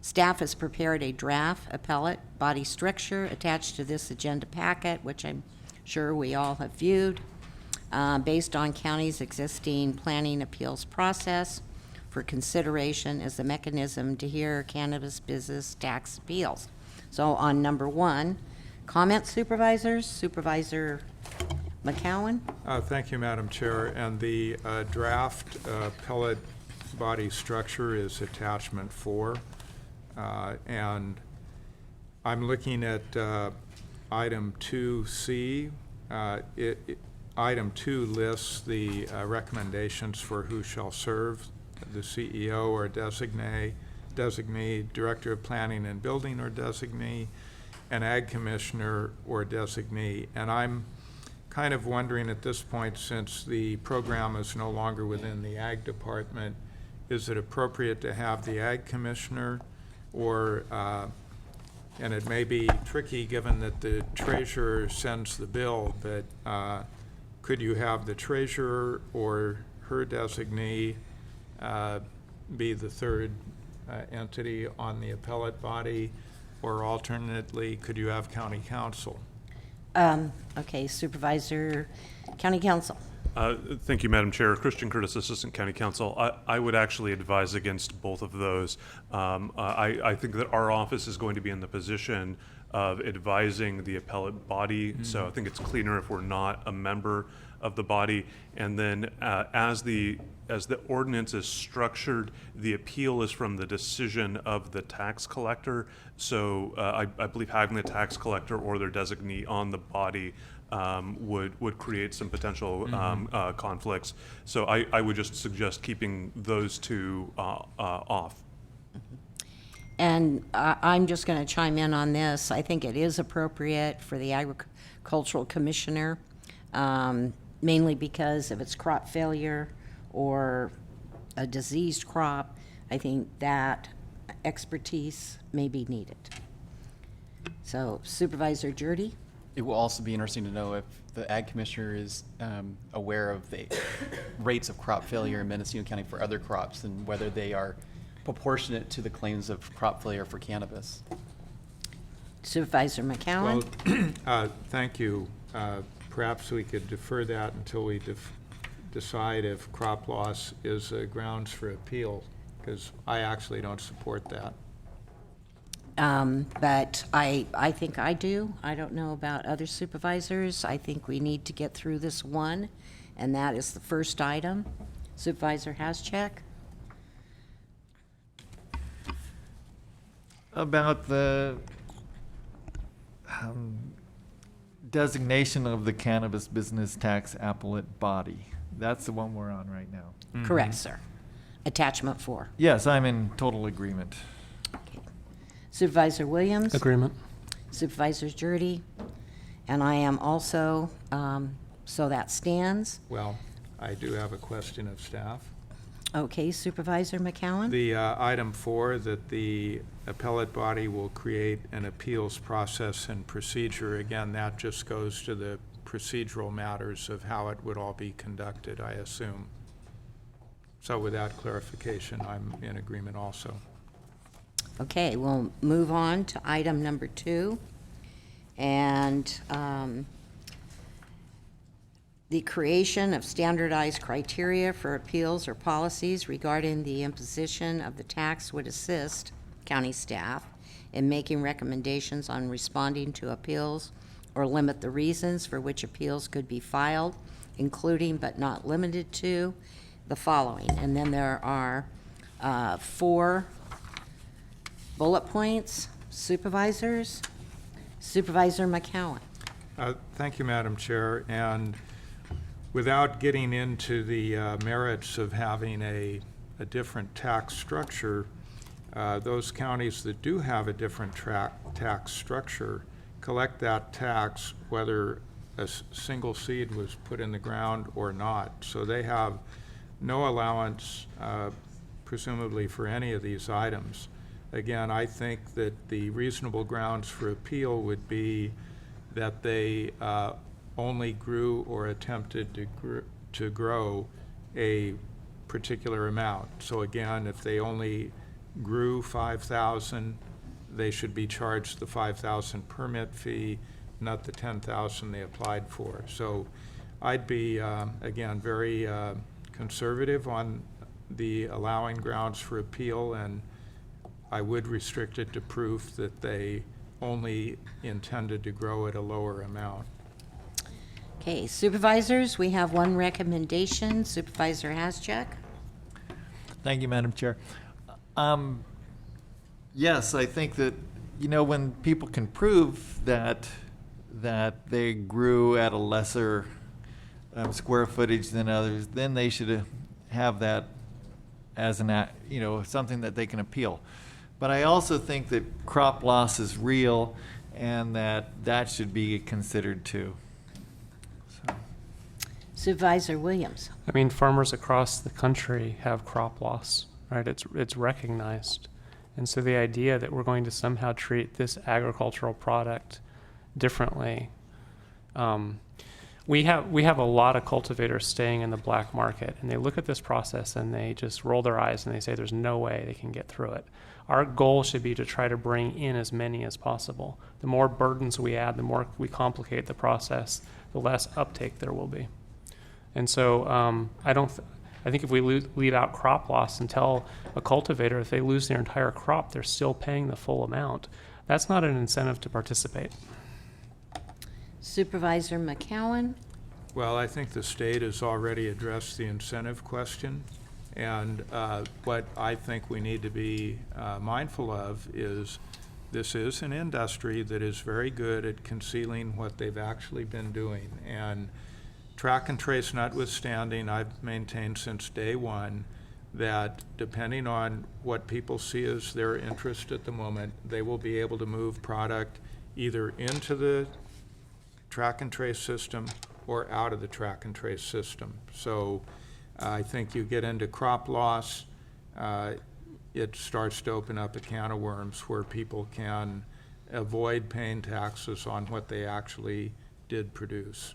S1: Staff has prepared a draft appellate body structure attached to this agenda packet, which I'm sure we all have viewed, based on county's existing planning appeals process for consideration as a mechanism to hear cannabis business tax appeals. So on number 1, comment, supervisors. Supervisor McCowan.
S8: Thank you, Madam Chair. And the draft appellate body structure is attachment 4. And I'm looking at item 2C. Item 2 lists the recommendations for who shall serve: the CEO or designee, Director of Planning and Building or designee, an Ag Commissioner or designee. And I'm kind of wondering at this point, since the program is no longer within the Ag Department, is it appropriate to have the Ag Commissioner, or, and it may be tricky given that the treasurer sends the bill, but could you have the treasurer or her designee be the third entity on the appellate body, or alternately, could you have county council?
S1: Okay, Supervisor, County Council.
S23: Thank you, Madam Chair. Christian Curtis, Assistant County Counsel. I would actually advise against both of those. I think that our office is going to be in the position of advising the appellate body, so I think it's cleaner if we're not a member of the body. And then as the ordinance is structured, the appeal is from the decision of the tax collector. So I believe having the tax collector or their designee on the body would create some potential conflicts. So I would just suggest keeping those two off.
S1: And I'm just going to chime in on this. I think it is appropriate for the agricultural commissioner, mainly because if it's crop failure or a diseased crop, I think that expertise may be needed. So Supervisor Jurdy?
S12: It will also be interesting to know if the Ag Commissioner is aware of the rates of crop failure in Mendocino County for other crops and whether they are proportionate to the claims of crop failure for cannabis.
S1: Supervisor McCowan?
S8: Well, thank you. Perhaps we could defer that until we decide if crop loss is grounds for appeal, because I actually don't support that.
S1: But I think I do. I don't know about other supervisors. I think we need to get through this one, and that is the first item. Supervisor Haschak?
S10: About the designation of the cannabis business tax appellate body. That's the one we're on right now.
S1: Correct, sir. Attachment 4.
S10: Yes, I'm in total agreement.
S1: Supervisor Williams?
S7: Agreement.
S1: Supervisor Jurdy? And I am also, so that stands.
S8: Well, I do have a question of staff.
S1: Okay, Supervisor McCowan?
S8: The item 4, that the appellate body will create an appeals process and procedure. Again, that just goes to the procedural matters of how it would all be conducted, I assume. So with that clarification, I'm in agreement also.
S1: Okay, we'll move on to item number 2. And the creation of standardized criteria for appeals or policies regarding the imposition of the tax would assist county staff in making recommendations on responding to appeals or limit the reasons for which appeals could be filed, including but not limited to the following. And then there are 4 bullet points. Supervisors? Supervisor McCowan?
S8: Thank you, Madam Chair. And without getting into the merits of having a different tax structure, those counties that do have a different tax structure collect that tax whether a single seed was put in the ground or not. So they have no allowance, presumably, for any of these items. Again, I think that the reasonable grounds for appeal would be that they only grew or attempted to grow a particular amount. So again, if they only grew 5,000, they should be charged the 5,000 permit fee, not the 10,000 they applied for. So I'd be, again, very conservative on the allowing grounds for appeal, and I would restrict it to proof that they only intended to grow at a lower amount.
S1: Okay, supervisors, we have one recommendation. Supervisor Haschak?
S10: Thank you, Madam Chair. Yes, I think that, you know, when people can prove that they grew at a lesser square footage than others, then they should have that as something that they can appeal. But I also think that crop loss is real, and that should be considered too.
S1: Supervisor Williams?
S7: I mean, farmers across the country have crop loss, right? It's recognized. And so the idea that we're going to somehow treat this agricultural product differently, We have a lot of cultivators staying in the black market, and they look at this process and they just roll their eyes and they say there's no way they can get through it. Our goal should be to try to bring in as many as possible. The more burdens we add, the more we complicate the process, the less uptake there will be. And so I think if we leave out crop loss and tell a cultivator if they lose their entire crop, they're still paying the full amount, that's not an incentive to participate.
S1: Supervisor McCowan?
S8: Well, I think the state has already addressed the incentive question. And what I think we need to be mindful of is this is an industry that is very good at concealing what they've actually been doing. And track and trace notwithstanding, I've maintained since day one that depending on what people see as their interest at the moment, they will be able to move product either into the track and trace system or out of the track and trace system. So I think you get into crop loss, it starts to open up a can of worms where people can avoid paying taxes on what they actually did produce.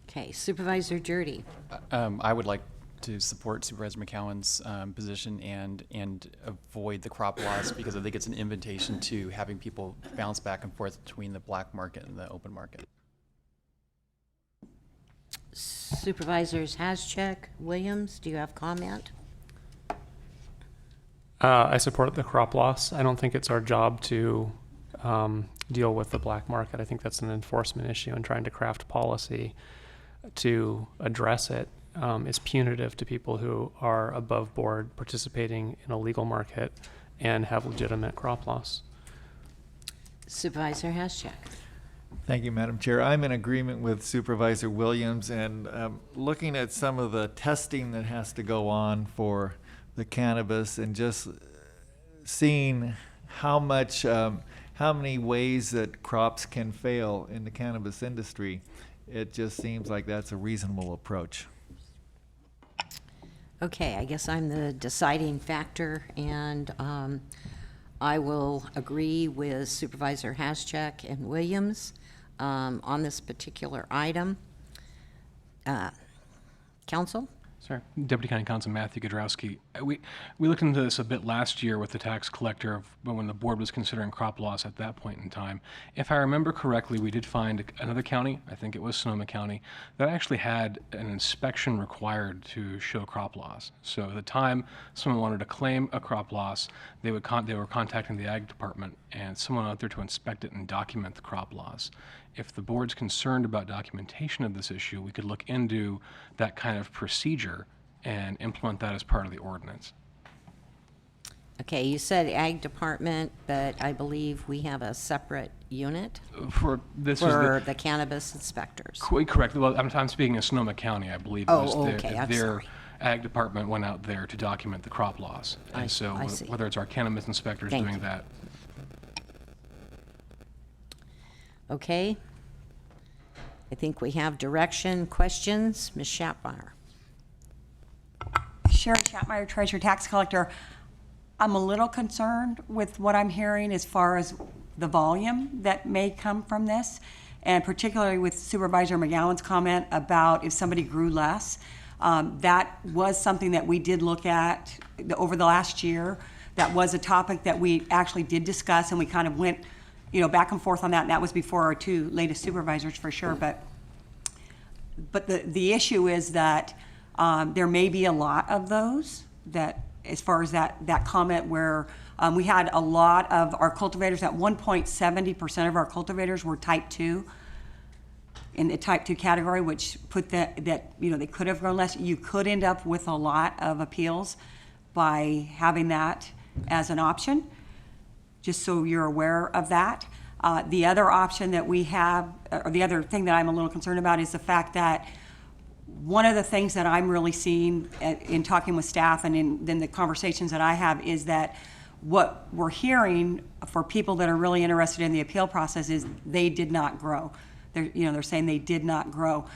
S1: Okay, Supervisor Dirty.
S12: I would like to support Supervisor McCowan's position and avoid the crop loss, because I think it's an invitation to having people bounce back and forth between the black market and the open market.
S1: Supervisors Haschek, Williams, do you have comment?
S7: I support the crop loss. I don't think it's our job to deal with the black market. I think that's an enforcement issue, and trying to craft policy to address it is punitive to people who are above board participating in a legal market and have legitimate crop loss.
S1: Supervisor Haschek.
S10: Thank you, Madam Chair. I'm in agreement with Supervisor Williams, and looking at some of the testing that has to go on for the cannabis and just seeing how many ways that crops can fail in the cannabis industry, it just seems like that's a reasonable approach.
S1: Okay, I guess I'm the deciding factor, and I will agree with Supervisor Haschek and Williams on this particular item. Council?
S17: Sorry, Deputy County Counsel Matthew Godrowski. We looked into this a bit last year with the tax collector when the board was considering crop loss at that point in time. If I remember correctly, we did find another county, I think it was Sonoma County, that actually had an inspection required to show crop loss. So at the time someone wanted to claim a crop loss, they were contacting the ag department and someone out there to inspect it and document the crop loss. If the board's concerned about documentation of this issue, we could look into that kind of procedure and implement that as part of the ordinance.
S1: Okay, you said ag department, but I believe we have a separate unit
S17: For this
S1: for
S17: was
S1: the cannabis inspectors.
S17: correct. Well, I'm speaking of Sonoma County, I believe.
S1: Oh,
S17: was
S1: okay, I'm
S17: their
S1: sorry.
S17: ag department went out there to document the crop loss. And
S1: I see.
S17: whether it's our cannabis inspectors
S1: Thank
S17: doing
S1: you.
S17: that.
S1: Okay. I think we have direction. Questions? Ms. Schappmeyer.
S14: Sherry Schappmeyer, Treasurer Tax Collector. I'm a little concerned with what I'm hearing as far as the volume that may come from this, and particularly with Supervisor McGowan's comment about if somebody grew less. That was something that we did look at over the last year. That was a topic that we actually did discuss, and we kind of went back and forth on that, and that was before our two latest supervisors for sure. But the issue is that there may be a lot of those that, as far as that comment where we had a lot of our cultivators, at 1.70% of our cultivators were type 2 in the type 2 category, which put that they could have grown less. You could end up with a lot of appeals by having that as an option, just so you're aware of that. The other option that we have, or the other thing that I'm a little concerned about, is the fact that one of the things that I'm really seeing in talking with staff and in the conversations that I have is that what we're hearing for people that are really interested in the appeal process is they did not grow. They're saying they did not grow.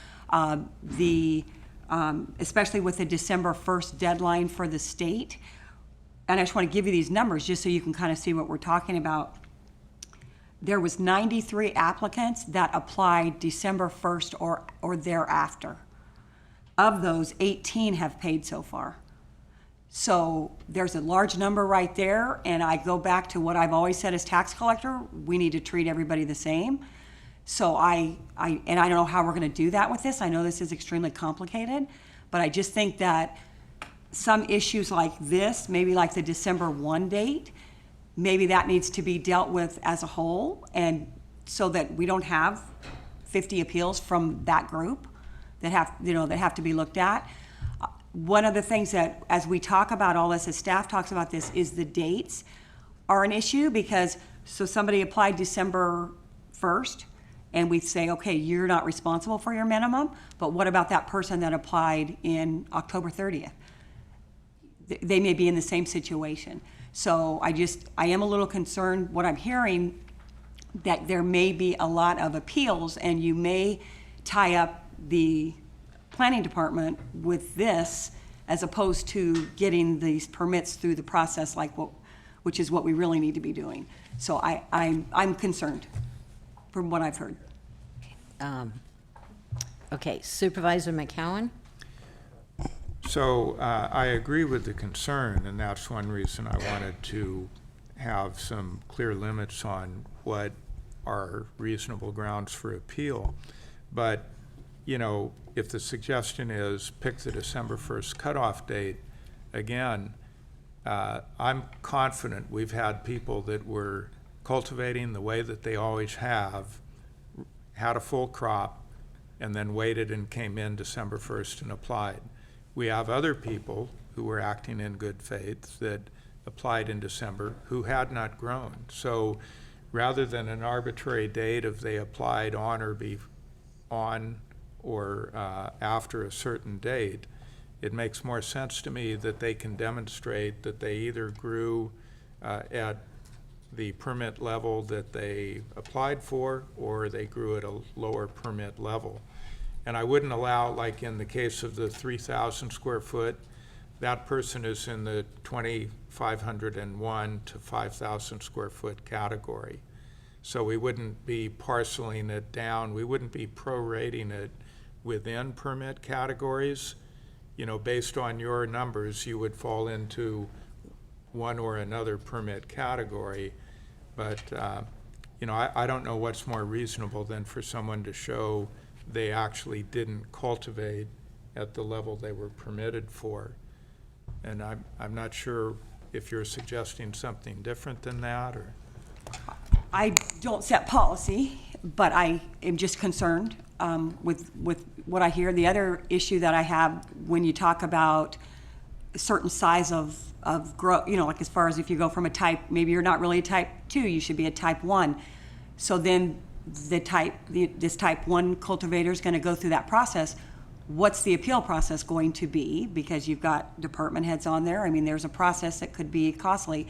S14: Especially with the December 1st deadline for the state. And I just want to give you these numbers just so you can kind of see what we're talking about. there was 93 applicants that applied December 1st or thereafter. Of those, 18 have paid so far. So there's a large number right there, and I go back to what I've always said as tax collector, we need to treat everybody the same. So I don't know how we're gonna do that with this. I know this is extremely complicated, but I just think that some issues like this, maybe like the December 1 date, maybe that needs to be dealt with as a whole, and so that we don't have 50 appeals from that group that have to be looked at. One of the things that, as we talk about all this, as staff talks about this, is the dates are an issue, because so somebody applied December 1st, and we say, okay, you're not responsible for your minimum, but what about that person that applied in October 30th? They may be in the same situation. So I am a little concerned, what I'm hearing, that there may be a lot of appeals, and you may tie up the planning department with this, as opposed to getting these permits through the process, which is what we really need to be doing. So I'm concerned from what I've heard.
S1: Okay, Supervisor McCowan?
S8: So I agree with the concern, and that's one reason I wanted to have some clear limits on what are reasonable grounds for appeal. But, you know, if the suggestion is pick the December 1st cutoff date, again, I'm confident we've had people that were cultivating the way that they always have, had a full crop, and then waited and came in December 1st and applied. We have other people who were acting in good faith that applied in December who had not grown. So rather than an arbitrary date of they applied on or after a certain date, it makes more sense to me that they can demonstrate that they either grew at the permit level that they applied for, or they grew at a lower permit level. And I wouldn't allow, like in the case of the 3,000 square foot, that person is in the 2,501 to 5,000 square foot category. So we wouldn't be parceling it down. We wouldn't be prorating it within permit categories. You know, based on your numbers, you would fall into one or another permit category. But, you know, I don't know what's more reasonable than for someone to show they actually didn't cultivate at the level they were permitted for. And I'm not sure if you're suggesting something different than that, or?
S14: I don't set policy, but I am just concerned with what I hear. The other issue that I have when you talk about a certain size of growth, you know, like as far as if you go from a type, maybe you're not really a type 2, you should be a type 1. So then this type 1 cultivator is going to go through that process. What's the appeal process going to be? Because you've got department heads on there. I mean, there's a process that could be costly.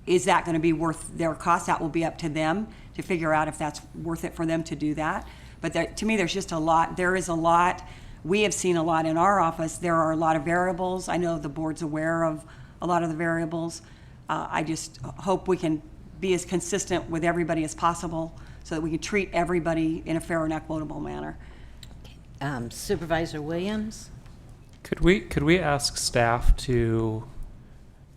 S14: Is that going to be worth their cost? That will be up to them to figure out if that's worth it for them to do that. But to me, there's just a lot. There is a lot. We have seen a lot in our office. There are a lot of variables. I know the board's aware of a lot of the variables. I just hope we can be as consistent with everybody as possible so that we can treat everybody in a fair and equitable manner.
S1: Supervisor Williams?
S7: Could we ask staff to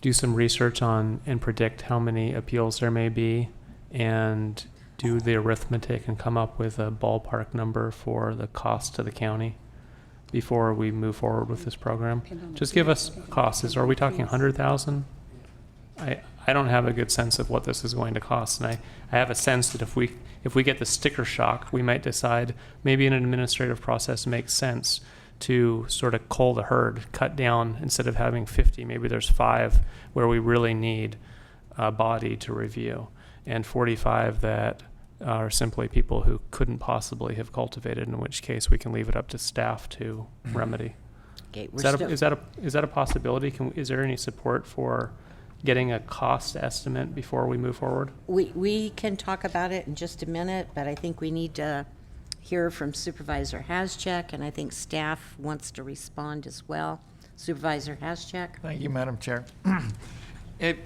S7: do some research on and predict how many appeals there may be, and do the arithmetic and come up with a ballpark number for the cost to the county before we move forward with this program? Just give us costs. Are we talking 100,000? I don't have a good sense of what this is going to cost, and I have a sense that if we get the sticker shock, we might decide maybe an administrative process makes sense to sort of cull the herd, cut down, instead of having 50, maybe there's 5 where we really need a body to review, and 45 that are simply people who couldn't possibly have cultivated, in which case we can leave it up to staff to remedy.
S1: Okay,
S7: Is that a possibility? Is there any support for getting a cost estimate before we move forward?
S1: We can talk about it in just a minute, but I think we need to hear from Supervisor Haschek, and I think staff wants to respond as well. Supervisor Haschek?
S10: Thank you, Madam Chair. It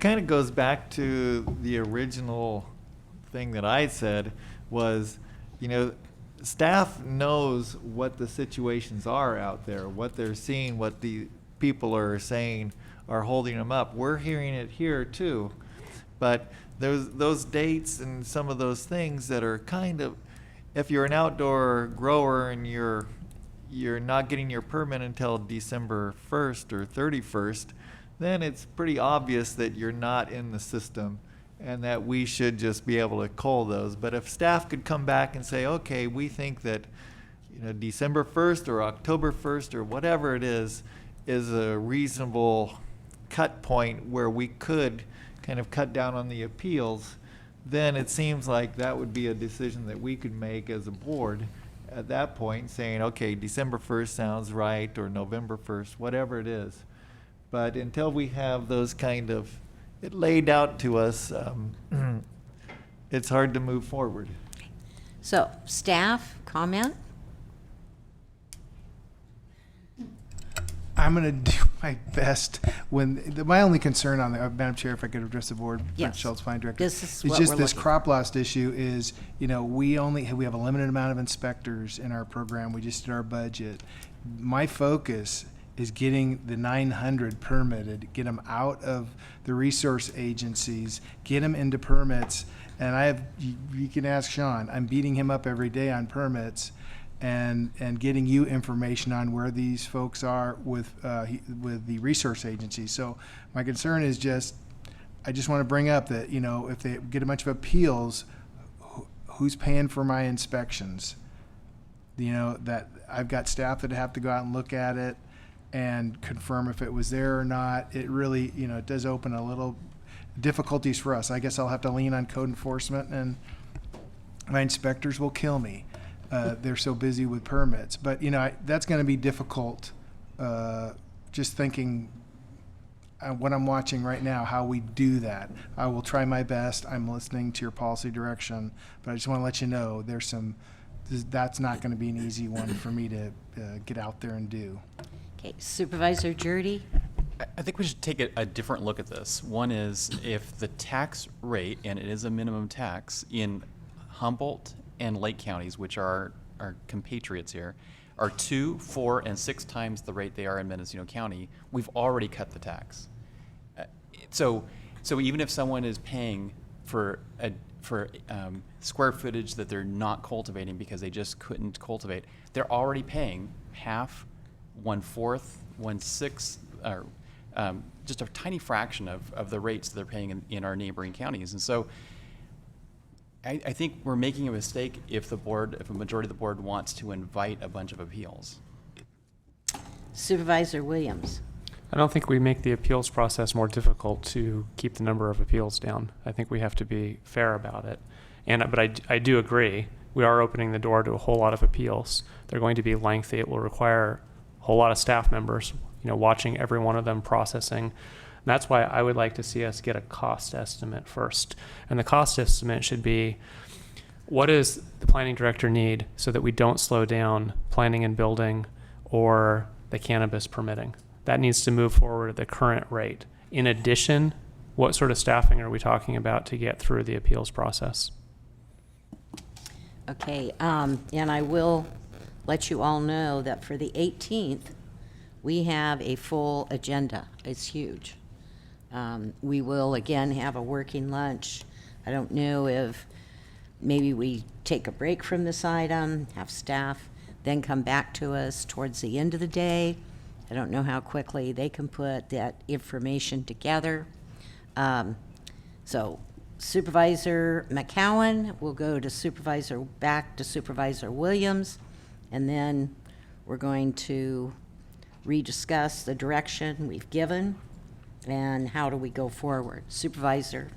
S10: kind of goes back to the original thing that I said was, you know, staff knows what the situations are out there, what they're seeing, what the people are saying are holding them up. We're hearing it here too. But those dates and some of those things that are kind of, if you're an outdoor grower and you're not getting your permit until December 1st or 31st, then it's pretty obvious that you're not in the system and that we should just be able to cull those. But if staff could come back and say, okay, we think that, you know, December 1st or October 1st or whatever it is a reasonable cut point where we could kind of cut down on the appeals, then it seems like that would be a decision that we could make as a board at that point, saying, okay, December 1st sounds right, or November 1st, whatever it is. But until we have those kind of, it laid out to us, it's hard to move forward.
S1: So, staff, comment?
S13: I'm going to do my best. My only concern on the, Madam Chair, if I could address the board,
S1: Yes.
S13: Schultz, Fine Director.
S1: This is
S13: it's
S1: what
S13: just
S1: we're
S13: this
S1: looking
S13: crop loss issue is, you know, we have a limited amount of inspectors in our program. We just did our budget. My focus is getting the 900 permitted, get them out of the resource agencies, get them into permits. And you can ask Sean, I'm beating him up every day on permits and getting you information on where these folks are with the resource agencies. So my concern is I just want to bring up that, you know, if they get a bunch of appeals, who's paying for my inspections? You know, that I've got staff that have to go out and look at it and confirm if it was there or not. It really, you know, it does open a little difficulties for us. I guess I'll have to lean on code enforcement, and my inspectors will kill me. They're so busy with permits. But, you know, that's going to be difficult, just thinking what I'm watching right now, how we do that. I will try my best. I'm listening to your policy direction. But I just want to let you know that's not going to be an easy one for me to get out there and do.
S1: Okay, Supervisor Jurdy?
S12: I think we should take a different look at this. One is if the tax rate, and it is a minimum tax, in Humboldt and Lake counties, which are our compatriots here, are 2, 4, and 6 times the rate they are in Mendocino County, we've already cut the tax. So even if someone is paying for square footage that they're not cultivating because they just couldn't cultivate, they're already paying half, 1/4, 1/6, or just a tiny fraction of the rates that they're paying in our neighboring counties. And so I think we're making a mistake if a majority of the board wants to invite a bunch of appeals.
S1: Supervisor Williams?
S7: I don't think we make the appeals process more difficult to keep the number of appeals down. I think we have to be fair about it. But I do agree, we are opening the door to a whole lot of appeals. They're going to be lengthy. It will require a whole lot of staff members, you know, watching every one of them, processing. And that's why I would like to see us get a cost estimate first. And the cost estimate should be, what does the planning director need so that we don't slow down planning and building or the cannabis permitting? That needs to move forward at the current rate. In addition, what sort of staffing are we talking about to get through the appeals process?
S1: Okay, and I will let you all know that for the 18th, we have a full agenda. It's huge. We will again have a working lunch. I don't know if maybe we take a break from this item, have staff then come back to us towards the end of the day. I don't know how quickly they can put that information together. So Supervisor McCowan will go to back to Supervisor Williams, and then we're going to rediscuss the direction we've given and how do we go forward. Supervisor.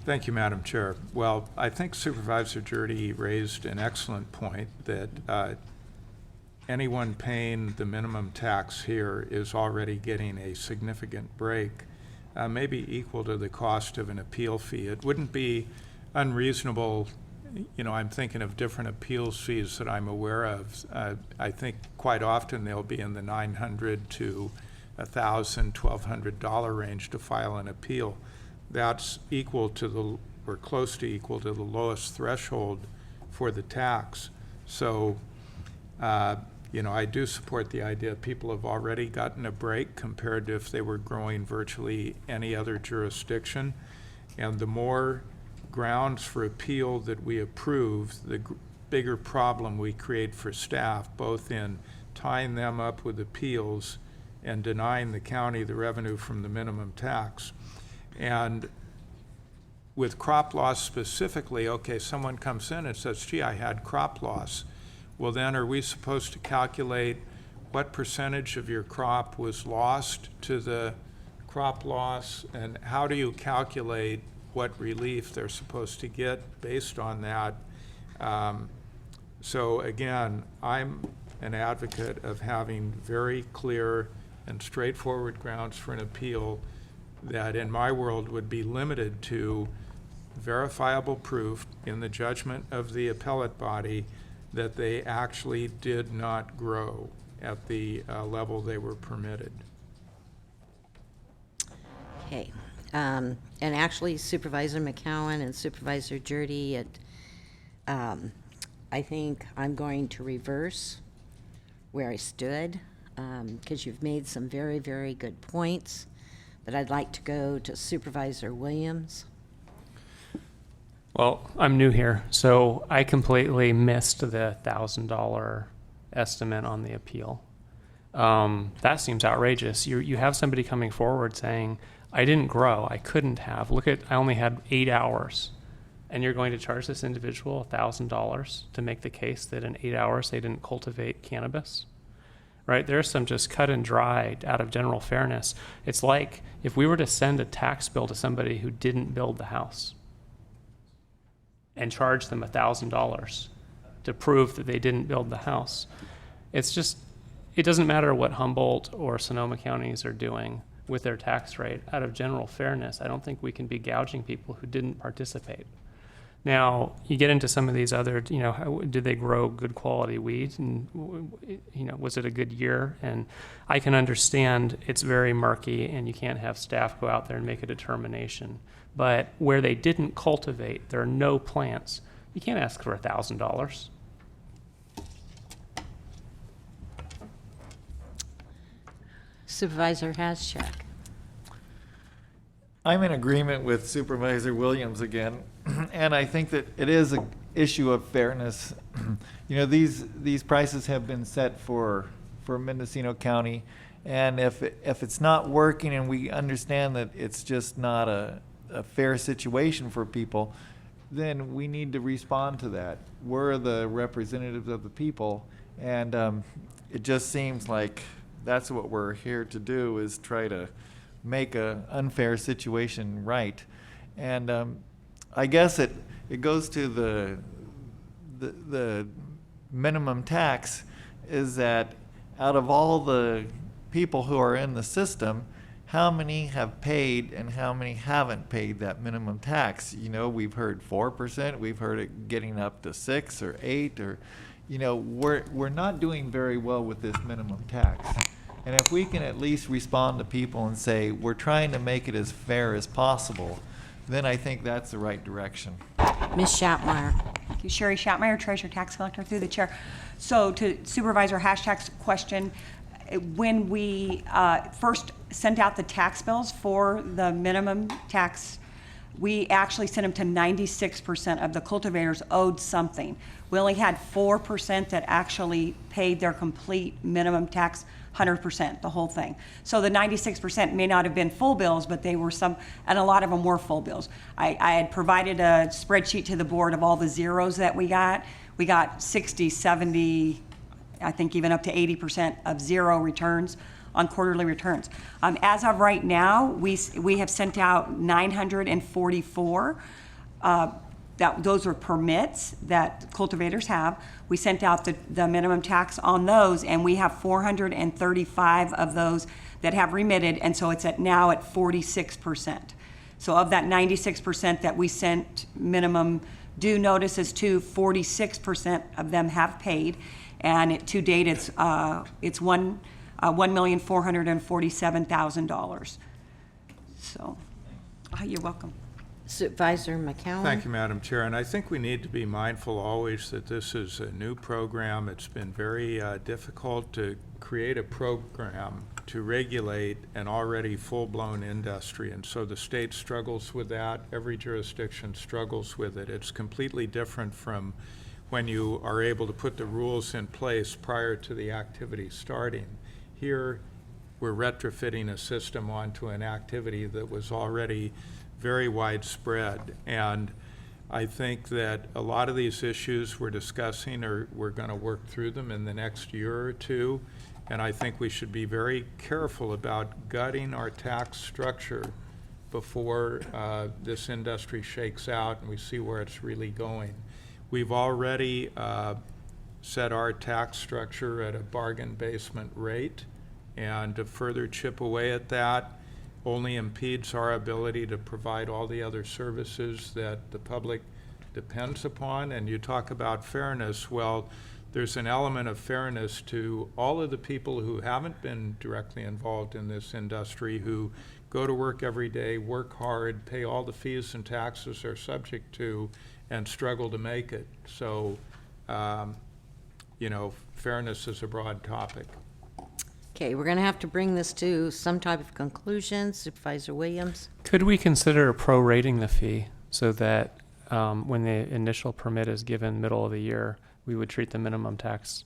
S8: Thank you, Madam Chair. Well, I think Supervisor Jurdy raised an excellent point that anyone paying the minimum tax here is already getting a significant break, maybe equal to the cost of an appeal fee. It wouldn't be unreasonable, you know, I'm thinking of different appeals fees that I'm aware of. I think quite often they'll be in the $900 to $1,000, $1,200 range to file an appeal. That's equal to or close to equal to the lowest threshold for the tax. So, I do support the idea people have already gotten a break compared to if they were growing virtually any other jurisdiction. And the more grounds for appeal that we approve, the bigger problem we create for staff, both in tying them up with appeals and denying the county the revenue from the minimum tax. And with crop loss specifically, okay, someone comes in and says, gee, I had crop loss. Well, then are we supposed to calculate what percentage of your crop was lost to the crop loss? And how do you calculate what relief they're supposed to get based on that? So again, I'm an advocate of having very clear and straightforward grounds for an appeal that in my world would be limited to verifiable proof in the judgment of the appellate body that they actually did not grow at the level they were permitted.
S1: Okay. And actually, Supervisor McCowan and Supervisor Jurdy, I think I'm going to reverse where I stood, because you've made some very, very good points. But I'd like to go to Supervisor Williams.
S7: Well, I'm new here, so I completely missed the $1,000 estimate on the appeal. That seems outrageous. You have somebody coming forward saying, I didn't grow, I couldn't have. Look I only had 8 hours. And you're going to charge this individual $1,000 to make the case that in 8 hours they didn't cultivate cannabis? Right? There's some just cut and dry out of general fairness. It's like if we were to send a tax bill to somebody who didn't build the house and charge them $1,000 to prove that they didn't build the house. It's just, it doesn't matter what Humboldt or Sonoma counties are doing with their tax rate. Out of general fairness, I don't think we can be gouging people who didn't participate. Now, you get into some of these other, did they grow good quality weed? And, was it a good year? And I can understand it's very murky and you can't have staff go out there and make a determination. But where they didn't cultivate, there are no plants, you can't ask for $1,000.
S1: Supervisor Haschak.
S10: I'm in agreement with Supervisor Williams again, and I think that it is an issue of fairness. These prices have been set for Mendocino County, and if it's not working and we understand that it's just not a fair situation for people, then we need to respond to that. We're the representatives of the people, and it just seems like that's what we're here to do, is try to make an unfair situation right. And I guess it goes to the minimum tax, is that out of all the people who are in the system, how many have paid and how many haven't paid that minimum tax? We've heard 4%, we've heard it getting up to 6 or 8, or, we're not doing very well with this minimum tax. And if we can at least respond to people and say, we're trying to make it as fair as possible, then I think that's the right direction.
S1: Ms. Shatmeyer.
S14: Thank you. Sherry Shatmeyer, Treasurer Tax Collector, through the chair. So to Supervisor Hashtak's question, when we first sent out the tax bills for the minimum tax, we actually sent them to 96% of the cultivators owed something. We only had 4% that actually paid their complete minimum tax, 100%, the whole thing. So the 96% may not have been full bills, but they were some, and a lot of them were full bills. I had provided a spreadsheet to the board of all the zeros that we got. We got 60, 70, I think even up to 80% of zero returns on quarterly returns. As of right now, we have sent out 944. Those are permits that cultivators have. We sent out the minimum tax on those, and we have 435 of those that have remitted, and so it's now at 46%. So of that 96% that we sent minimum due notices to, 46% of them have paid, and to date it's $1,447,000. So, you're welcome.
S1: Supervisor McCowan?
S8: Thank you, Madam Chair. And I think we need to be mindful always that this is a new program. It's been very difficult to create a program to regulate an already full-blown industry. And so the state struggles with that. Every jurisdiction struggles with it. It's completely different from when you are able to put the rules in place prior to the activity starting. Here, we're retrofitting a system onto an activity that was already very widespread. And I think that a lot of these issues we're discussing we're going to work through them in the next year or two. And I think we should be very careful about gutting our tax structure before this industry shakes out and we see where it's really going. We've already set our tax structure at a bargain basement rate, and to further chip away at that only impedes our ability to provide all the other services that the public depends upon. And you talk about fairness. Well, there's an element of fairness to all of the people who haven't been directly involved in this industry, who go to work every day, work hard, pay all the fees and taxes they're subject to, and struggle to make it. So, fairness is a broad topic.
S1: Okay, we're going to have to bring this to some type of conclusion. Supervisor Williams?
S7: Could we consider prorating the fee so that when the initial permit is given middle of the year, we would treat the minimum tax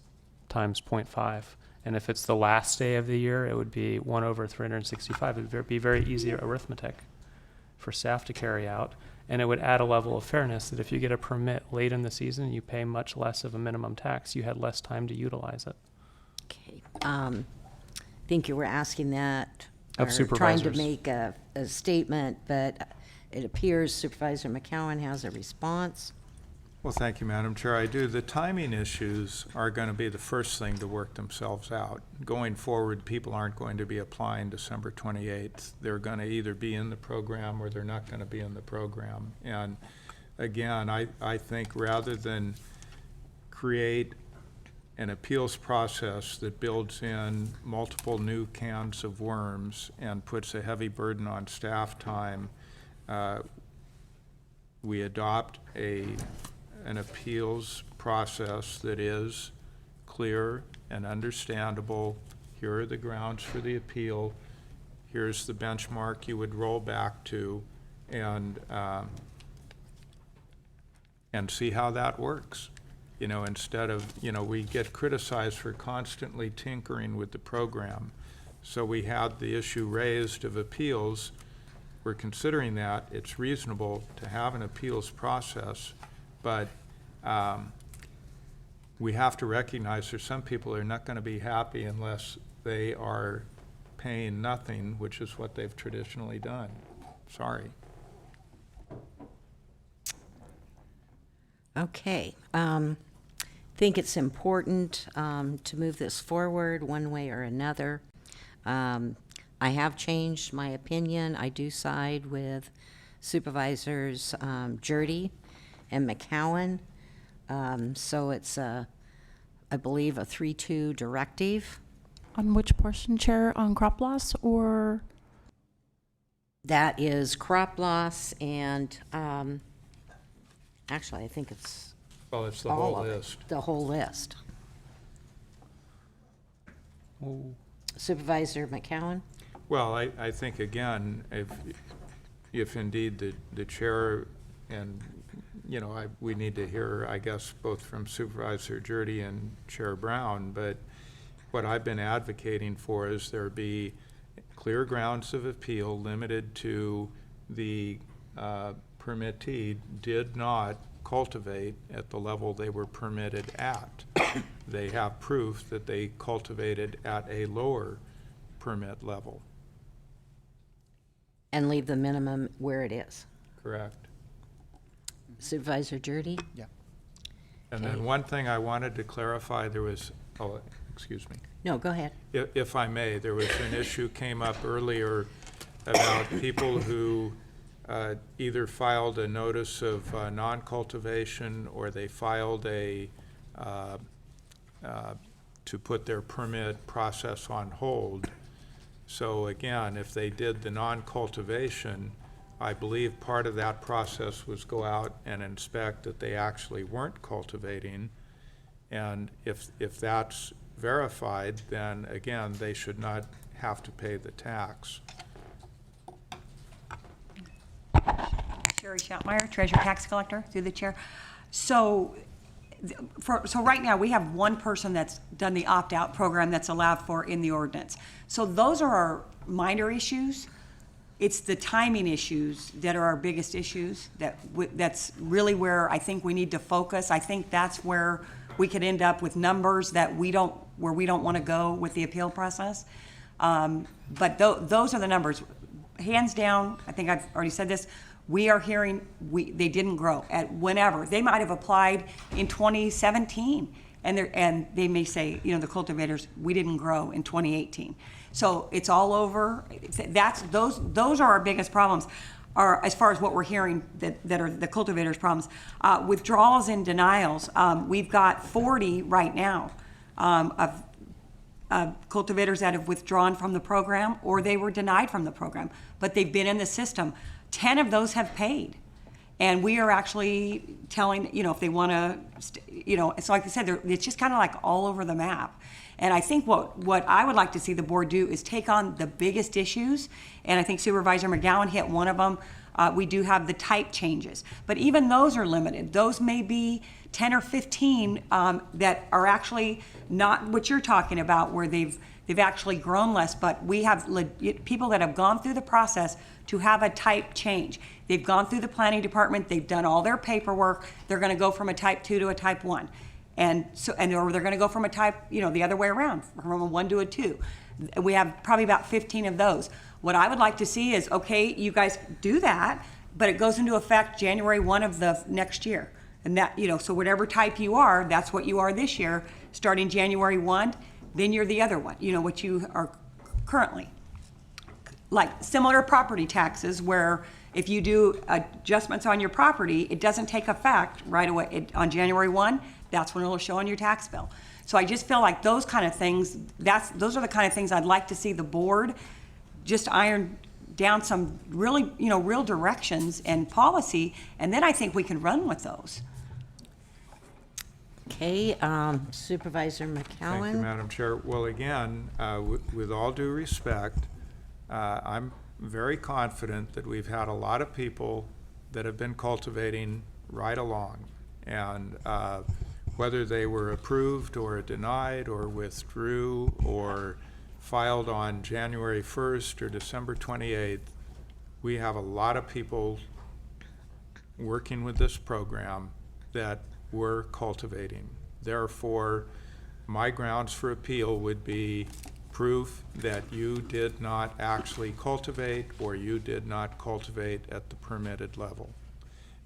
S7: times 0.5? And if it's the last day of the year, it would be 1 over 365. It would be very easy arithmetic for staff to carry out. And it would add a level of fairness that if you get a permit late in the season, you pay much less of a minimum tax. You had less time to utilize it.
S1: Okay. I think you were asking that,
S7: Of
S1: or
S7: supervisors.
S1: trying to make a statement, but it appears Supervisor McCowan has a response.
S8: Well, thank you, Madam Chair. I do. The timing issues are going to be the first thing to work themselves out. Going forward, people aren't going to be applying December 28th. They're going to either be in the program or they're not going to be in the program. And again, I think rather than create an appeals process that builds in multiple new cans of worms and puts a heavy burden on staff time, we adopt an appeals process that is clear and understandable. Here are the grounds for the appeal. Here's the benchmark you would roll back to, and see how that works. Instead of, we get criticized for constantly tinkering with the program. So we had the issue raised of appeals. We're considering that. It's reasonable to have an appeals process, but we have to recognize there's some people who are not going to be happy unless they are paying nothing, which is what they've traditionally done. Sorry.
S1: Okay. I think it's important to move this forward one way or another. I have changed my opinion. I do side with Supervisors Jurdy and McCowan. So it's, I believe, a 3-2 directive.
S2: On which portion, Chair? On crop loss or?
S1: That is crop loss and, actually, I think it's
S8: Well, it's the
S1: all
S8: whole
S1: of it,
S8: list.
S1: the whole list. Supervisor McCowan?
S8: Well, I think, again, if indeed the chair and, we need to hear, I guess, both from Supervisor Jurdy and Chair Brown, but what I've been advocating for is there be clear grounds of appeal limited to the permittee did not cultivate at the level they were permitted at. They have proof that they cultivated at a lower permit level.
S1: And leave the minimum where it is.
S8: Correct.
S1: Supervisor Jurdy?
S13: Yeah.
S8: And then one thing I wanted to clarify, there was, excuse me.
S1: No, go ahead.
S8: If I may, there was an issue came up earlier about people who either filed a notice of non-cultivation or they filed to put their permit process on hold. So again, if they did the non-cultivation, I believe part of that process was go out and inspect that they actually weren't cultivating. And if that's verified, then again, they should not have to pay the tax.
S14: Sherry Schattmeyer, Treasurer Tax Collector, through the chair. So right now, we have one person that's done the opt-out program that's allowed for in the ordinance. So those are our minor issues. It's the timing issues that are our biggest issues. That's really where I think we need to focus. I think that's where we could end up with numbers that we don't want to go with the appeal process. But those are the numbers. Hands down, I think I've already said this, we are hearing they didn't grow at whenever. They might have applied in 2017, and they may say, the cultivators, we didn't grow in 2018. So it's all over. Those are our biggest problems, as far as what we're hearing that are the cultivators' problems. Withdrawals and denials, we've got 40 right now of cultivators that have withdrawn from the program or they were denied from the program, but they've been in the system. 10 of those have paid. And we are actually telling, if they want to, it's like I said, it's just kind of like all over the map. And I think what I would like to see the board do is take on the biggest issues. And I think Supervisor McGowan hit one of them. We do have the type changes. But even those are limited. Those may be 10 or 15 that are actually not what you're talking about, where they've actually grown less. But we have people that have gone through the process to have a type change. They've gone through the planning department, they've done all their paperwork, they're gonna go from a type 2 to a type 1. Or they're gonna go from a type, the other way around, from a 1 to a 2. We have probably about 15 of those. What I would like to see is, okay, you guys do that, but it goes into effect January 1 of the next year. And that, so whatever type you are, that's what you are this year, starting January 1, then you're the other one, what you are currently. Like similar property taxes, where if you do adjustments on your property, it doesn't take effect right away. On January 1, that's when it'll show on your tax bill. So I just feel like those kind of things, those are the kind of things I'd like to see the board just iron down some really, real directions and policy, and then I think we can run with those.
S1: Okay, Supervisor McCowan.
S8: Thank you, Madam Chair. Well, again, with all due respect, I'm very confident that we've had a lot of people that have been cultivating right along. And whether they were approved or denied or withdrew or filed on January 1st or December 28th, we have a lot of people working with this program that were cultivating. Therefore, my grounds for appeal would be proof that you did not actually cultivate or you did not cultivate at the permitted level.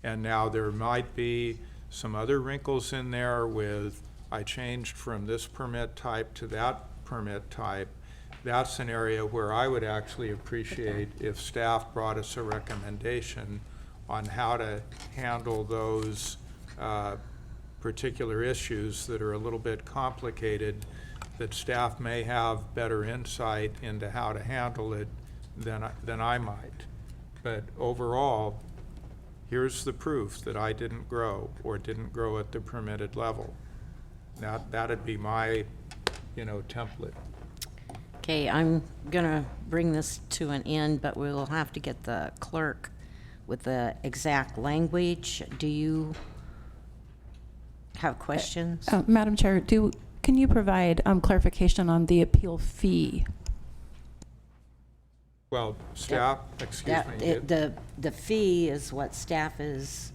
S8: And now there might be some other wrinkles in there with, I changed from this permit type to that permit type. That's an area where I would actually appreciate if staff brought us a recommendation on how to handle those particular issues that are a little bit complicated, that staff may have better insight into how to handle it than I might. But overall, here's the proof that I didn't grow or didn't grow at the permitted level. That'd be my, template.
S1: Okay, I'm gonna bring this to an end, but we'll have to get the clerk with the exact language. Do you have questions?
S2: Madam Chair, can you provide clarification on the appeal fee?
S8: Well, staff, excuse me.
S1: The fee is what staff is.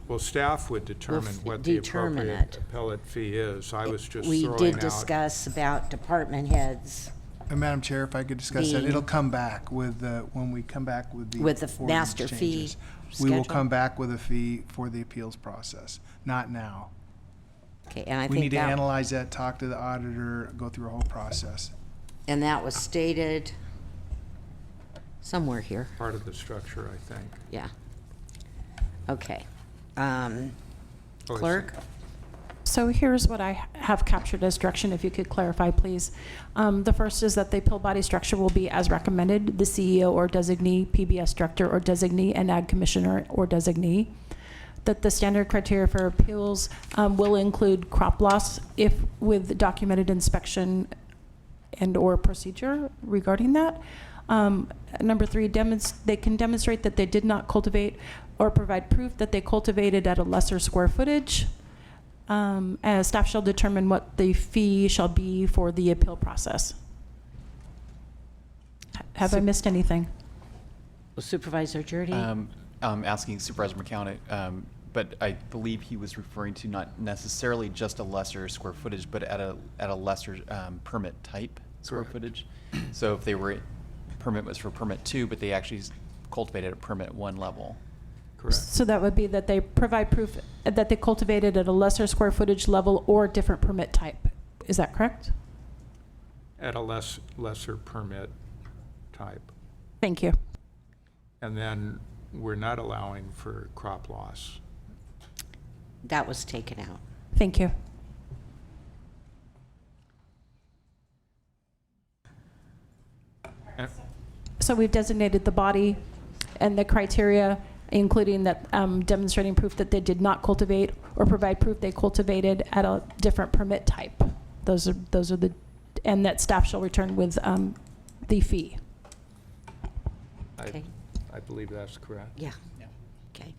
S8: Well, staff would determine what the appropriate appellate fee is. I was just throwing out.
S1: We did discuss about department heads.
S13: And Madam Chair, if I could discuss that, it'll come back with when we come back with the
S1: master fee
S13: changes. We will come back with a fee for the appeals process, not now.
S1: Okay, and I
S13: we
S1: think
S13: need to analyze that, talk to the auditor, go through a whole process.
S1: And that was stated somewhere here.
S8: Part of the structure, I think.
S1: Yeah. Okay. Clerk?
S2: So here's what I have captured as direction, if you could clarify, please. The first is that the appeal body structure will be as recommended, the CEO or designee, PBS director or designee, and ag commissioner or designee. That the standard criteria for appeals will include crop loss if with documented inspection and or procedure regarding that. Number 3, they can demonstrate that they did not cultivate or provide proof that they cultivated at a lesser square footage. As staff shall determine what the fee shall be for the appeal process. Have I missed anything?
S1: Supervisor Jurdy?
S12: I'm asking Supervisor McCown, but I believe he was referring to not necessarily just a lesser square footage, but at a lesser permit type square footage. So if they were, permit was for permit 2, but they actually cultivated at permit 1 level.
S2: Correct. So that would be that they provide proof that they cultivated at a lesser square footage level or different permit type. Is that correct?
S8: At a lesser permit type.
S2: Thank you.
S8: And then we're not allowing for crop loss.
S1: That was taken out.
S2: Thank you. So we've designated the body and the criteria, including that demonstrating proof that they did not cultivate or provide proof they cultivated at a different permit type. Those are the, and that staff shall return with the fee.
S1: Okay.
S8: I believe that's correct.
S1: Yeah. Okay.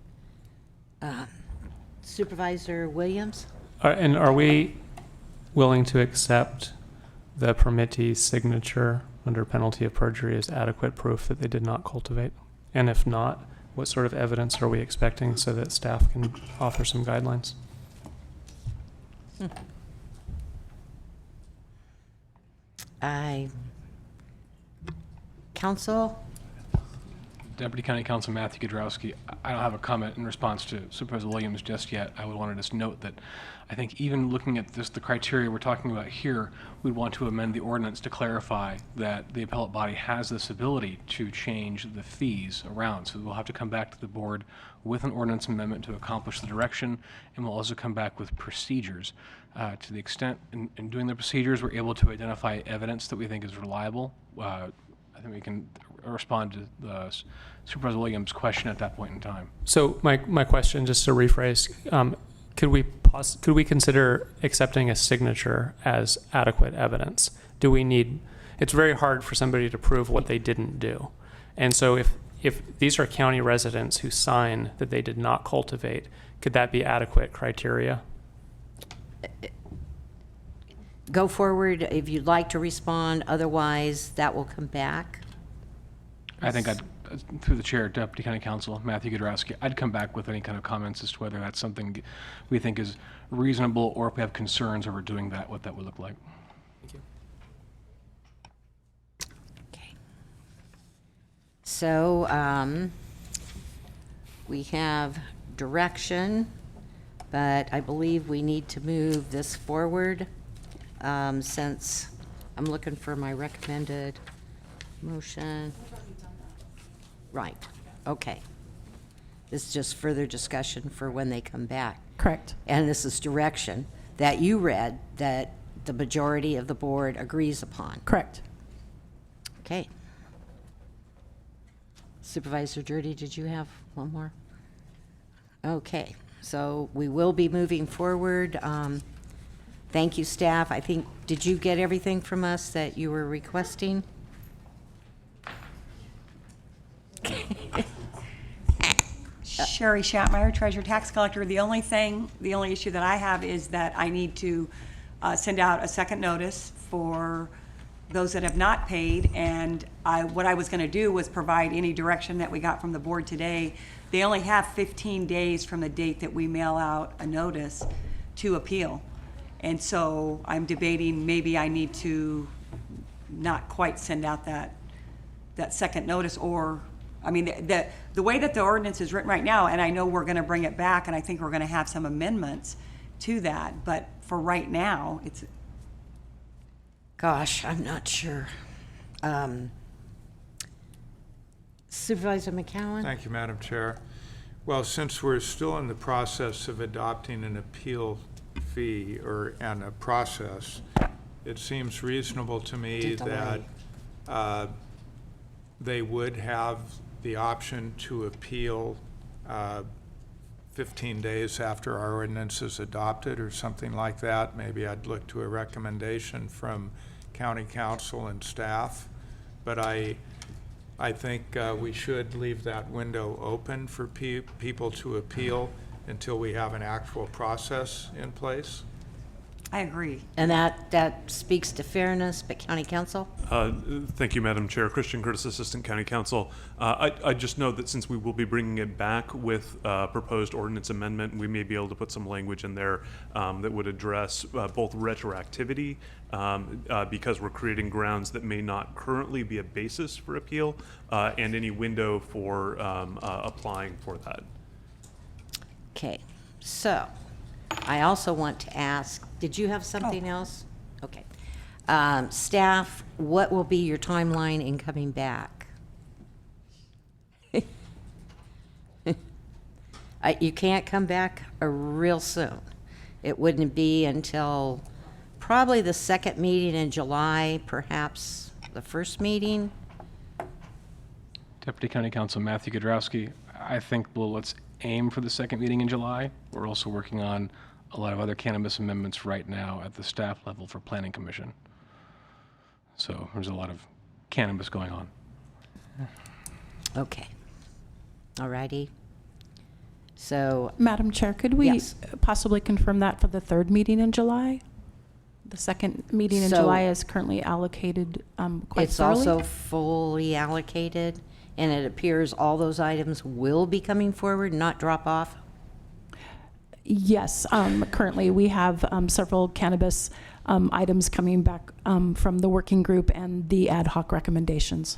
S1: Supervisor Williams?
S7: And are we willing to accept the permittee's signature under penalty of perjury as adequate proof that they did not cultivate? And if not, what sort of evidence are we expecting so that staff can offer some guidelines?
S1: Counsel?
S17: Deputy County Counsel Matthew Gadrowski, I don't have a comment in response to Supervisor Williams just yet. I would want to just note that I think even looking at this, the criteria we're talking about here, we'd want to amend the ordinance to clarify that the appellate body has this ability to change the fees around. So we'll have to come back to the board with an ordinance amendment to accomplish the direction, and we'll also come back with procedures. To the extent in doing the procedures, we're able to identify evidence that we think is reliable. I think we can respond to the Supervisor Williams' question at that point in time.
S7: So my question, just to rephrase, could we consider accepting a signature as adequate evidence? Do we need? It's very hard for somebody to prove what they didn't do, and so if these are county residents who sign that they did not cultivate, could that be adequate criteria?
S1: Go forward if you'd like to respond. Otherwise, that will come back.
S17: I think through the chair, Deputy County Counsel Matthew Gadrowski, I'd come back with any kind of comments as to whether that's something we think is reasonable, or if we have concerns over doing that, what that would look like.
S7: Thank you.
S1: Okay. So we have direction, but I believe we need to move this forward since I'm looking for my recommended motion. Right. Okay. This is just further discussion for when they come back.
S2: Correct.
S1: And this is direction that you read that the majority of the board agrees upon.
S2: Correct.
S1: Okay. Supervisor Jurdy, did you have one more? Okay. So we will be moving forward. Thank you, staff. I think, did you get everything from us that you were requesting?
S14: Sherry Shatmeyer, Treasurer Tax Collector. The only issue that I have is that I need to send out a second notice for those that have not paid. And what I was going to do was provide any direction that we got from the board today. They only have 15 days from the date that we mail out a notice to appeal. And so I'm debating maybe I need to not quite send out that second notice, or I mean, the way that the ordinance is written right now, and I know we're going to bring it back, and I think we're going to have some amendments to that, but for right now, it's...
S1: Gosh, I'm not sure. Supervisor McCowan?
S8: Thank you, Madam Chair. Well, since we're still in the process of adopting an appeal fee and a process, it seems reasonable to me that they would have the option to appeal 15 days after our ordinance is adopted or something like that. Maybe I'd look to a recommendation from county council and staff. But I think we should leave that window open for people to appeal until we have an actual process in place.
S14: I agree.
S1: And that speaks to fairness, but county council?
S23: Thank you, Madam Chair. Christian Curtis, Assistant County Counsel. I just know that since we will be bringing it back with proposed ordinance amendment, we may be able to put some language in there that would address both retroactivity, because we're creating grounds that may not currently be a basis for appeal, and any window for applying for that.
S1: Okay, so I also want to ask, did you have something else? Okay. Staff, what will be your timeline in coming back? You can't come back real soon. It wouldn't be until probably the second meeting in July, perhaps the first meeting.
S17: Deputy County Counsel Matthew Godrowski, I think, well, let's aim for the second meeting in July. We're also working on a lot of other cannabis amendments right now at the staff level for Planning Commission. So there's a lot of cannabis going on.
S1: Okay. All righty. So,
S2: Madam Chair, could we
S1: Yes.
S2: possibly confirm that for the third meeting in July? The second meeting in
S1: So-
S2: July is currently allocated quite
S1: it's
S2: thoroughly.
S1: also fully allocated, and it appears all those items will be coming forward, not drop off?
S2: Yes, currently we have several cannabis items coming back from the working group and the ad hoc recommendations.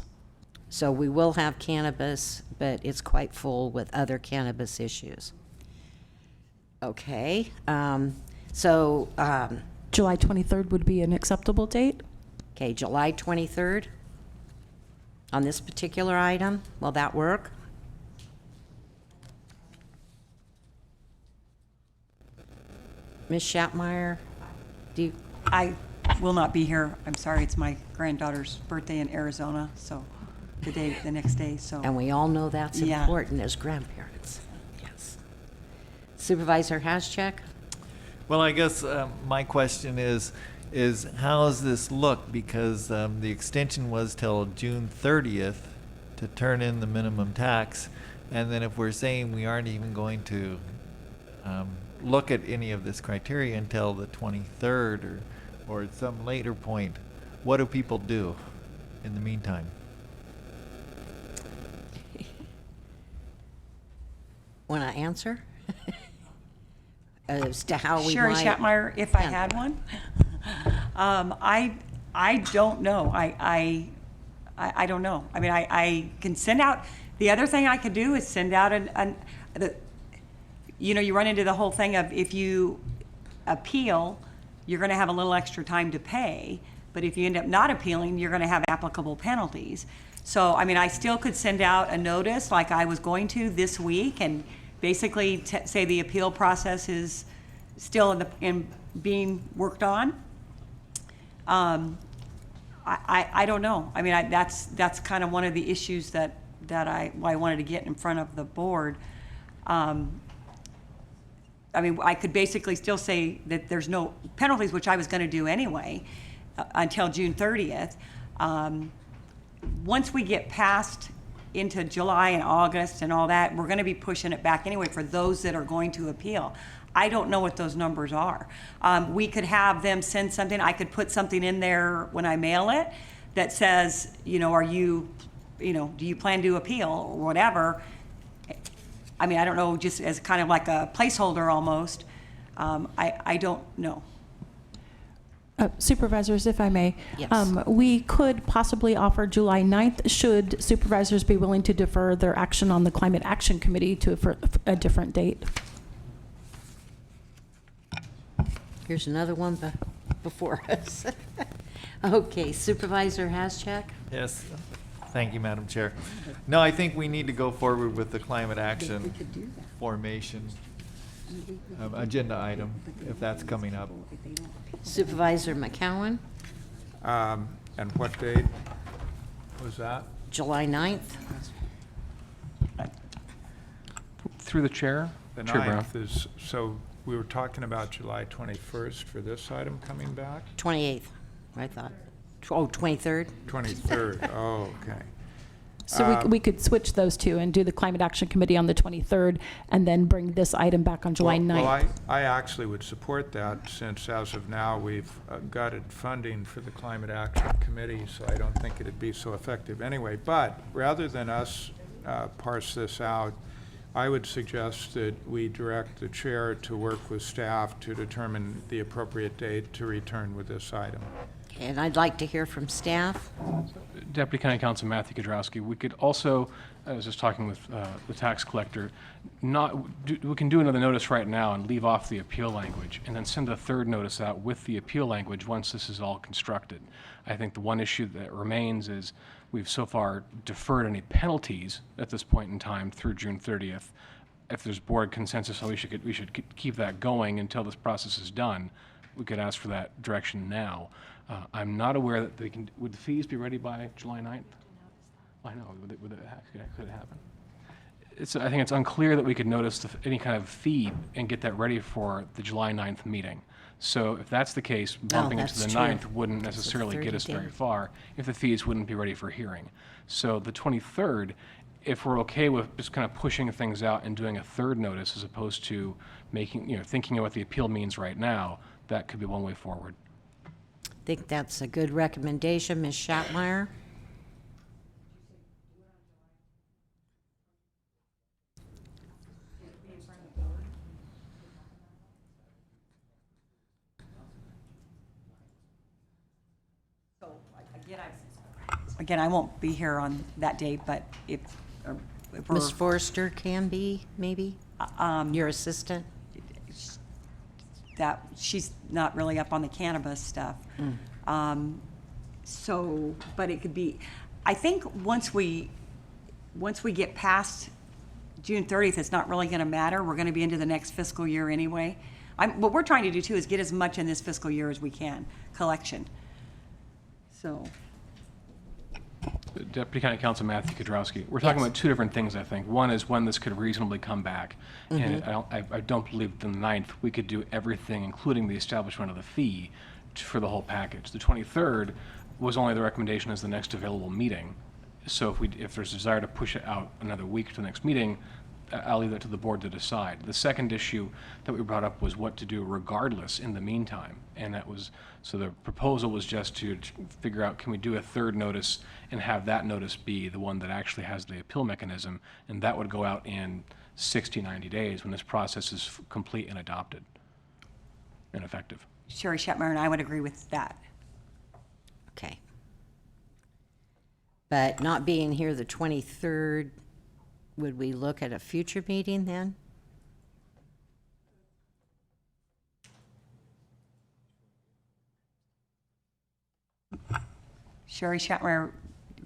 S1: So we will have cannabis, but it's quite full with other cannabis issues. Okay,
S2: July 23rd would be an acceptable date?
S1: Okay, July 23rd on this particular item. Will that work? Ms. Schappmeyer,
S14: I will not be here. I'm sorry, it's my granddaughter's birthday in Arizona, so the next day, so.
S1: And we all know that's
S14: Yeah.
S1: important as grandparents. Yes. Supervisor Haschek?
S10: Well, I guess my question is how does this look? Because the extension was till June 30th to turn in the minimum tax. And then if we're saying we aren't even going to look at any of this criteria until the 23rd or at some later point, what do people do in the meantime?
S1: Want to answer? As to how we
S14: Sherry
S1: might
S14: Schappmeyer, if I
S1: handle
S14: had one. I don't know. I don't know. I mean, I can send out, the other thing I could do is send out you run into the whole thing of if you appeal, you're going to have a little extra time to pay. But if you end up not appealing, you're going to have applicable penalties. So, I mean, I still could send out a notice like I was going to this week and basically say the appeal process is still in being worked on. I don't know. I mean, that's kind of one of the issues that I wanted to get in front of the board. I mean, I could basically still say that there's no penalties, which I was going to do anyway, until June 30th. Once we get past into July and August and all that, we're going to be pushing it back anyway for those that are going to appeal. I don't know what those numbers are. We could have them send something. I could put something in there when I mail it that says, are you, do you plan to appeal or whatever? I mean, I don't know, just as kind of like a placeholder almost. I don't know.
S2: Supervisors, if I may.
S1: Yes.
S2: We could possibly offer July 9th should supervisors be willing to defer their action on the Climate Action Committee to a different date.
S1: Here's another one before us. Okay, Supervisor Haschek?
S10: Yes. Thank you, Madam Chair. No, I think we need to go forward with the climate action formation. agenda item, if that's coming up.
S1: Supervisor McCowan,
S8: And what date was that?
S1: July 9th.
S7: Through the chair.
S8: The
S7: Chair Brown.
S8: 9th is, so we were talking about July 21st for this item coming back?
S1: 28th, I thought. Oh, 23rd?
S8: 23rd, oh, okay.
S2: So we could switch those two and do the Climate Action Committee on the 23rd and then bring this item back on July 9th.
S8: Well, I actually would support that, since as of now, we've gutted funding for the Climate Action Committee, so I don't think it'd be so effective anyway. But rather than us parse this out, I would suggest that we direct the chair to work with staff to determine the appropriate date to return with this item.
S1: And I'd like to hear from staff.
S17: Deputy County Counsel Matthew Kudrowski, we could also, I was just talking with the tax collector, we can do another notice right now and leave off the appeal language, and then send a third notice out with the appeal language once this is all constructed. I think the one issue that remains is we've so far deferred any penalties at this point in time through June 30th. If there's board consensus, we should keep that going until this process is done. We could ask for that direction now. I'm not aware that would the fees be ready by July 9th? I know, could it happen? I think it's unclear that we could notice any kind of fee and get that ready for the July 9th meeting. So if that's the case, bumping it to the 9th wouldn't necessarily get us very far if the fees wouldn't be ready for hearing. So the 23rd, if we're okay with just kind of pushing things out and doing a third notice as opposed to thinking of what the appeal means right now, that could be one way forward.
S1: I think that's a good recommendation. Ms. Schattmeyer?
S14: Again, I won't be here on that date, but if we're,
S1: Ms. Forrester can be, maybe? Your assistant?
S14: that she's not really up on the cannabis stuff. So, but it could be, I think once we get past June 30th, it's not really going to matter. We're going to be into the next fiscal year anyway. What we're trying to do too is get as much in this fiscal year as we can, collection. So.
S17: Deputy County Counsel Matthew Kudrowski, we're talking about two different things, I think. One is when this could reasonably come back. And I don't believe the 9th we could do everything, including the establishment of the fee for the whole package. The 23rd was only the recommendation as the next available meeting. So if there's a desire to push it out another week to the next meeting, I'll leave that to the board to decide. The second issue that we brought up was what to do regardless in the meantime. And that was, so the proposal was just to figure out, can we do a third notice and have that notice be the one that actually has the appeal mechanism, and that would go out in 60, 90 days when this process is complete and adopted and effective.
S14: Sherry Shetmeyer and I would agree with that.
S1: Okay. But not being here the 23rd, would we look at a future meeting then?
S14: Sherry Shetmeyer,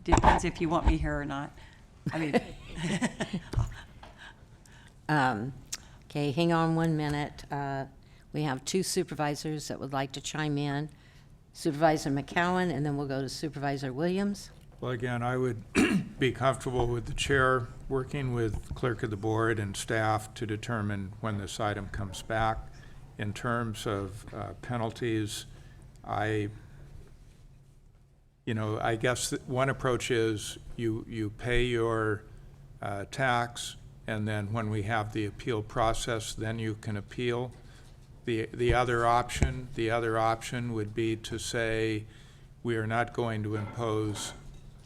S14: depends if you want me here or not. I mean.
S1: Okay, hang on 1 minute. We have two supervisors that would like to chime in. Supervisor McCowan, and then we'll go to Supervisor Williams.
S8: Well, again, I would be comfortable with the chair working with clerk of the board and staff to determine when this item comes back. In terms of penalties, I guess that one approach is you pay your tax, and then when we have the appeal process, then you can appeal. The other option would be to say we are not going to impose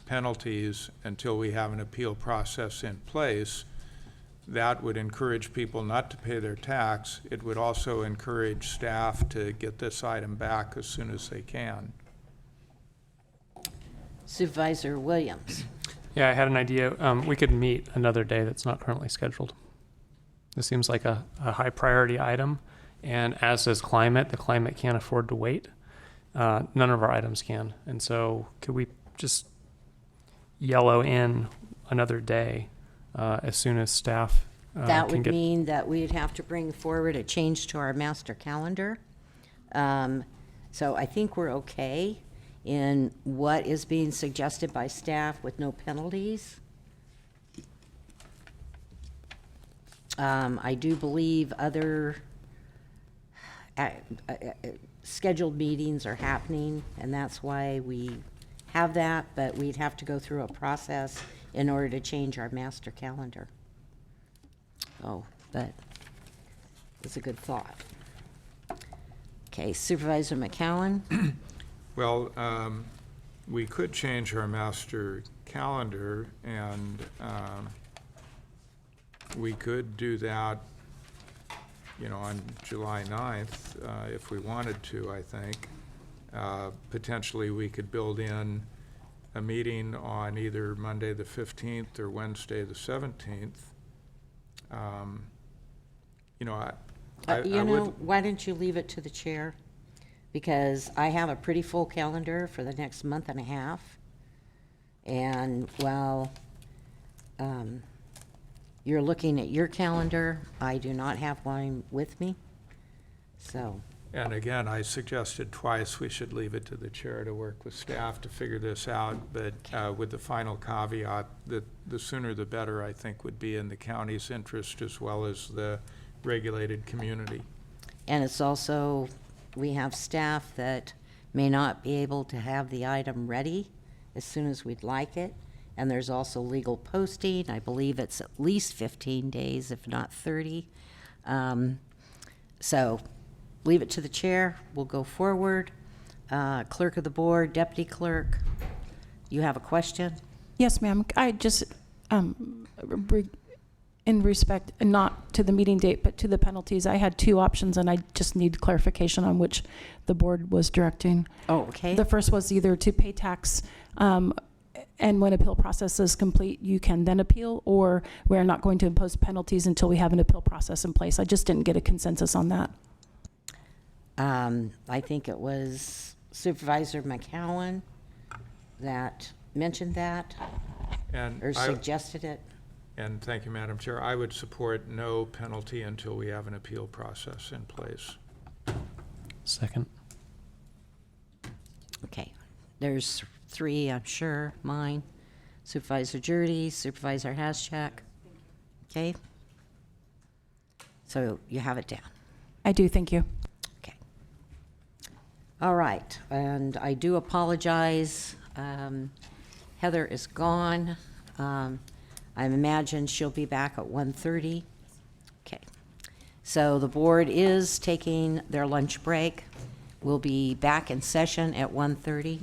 S8: penalties until we have an appeal process in place. That would encourage people not to pay their tax. It would also encourage staff to get this item back as soon as they can.
S1: Supervisor Williams.
S7: Yeah, I had an idea. We could meet another day that's not currently scheduled. This seems like a high priority item, and as does climate. The climate can't afford to wait. None of our items can. And so could we just yellow in another day as soon as staff
S1: That
S7: can
S1: would
S7: get.
S1: mean that we'd have to bring forward a change to our master calendar. So I think we're okay in what is being suggested by staff with no penalties. I do believe other scheduled meetings are happening, and that's why we have that, but we'd have to go through a process in order to change our master calendar. Oh, but it's a good thought. Okay, Supervisor McCowan?
S8: Well, we could change our master calendar, and we could do that, you know, on July 9th, if we wanted to, I think. Potentially, we could build in a meeting on either Monday the 15th or Wednesday the 17th. You know, I would.
S1: Why don't you leave it to the chair? Because I have a pretty full calendar for the next month and a half. And while you're looking at your calendar, I do not have one with me. So.
S8: And again, I suggested twice we should leave it to the chair to work with staff to figure this out, but with the final caveat that the sooner the better, I think, would be in the county's interest as well as the regulated community.
S1: And it's also, we have staff that may not be able to have the item ready as soon as we'd like it. And there's also legal posting. I believe it's at least 15 days, if not 30. So leave it to the chair. We'll go forward. Clerk of the board, deputy clerk, you have a question?
S2: Yes, ma'am. I just, in respect, not to the meeting date, but to the penalties, I had two options, and I just need clarification on which the board was directing.
S1: Oh, okay.
S2: The first was either to pay tax, and when appeal process is complete, you can then appeal, or we're not going to impose penalties until we have an appeal process in place. I just didn't get a consensus on that.
S1: I think it was Supervisor McCowan that mentioned that, or suggested it.
S8: And thank you, Madam Chair. I would support no penalty until we have an appeal process in place.
S7: Second.
S1: Okay, there's three, I'm sure, mine. Supervisor Jurdy, Supervisor Haschak. Okay? So you have it down.
S2: I do, thank you.
S1: Okay. All right, and I do apologize. Heather is gone. I imagine she'll be back at 1:30. Okay. So the board is taking their lunch break. We'll be back in session at 1:30.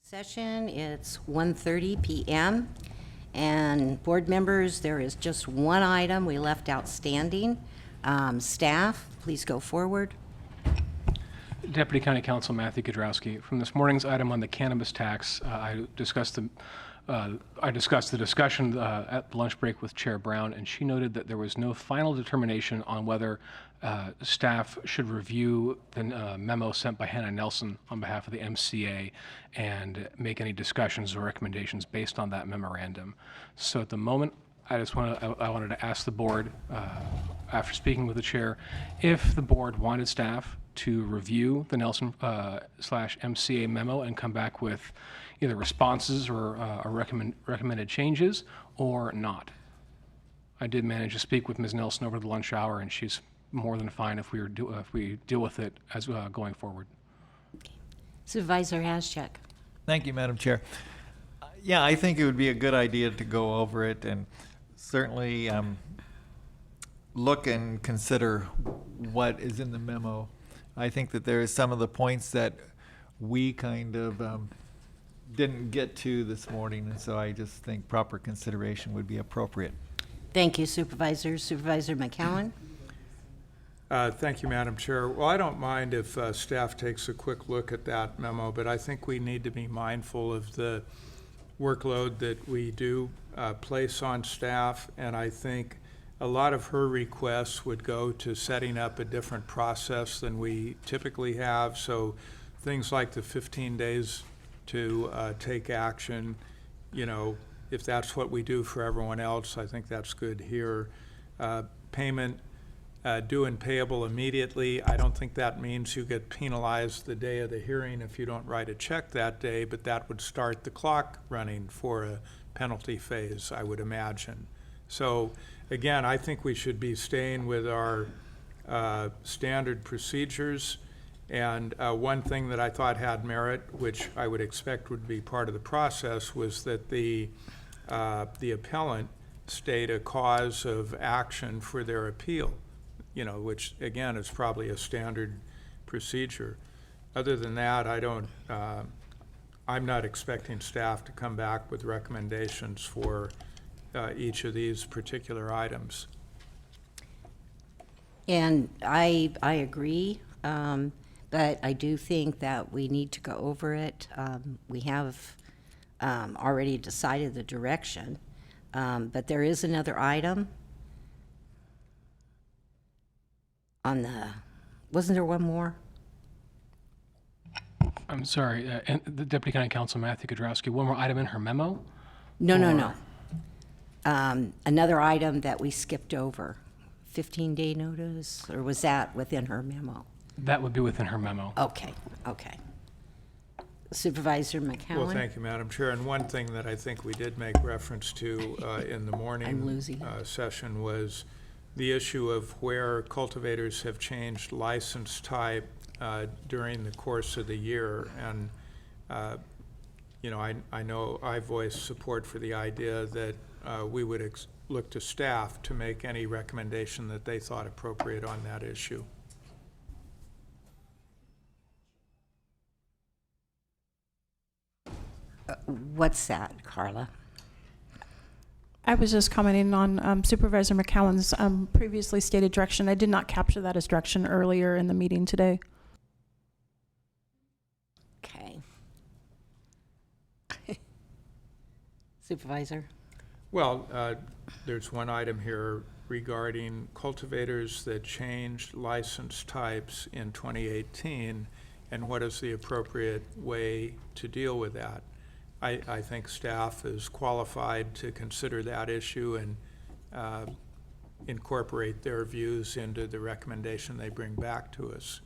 S1: Session, it's 1:30 p.m. And board members, there is just one item we left outstanding. Staff, please go forward.
S17: Deputy County Counsel Matthew Kudrowski. From this morning's item on the cannabis tax, I discussed the discussion at the lunch break with Chair Brown, and she noted that there was no final determination on whether staff should review the memo sent by Hannah Nelson on behalf of the MCA and make any discussions or recommendations based on that memorandum. So at the moment, I wanted to ask the board, after speaking with the chair, if the board wanted staff to review the Nelson / MCA memo and come back with either responses or recommended changes or not. I did manage to speak with Ms. Nelson over the lunch hour, and she's more than fine if we deal with it as going forward.
S1: Supervisor Haschak.
S10: Thank you, Madam Chair. Yeah, I think it would be a good idea to go over it and certainly look and consider what is in the memo. I think that there are some of the points that we kind of didn't get to this morning, and so I just think proper consideration would be appropriate.
S1: Thank you, Supervisor. Supervisor McCowan.
S8: Thank you, Madam Chair. Well, I don't mind if staff takes a quick look at that memo, but I think we need to be mindful of the workload that we do place on staff, and I think a lot of her requests would go to setting up a different process than we typically have. So things like the 15 days to take action, you know, if that's what we do for everyone else, I think that's good here. Payment due and payable immediately. I don't think that means you get penalized the day of the hearing if you don't write a check that day, but that would start the clock running for a penalty phase, I would imagine. So again, I think we should be staying with our standard procedures. And one thing that I thought had merit, which I would expect would be part of the process, was that the appellant state a cause of action for their appeal, you know, which again is probably a standard procedure. Other than that, I'm not expecting staff to come back with recommendations for each of these particular items.
S1: And I agree, but I do think that we need to go over it. We have already decided the direction, but there is another item on the, wasn't there one more?
S17: I'm sorry, and the Deputy County Counsel Matthew Kudrowski, one more item in her memo?
S1: No. Another item that we skipped over, 15-day notice, or was that within her memo?
S17: That would be within her memo.
S1: Okay. Supervisor McCowan.
S8: Well, thank you, Madam Chair. And one thing that I think we did make reference to in the morning session was the issue of where cultivators have changed license type during the course of the year. And, you know, I know I voiced support for the idea that we would look to staff to make any recommendation that they thought appropriate on that issue.
S1: What's that, Carla?
S2: I was just commenting on Supervisor McCowan's previously stated direction. I did not capture that as direction earlier in the meeting today.
S1: Okay. Supervisor?
S8: Well, there's one item here regarding cultivators that changed license types in 2018, and what is the appropriate way to deal with that. I think staff is qualified to consider that issue and incorporate their views into the recommendation they bring back to us.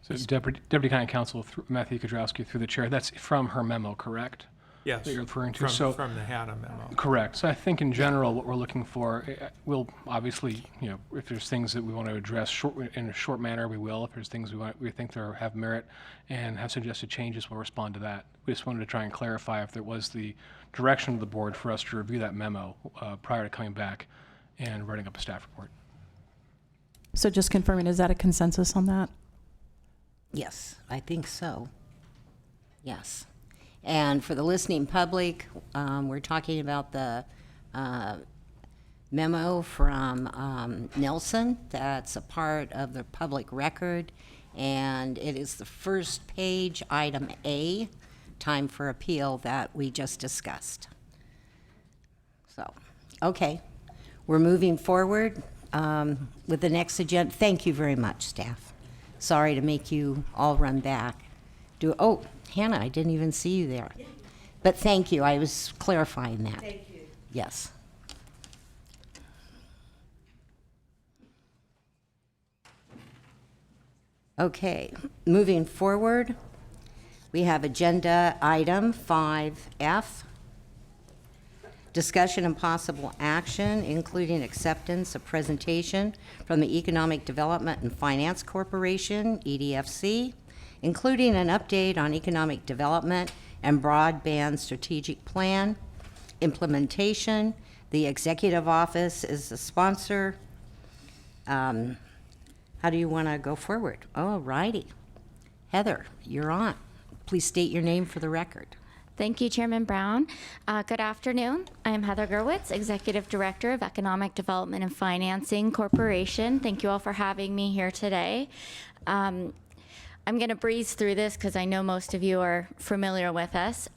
S17: So Deputy County Counsel Matthew Kudrowski, through the chair, that's from her memo, correct?
S8: Yes,
S17: that you're referring to.
S8: From the Hannah memo.
S17: Correct. So I think in general what we're looking for, we'll obviously, you know, if there's things that we want to address in a short manner, we will. If there's things we think have merit and have suggested changes, we'll respond to that. We just wanted to try and clarify if there was the direction of the board for us to review that memo prior to coming back and writing up a staff report.
S2: So just confirming, is that a consensus on that?
S1: Yes, I think so. Yes. And for the listening public, we're talking about the memo from Nelson that's a part of the public record, and it is the first page, item A, time for appeal, that we just discussed. So, okay, we're moving forward with the next agenda. Thank you very much, staff. Sorry to make you all run back. Oh, Hannah, I didn't even see you there. But thank you, I was clarifying that.
S14: Thank you.
S1: Yes. Okay, moving forward, we have agenda item 5F. Discussion and possible action, including acceptance of presentation from the Economic Development and Finance Corporation, EDFC, including an update on economic development and broadband strategic plan, implementation. The executive office is the sponsor. How do you want to go forward? All righty. Heather, you're on. Please state your name for the record.
S18: Thank you, Chairman Brown. Good afternoon. I am Heather Gerwitz, Executive Director of Economic Development and Financing Corporation. Thank you all for having me here today. I'm going to breeze through this because I know most of you are familiar with us.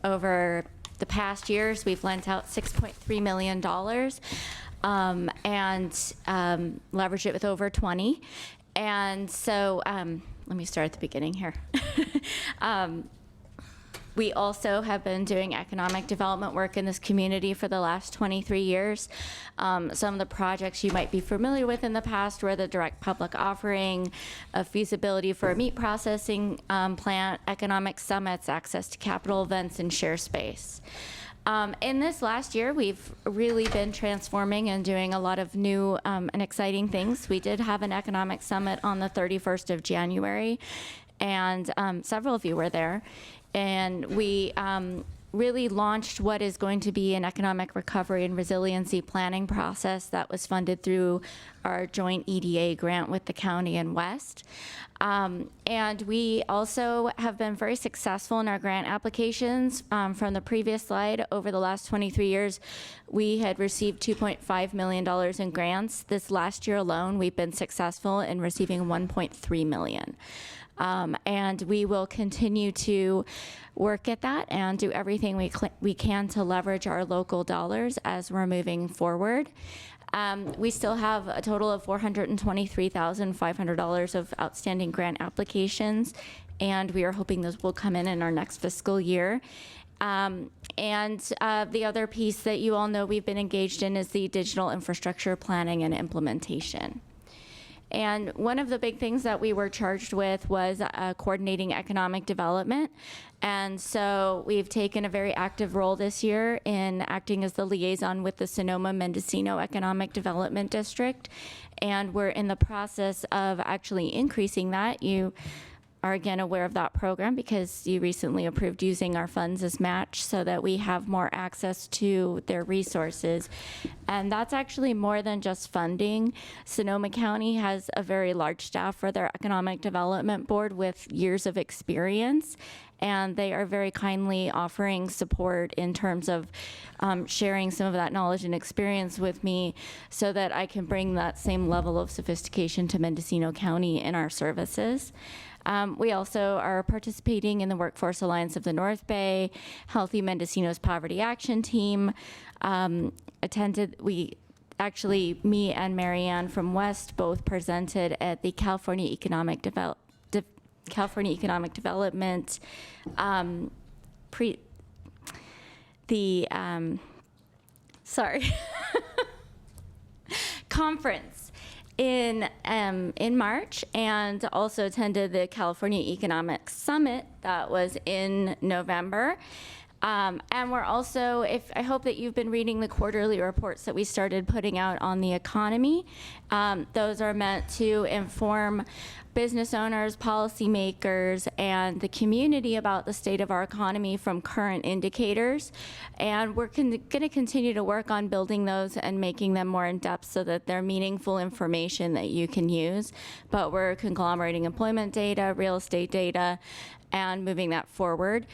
S18: Over the past years, we've lent out $6.3 million and leveraged it with over 20. And so let me start at the beginning here. We also have been doing economic development work in this community for the last 23 years. Some of the projects you might be familiar with in the past were the direct public offering, a feasibility for a meat processing plant, economic summits, access to capital events, and share space. In this last year, we've really been transforming and doing a lot of new and exciting things. We did have an economic summit on the 31st of January, and several of you were there. And we really launched what is going to be an economic recovery and resiliency planning process that was funded through our joint EDA grant with the county and West. And we also have been very successful in our grant applications. From the previous slide, over the last 23 years, we had received $2.5 million in grants. This last year alone, we've been successful in receiving $1.3 million. And we will continue to work at that and do everything we can to leverage our local dollars as we're moving forward. We still have a total of $423,500 of outstanding grant applications, and we are hoping those will come in our next fiscal year. And the other piece that you all know we've been engaged in is the digital infrastructure planning and implementation. And one of the big things that we were charged with was coordinating economic development. And so we've taken a very active role this year in acting as the liaison with the Sonoma-Mendocino Economic Development District. And we're in the process of actually increasing that. You are again aware of that program because you recently approved using our funds as match so that we have more access to their resources. And that's actually more than just funding. Sonoma County has a very large staff for their Economic Development Board with years of experience. And they are very kindly offering support in terms of sharing some of that knowledge and experience with me so that I can bring that same level of sophistication to Mendocino County in our services. We also are participating in the Workforce Alliance of the North Bay, Healthy Mendocino's Poverty Action Team. Me and Marianne from West both presented at the California Economic Development conference in March, and also attended the California Economic Summit that was in November. And we're also, I hope that you've been reading the quarterly reports that we started putting out on the economy. Those are meant to inform business owners, policymakers, and the community about the state of our economy from current indicators. And we're going to continue to work on building those and making them more in-depth so that they're meaningful information that you can use. But we're conglomerating employment data, real estate data, and moving that forward.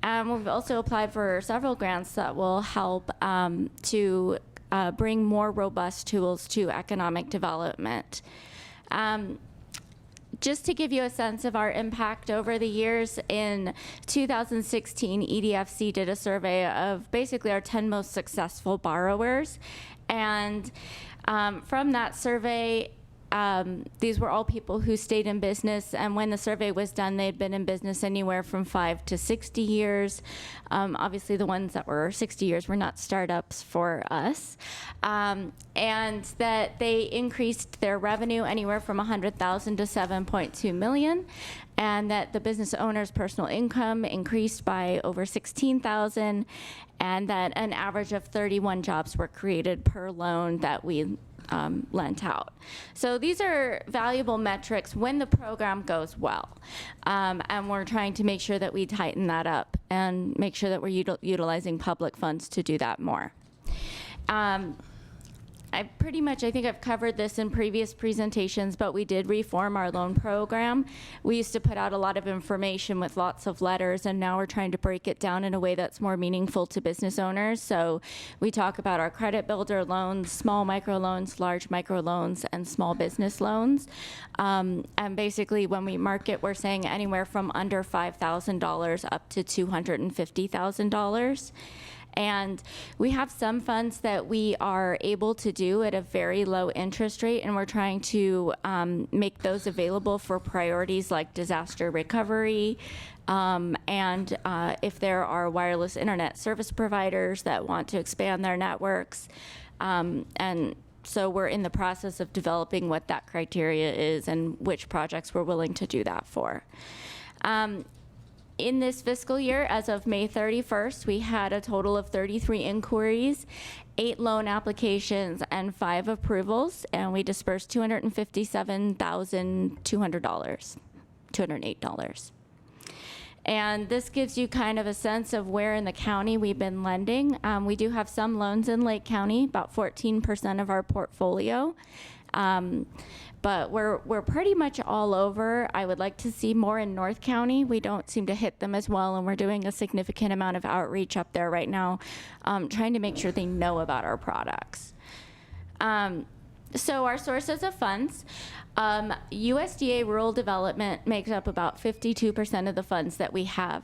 S18: We've also applied for several grants that will help to bring more robust tools to economic development. Just to give you a sense of our impact over the years, in 2016, EDFC did a survey of basically our 10 most successful borrowers. And from that survey, these were all people who stayed in business, and when the survey was done, they'd been in business anywhere from 5 to 60 years. Obviously, the ones that were 60 years were not startups for us. And that they increased their revenue anywhere from $100,000 to $7.2 million, and that the business owner's personal income increased by over $16,000, and that an average of 31 jobs were created per loan that we lent out. So these are valuable metrics when the program goes well. And we're trying to make sure that we tighten that up and make sure that we're utilizing public funds to do that more. I think I've covered this in previous presentations, but we did reform our loan program. We used to put out a lot of information with lots of letters, and now we're trying to break it down in a way that's more meaningful to business owners. So we talk about our credit builder loans, small micro loans, large micro loans, and small business loans. And basically when we market, we're saying anywhere from under $5,000 up to $250,000. And we have some funds that we are able to do at a very low interest rate, and we're trying to make those available for priorities like disaster recovery, and if there are wireless internet service providers that want to expand their networks. And so we're in the process of developing what that criteria is and which projects we're willing to do that for. In this fiscal year, as of May 31st, we had a total of 33 inquiries, 8 loan applications, and 5 approvals, and we dispersed $257,208. And this gives you kind of a sense of where in the county we've been lending. We do have some loans in Lake County, about 14% of our portfolio. But we're pretty much all over. I would like to see more in North County. We don't seem to hit them as well, and we're doing a significant amount of outreach up there right now, trying to make sure they know about our products. So our sources of funds, USDA Rural Development makes up about 52% of the funds that we have.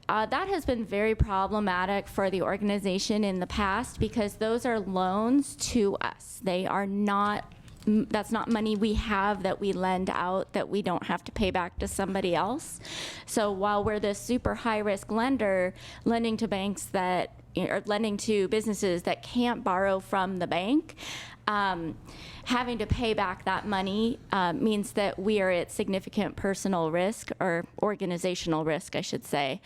S18: That has been very problematic for the organization in the past because those are loans to us. They are not that's not money we have that we lend out that we don't have to pay back to somebody else. So while we're this super high risk lender, lending to banks that, or lending to businesses that can't borrow from the bank, having to pay back that money means that we are at significant personal risk, or organizational risk, I should say.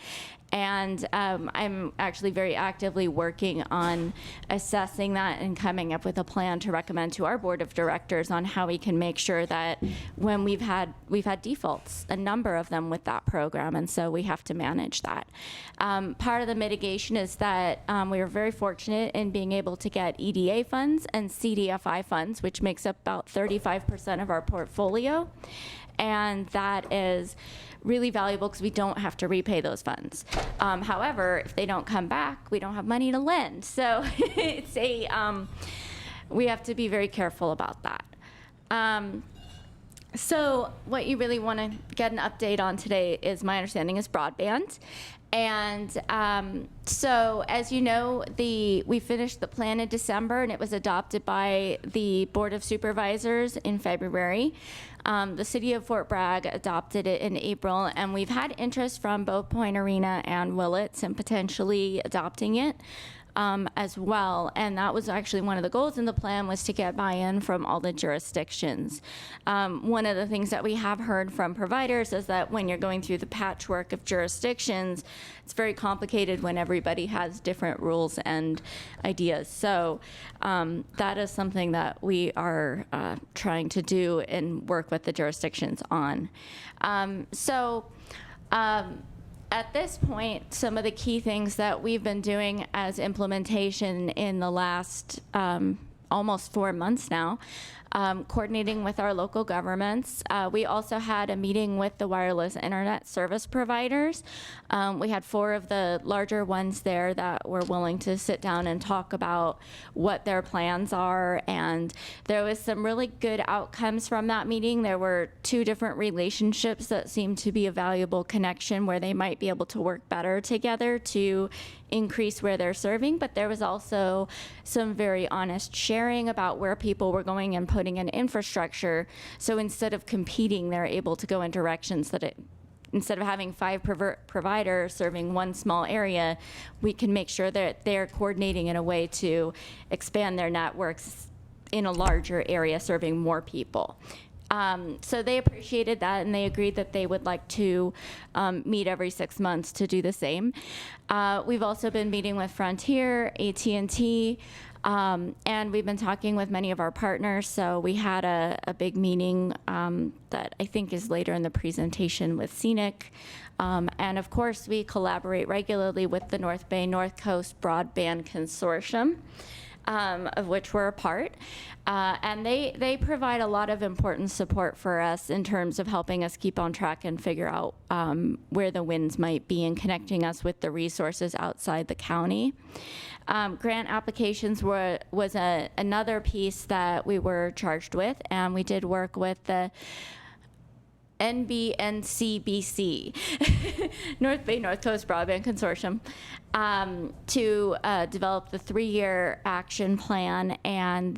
S18: And I'm actually very actively working on assessing that and coming up with a plan to recommend to our board of directors on how we can make sure that when we've had defaults, a number of them with that program, and so we have to manage that. Part of the mitigation is that we were very fortunate in being able to get EDA funds and CDFI funds, which makes up about 35% of our portfolio. And that is really valuable because we don't have to repay those funds. However, if they don't come back, we don't have money to lend. So it's we have to be very careful about that. So what you really want to get an update on today is, my understanding is broadband. And so, as you know, we finished the plan in December, and it was adopted by the Board of Supervisors in February. The City of Fort Bragg adopted it in April, and we've had interest from both Point Arena and Willits in potentially adopting it as well. And that was actually one of the goals in the plan, was to get buy-in from all the jurisdictions. One of the things that we have heard from providers is that when you're going through the patchwork of jurisdictions, it's very complicated when everybody has different rules and ideas. So that is something that we are trying to do and work with the jurisdictions on. At this point, some of the key things that we've been doing as implementation in the last almost 4 months now, coordinating with our local governments. We also had a meeting with the wireless internet service providers. We had 4 of the larger ones there that were willing to sit down and talk about what their plans are, and there was some really good outcomes from that meeting. There were 2 different relationships that seemed to be a valuable connection where they might be able to work better together to increase where they're serving, but there was also some very honest sharing about where people were going and putting in infrastructure. So instead of competing, they're able to go in directions that instead of having 5 providers serving one small area, we can make sure that they're coordinating in a way to expand their networks in a larger area, serving more people. So they appreciated that, and they agreed that they would like to meet every 6 months to do the same. We've also been meeting with Frontier, AT&T, and we've been talking with many of our partners. So we had a big meeting that I think is later in the presentation with Scenic. And of course, we collaborate regularly with the North Bay North Coast Broadband Consortium, of which we're a part. And they provide a lot of important support for us in terms of helping us keep on track and figure out where the wins might be and connecting us with the resources outside the county. Grant applications was another piece that we were charged with, and we did work with the NBNCBC, North Bay North Coast Broadband Consortium, to develop the 3-year action plan and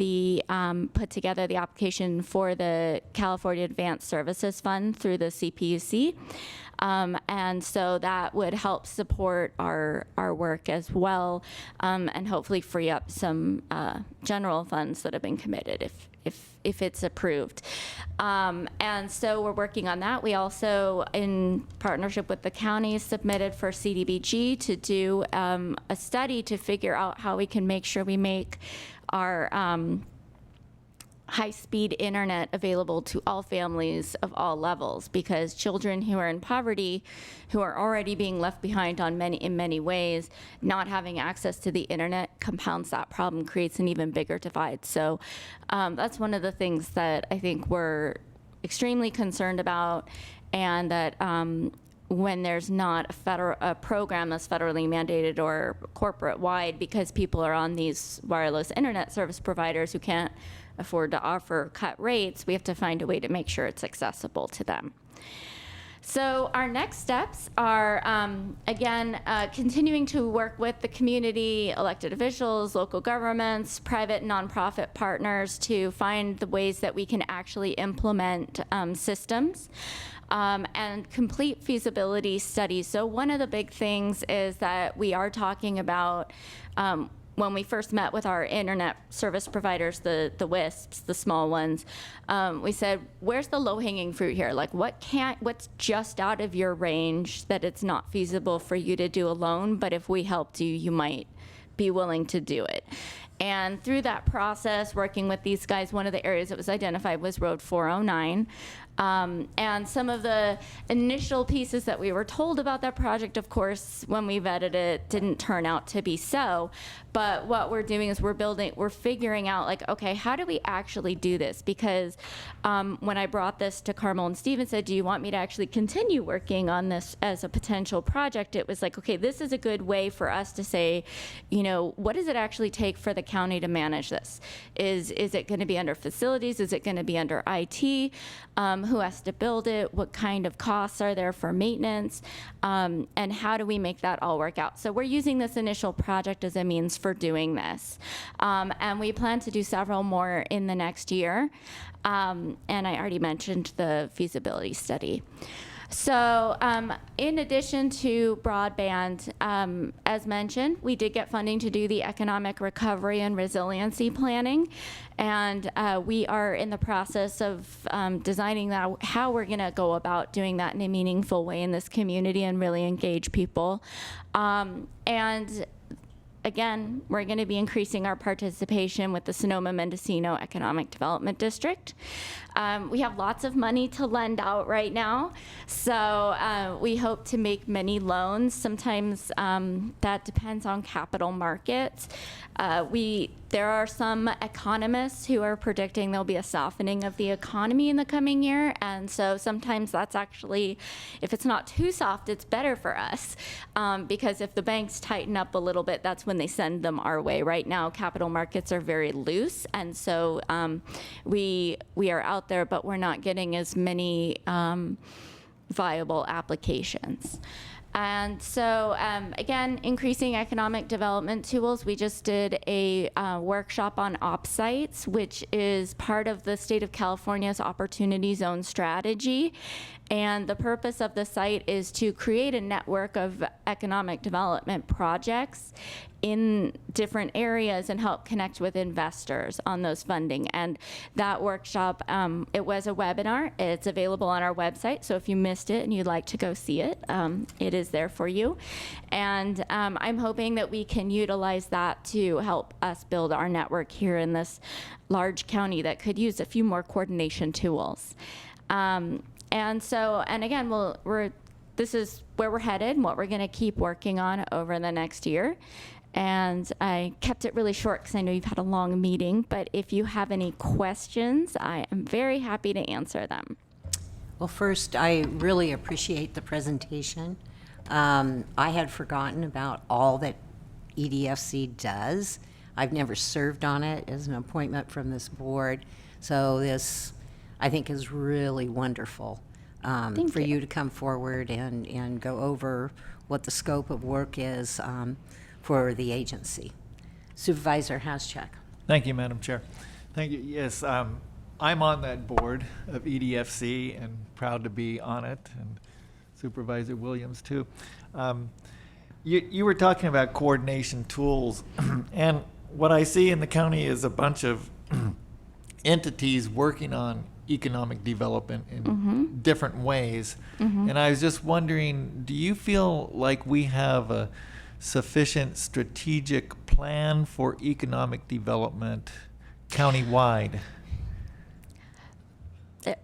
S18: put together the application for the California Advanced Services Fund through the CPUC. And so that would help support our work as well, and hopefully free up some general funds that have been committed if it's approved. And so we're working on that. We also, in partnership with the county, submitted for CDBG to do a study to figure out how we can make sure we make our high-speed internet available to all families of all levels, because children who are in poverty, who are already being left behind in many ways, not having access to the internet compounds that problem, creates an even bigger divide. So that's one of the things that I think we're extremely concerned about, and that when there's not a program that's federally mandated or corporate-wide, because people are on these wireless internet service providers who can't afford to offer cut rates, we have to find a way to make sure it's accessible to them. So our next steps are, again, continuing to work with the community, elected officials, local governments, private and nonprofit partners to find the ways that we can actually implement systems. And complete feasibility studies. So one of the big things is that we are talking about, when we first met with our internet service providers, the WISPs, the small ones, we said, where's the low-hanging fruit here? Like, what's just out of your range that it's not feasible for you to do alone, but if we helped you, you might be willing to do it. And through that process, working with these guys, one of the areas that was identified was Road 409. And some of the initial pieces that we were told about that project, of course, when we vetted it, didn't turn out to be so. But what we're doing is we're figuring out, like, okay, how do we actually do this? Because when I brought this to Carmel and Steve and said, do you want me to actually continue working on this as a potential project? It was like, okay, this is a good way for us to say, you know, what does it actually take for the county to manage this? Is it going to be under facilities? Is it going to be under IT? Who has to build it? What kind of costs are there for maintenance? And how do we make that all work out? So we're using this initial project as a means for doing this. And we plan to do several more in the next year. And I already mentioned the feasibility study. So in addition to broadband, as mentioned, we did get funding to do the economic recovery and resiliency planning. And we are in the process of designing how we're going to go about doing that in a meaningful way in this community and really engage people. And again, we're going to be increasing our participation with the Sonoma-Mendocino Economic Development District. We have lots of money to lend out right now, so we hope to make many loans. Sometimes that depends on capital markets. We There are some economists who are predicting there'll be a softening of the economy in the coming year, and so sometimes that's actually, if it's not too soft, it's better for us, because if the banks tighten up a little bit, that's when they send them our way. Right now, capital markets are very loose, and so we are out there, but we're not getting as many viable applications. And so, again, increasing economic development tools. We just did a workshop on OpSites, which is part of the state of California's Opportunity Zone strategy. And the purpose of the site is to create a network of economic development projects in different areas and help connect with investors on those funding. And that workshop, it was a webinar. It's available on our website. So if you missed it and you'd like to go see it, it is there for you. And I'm hoping that we can utilize that to help us build our network here in this large county that could use a few more coordination tools. And so, and again, this is where we're headed and what we're going to keep working on over the next year. And I kept it really short because I know you've had a long meeting, but if you have any questions, I am very happy to answer them.
S1: Well, first, I really appreciate the presentation. I had forgotten about all that EDFC does. I've never served on it as an appointment from this board. So this, I think, is really wonderful for you to come forward and go over what the scope of work is for the agency. Supervisor Haschak.
S10: Thank you, Madam Chair. Thank you. Yes, I'm on that board of EDFC and proud to be on it, and Supervisor Williams too. You were talking about coordination tools, and what I see in the county is a bunch of entities working on economic development in different ways. And I was just wondering, do you feel like we have a sufficient strategic plan for economic development countywide?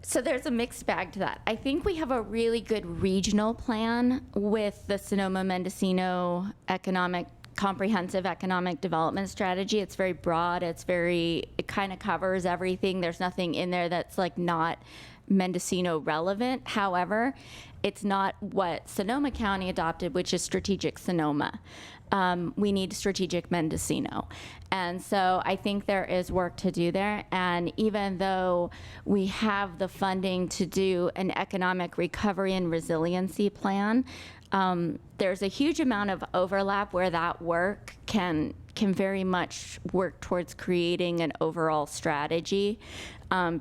S18: So there's a mixed bag to that. I think we have a really good regional plan with the Sonoma-Mendocino comprehensive economic development strategy. It's very broad. It kind of covers everything. There's nothing in there that's like not Mendocino relevant. However, it's not what Sonoma County adopted, which is strategic Sonoma. We need strategic Mendocino. And so I think there is work to do there. And even though we have the funding to do an economic recovery and resiliency plan, there's a huge amount of overlap where that work can very much work towards creating an overall strategy.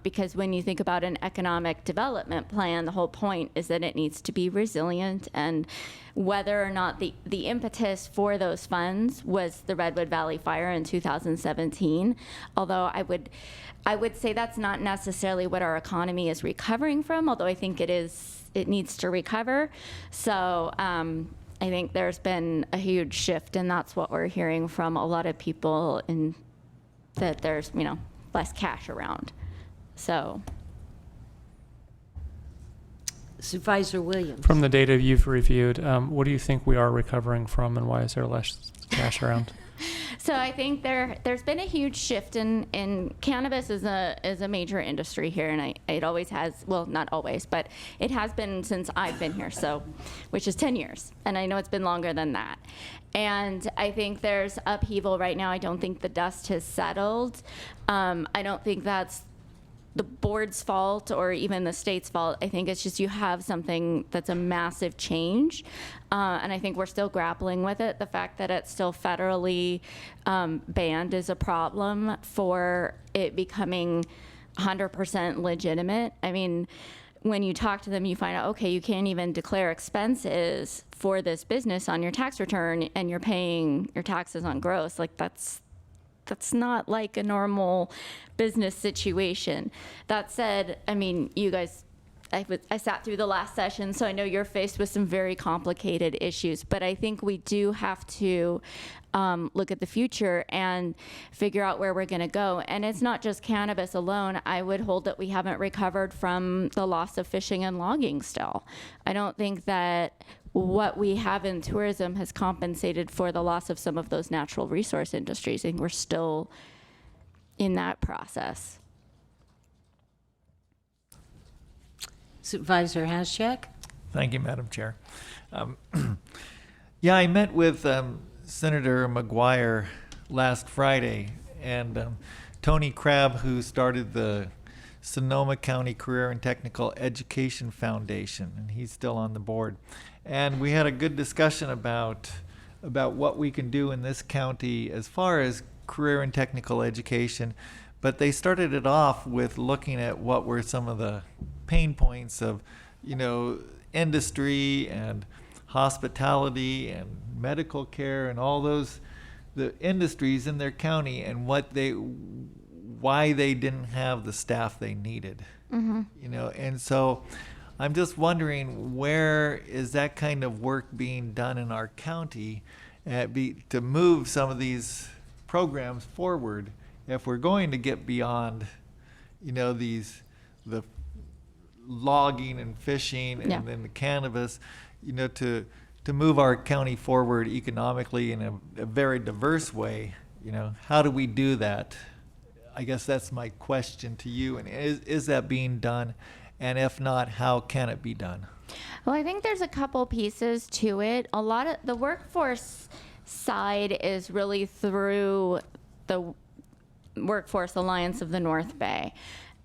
S18: Because when you think about an economic development plan, the whole point is that it needs to be resilient, and whether or not the impetus for those funds was the Redwood Valley fire in 2017, although I would say that's not necessarily what our economy is recovering from, although I think it needs to recover. So I think there's been a huge shift, and that's what we're hearing from a lot of people, in that there's less cash around. So,
S1: Supervisor Williams.
S7: From the data you've reviewed, what do you think we are recovering from, and why is there less cash around?
S18: So I think there's been a huge shift in cannabis is a major industry here, and it always has, well, not always, but it has been since I've been here, so, which is 10 years, and I know it's been longer than that. And I think there's upheaval right now. I don't think the dust has settled. I don't think that's the board's fault or even the state's fault. I think it's just you have something that's a massive change. And I think we're still grappling with it. The fact that it's still federally banned is a problem for it becoming 100% legitimate. I mean, when you talk to them, you find out, okay, you can't even declare expenses for this business on your tax return, and you're paying your taxes on gross. Like, that's not like a normal business situation. That said, I mean, you guys, I sat through the last session, so I know you're faced with some very complicated issues, but I think we do have to look at the future and figure out where we're gonna go. And it's not just cannabis alone. I would hold that we haven't recovered from the loss of fishing and logging still. I don't think that what we have in tourism has compensated for the loss of some of those natural resource industries. I think we're still in that process.
S1: Supervisor Haschak?
S10: Thank you, Madam Chair. Yeah, I met with Senator McGuire last Friday, and Tony Crabb, who started the Sonoma County Career and Technical Education Foundation, and he's still on the board. And we had a good discussion about what we can do in this county as far as career and technical education. But they started it off with looking at what were some of the pain points of, industry and hospitality and medical care and all those, the industries in their county, and why they didn't have the staff they needed. And so I'm just wondering, where is that kind of work being done in our county to move some of these programs forward, if we're going to get beyond, the logging and fishing and then the cannabis, to move our county forward economically in a very diverse way. How do we do that? I guess that's my question to you. And is that being done? And if not, how can it be done?
S18: Well, I think there's a couple pieces to it. A lot of the workforce side is really through the Workforce Alliance of the North Bay.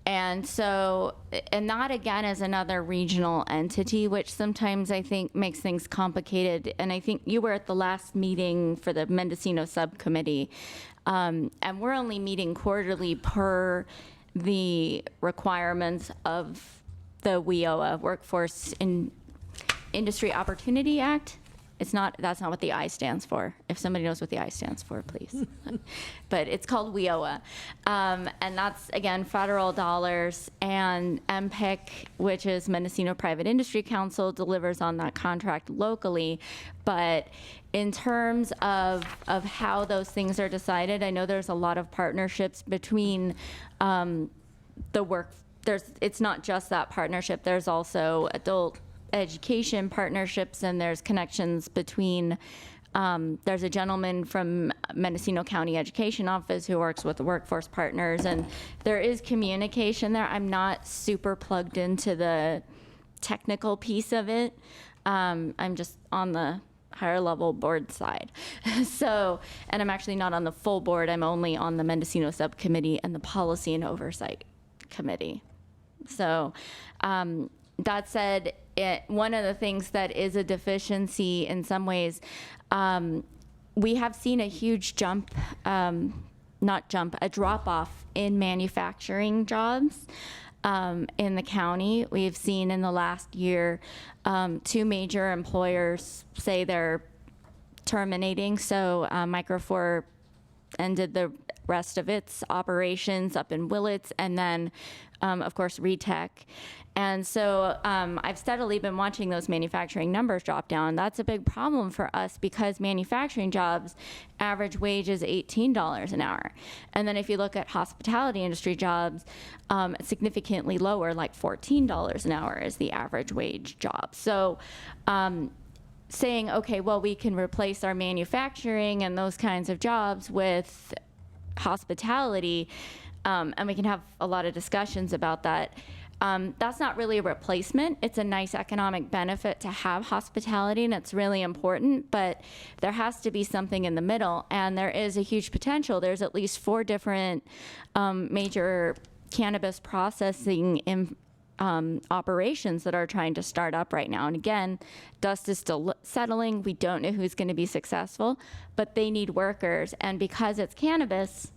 S18: And so, and that again is another regional entity, which sometimes I think makes things complicated. And I think you were at the last meeting for the Mendocino subcommittee, and we're only meeting quarterly per the requirements of the WIOA, Workforce Industry Opportunity Act. That's not what the I stands for. If somebody knows what the I stands for, please. But it's called WIOA. And that's, again, federal dollars. And MPIC, which is Mendocino Private Industry Council, delivers on that contract locally. But in terms of how those things are decided, I know there's a lot of partnerships between it's not just that partnership. There's also adult education partnerships, and there's connections between there's a gentleman from Mendocino County Education Office who works with the workforce partners, and there is communication there. I'm not super plugged into the technical piece of it. I'm just on the higher level board side. So, and I'm actually not on the full board. I'm only on the Mendocino subcommittee and the policy and oversight committee. So that said, one of the things that is a deficiency in some ways, we have seen a huge a drop off in manufacturing jobs in the county. We've seen in the last year 2 major employers say they're terminating. So Micro4 ended the rest of its operations up in Willits, and then of course Retech. And so I've steadily been watching those manufacturing numbers drop down. That's a big problem for us because manufacturing jobs, average wage is $18 an hour. And then if you look at hospitality industry jobs, significantly lower, like $14 an hour is the average wage job. So saying, okay, well, we can replace our manufacturing and those kinds of jobs with hospitality, and we can have a lot of discussions about that. That's not really a replacement. It's a nice economic benefit to have hospitality, and it's really important, but there has to be something in the middle, and there is a huge potential. There's at least 4 different major cannabis processing operations that are trying to start up right now. And again, dust is still settling. We don't know who's going to be successful, but they need workers. And because it's cannabis,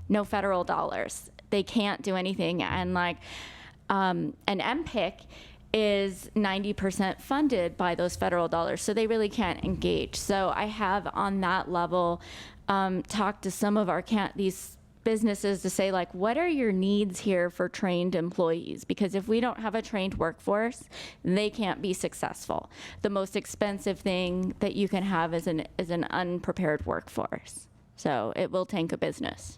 S18: no federal dollars. They can't do anything. And an MPIC is 90% funded by those federal dollars, so they really can't engage. So I have on that level talked to some of our these businesses to say, what are your needs here for trained employees? Because if we don't have a trained workforce, they can't be successful. The most expensive thing that you can have is an unprepared workforce. So it will tank a business.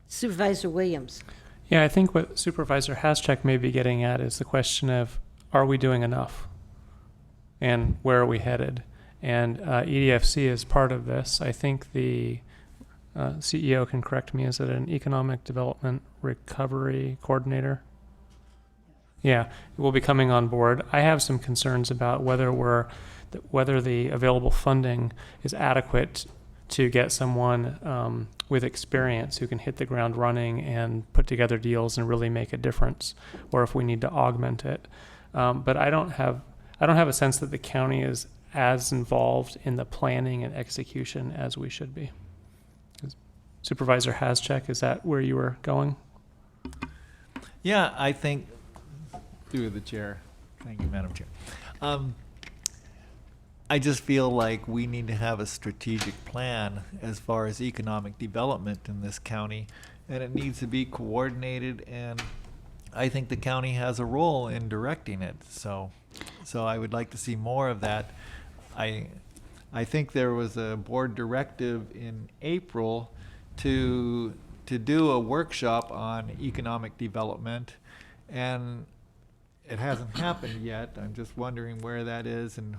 S1: Supervisor Williams.
S7: Yeah, I think what Supervisor Haschak may be getting at is the question of, are we doing enough? And where are we headed? And EDFC is part of this. I think CEO can correct me, is it an Economic Development Recovery Coordinator? Yeah, will be coming on board. I have some concerns about whether the available funding is adequate to get someone with experience who can hit the ground running and put together deals and really make a difference, or if we need to augment it. But I don't have a sense that the county is as involved in the planning and execution as we should be. Supervisor Haschek, is that where you were going?
S10: Yeah, I think, through the chair. Thank you, Madam Chair. I just feel like we need to have a strategic plan as far as economic development in this county, and it needs to be coordinated, and I think the county has a role in directing it. So I would like to see more of that. I think there was a board directive in April to do a workshop on economic development, and it hasn't happened yet. I'm just wondering where that is, and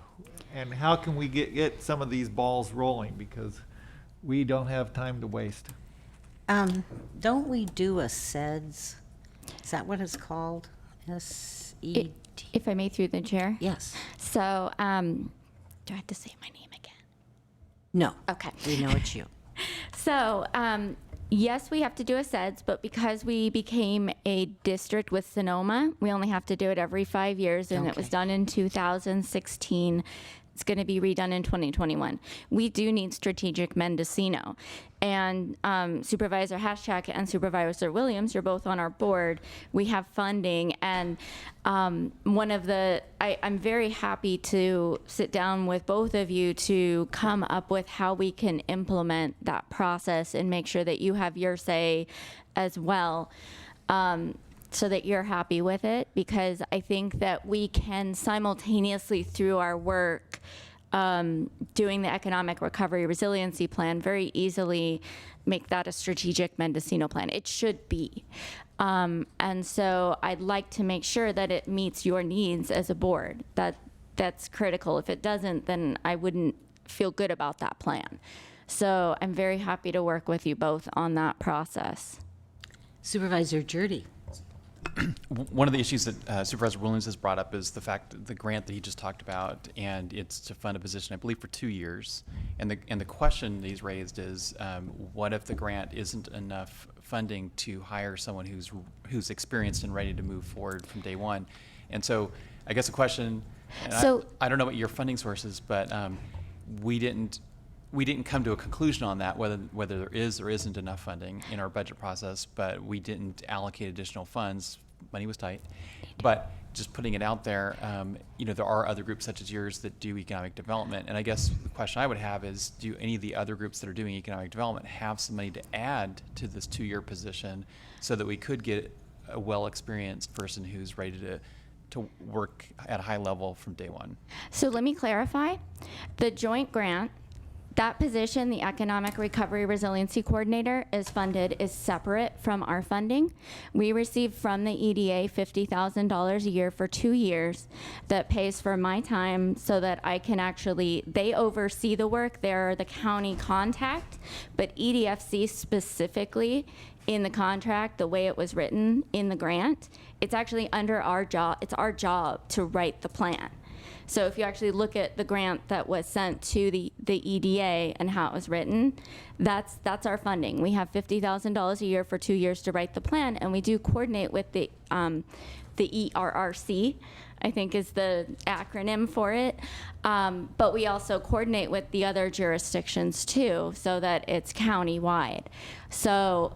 S10: how can we get some of these balls rolling, because we don't have time to waste.
S1: Don't we do a SEDS? Is that what it's called? S-E-D?
S18: If I may, through the chair?
S1: Yes.
S18: So, do I have to say my name again?
S1: No.
S18: Okay.
S1: We know it's you.
S18: So, yes, we have to do a SEDS, but because we became a district with Sonoma, we only have to do it every 5 years, and it was done in 2016. It's going to be redone in 2021. We do need strategic Mendocino. And Supervisor Haschak and Supervisor Williams, you're both on our board. We have funding. And I'm very happy to sit down with both of you to come up with how we can implement that process and make sure that you have your say as well. So that you're happy with it, because I think that we can simultaneously, through our work, doing the Economic Recovery Resiliency Plan, very easily make that a strategic Mendocino plan. It should be. And so I'd like to make sure that it meets your needs as a board. That's critical. If it doesn't, then I wouldn't feel good about that plan. So I'm very happy to work with you both on that process.
S1: Supervisor Jurdy.
S12: One of the issues that Supervisor Williams has brought up is the fact that the grant that he just talked about, and it's to fund a position, I believe, for 2 years. And the question that he's raised is, what if the grant isn't enough funding to hire someone who's experienced and ready to move forward from day one? And so, I guess the question, I don't know what your funding source is, but we didn't come to a conclusion on that, whether there is or isn't enough funding in our budget process, but we didn't allocate additional funds. Money was tight. But just putting it out there, there are other groups such as yours that do economic development. And I guess the question I would have is, do any of the other groups that are doing economic development have somebody to add to this 2-year position so that we could get a well-experienced person who's ready to work at a high level from day one?
S18: So let me clarify. The joint grant, that position, the Economic Recovery Resiliency Coordinator, is separate from our funding. We receive from the EDA $50,000 a year for 2 years that pays for my time so that I can they oversee the work. They're the county contact, but EDFC specifically in the contract, the way it was written in the grant, it's actually under our job. It's our job to write the plan. So if you actually look at the grant that was sent to the EDA and how it was written, that's our funding. We have $50,000 a year for 2 years to write the plan, and we do coordinate with the ERRC, I think is the acronym for it. But we also coordinate with the other jurisdictions too, so that it's county-wide. So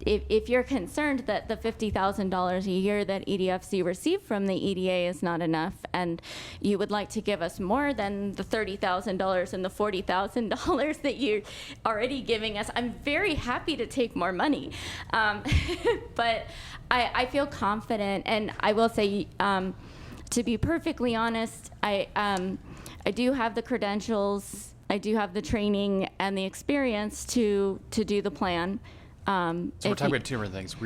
S18: if you're concerned that the $50,000 a year that EDFC received from the EDA is not enough, and you would like to give us more than the $30,000 and the $40,000 that you're already giving us, I'm very happy to take more money. But I feel confident, and I will say, to be perfectly honest, I do have the credentials, I do have the training and the experience to do the plan.
S12: So we're talking about two different things.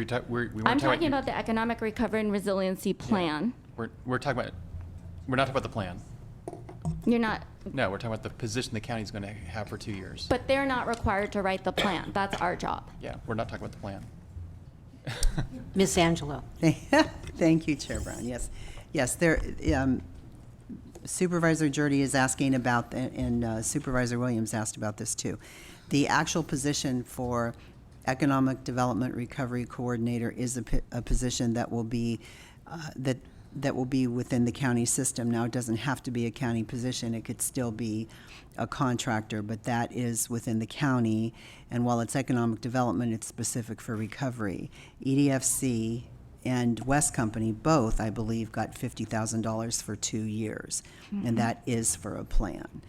S18: I'm talking about the Economic Recovery and Resiliency Plan.
S12: We're not talking about the plan. You're not. No, we're talking about the position the county's going to have for 2 years.
S18: But they're not required to write the plan. That's our job.
S12: Yeah, we're not talking about the plan.
S1: Ms. Angelo.
S19: Thank you, Chair Brown. Yes, yes. There, Supervisor Jurdy is asking about, and Supervisor Williams asked about this too. The actual position for Economic Development Recovery Coordinator is a position that will be that will be within the county system. Now, it doesn't have to be a county position. It could still be a contractor, but that is within the county. And while it's economic development, it's specific for recovery. EDFC and West Company both, I believe, got $50,000 for 2 years, and that is for a plan.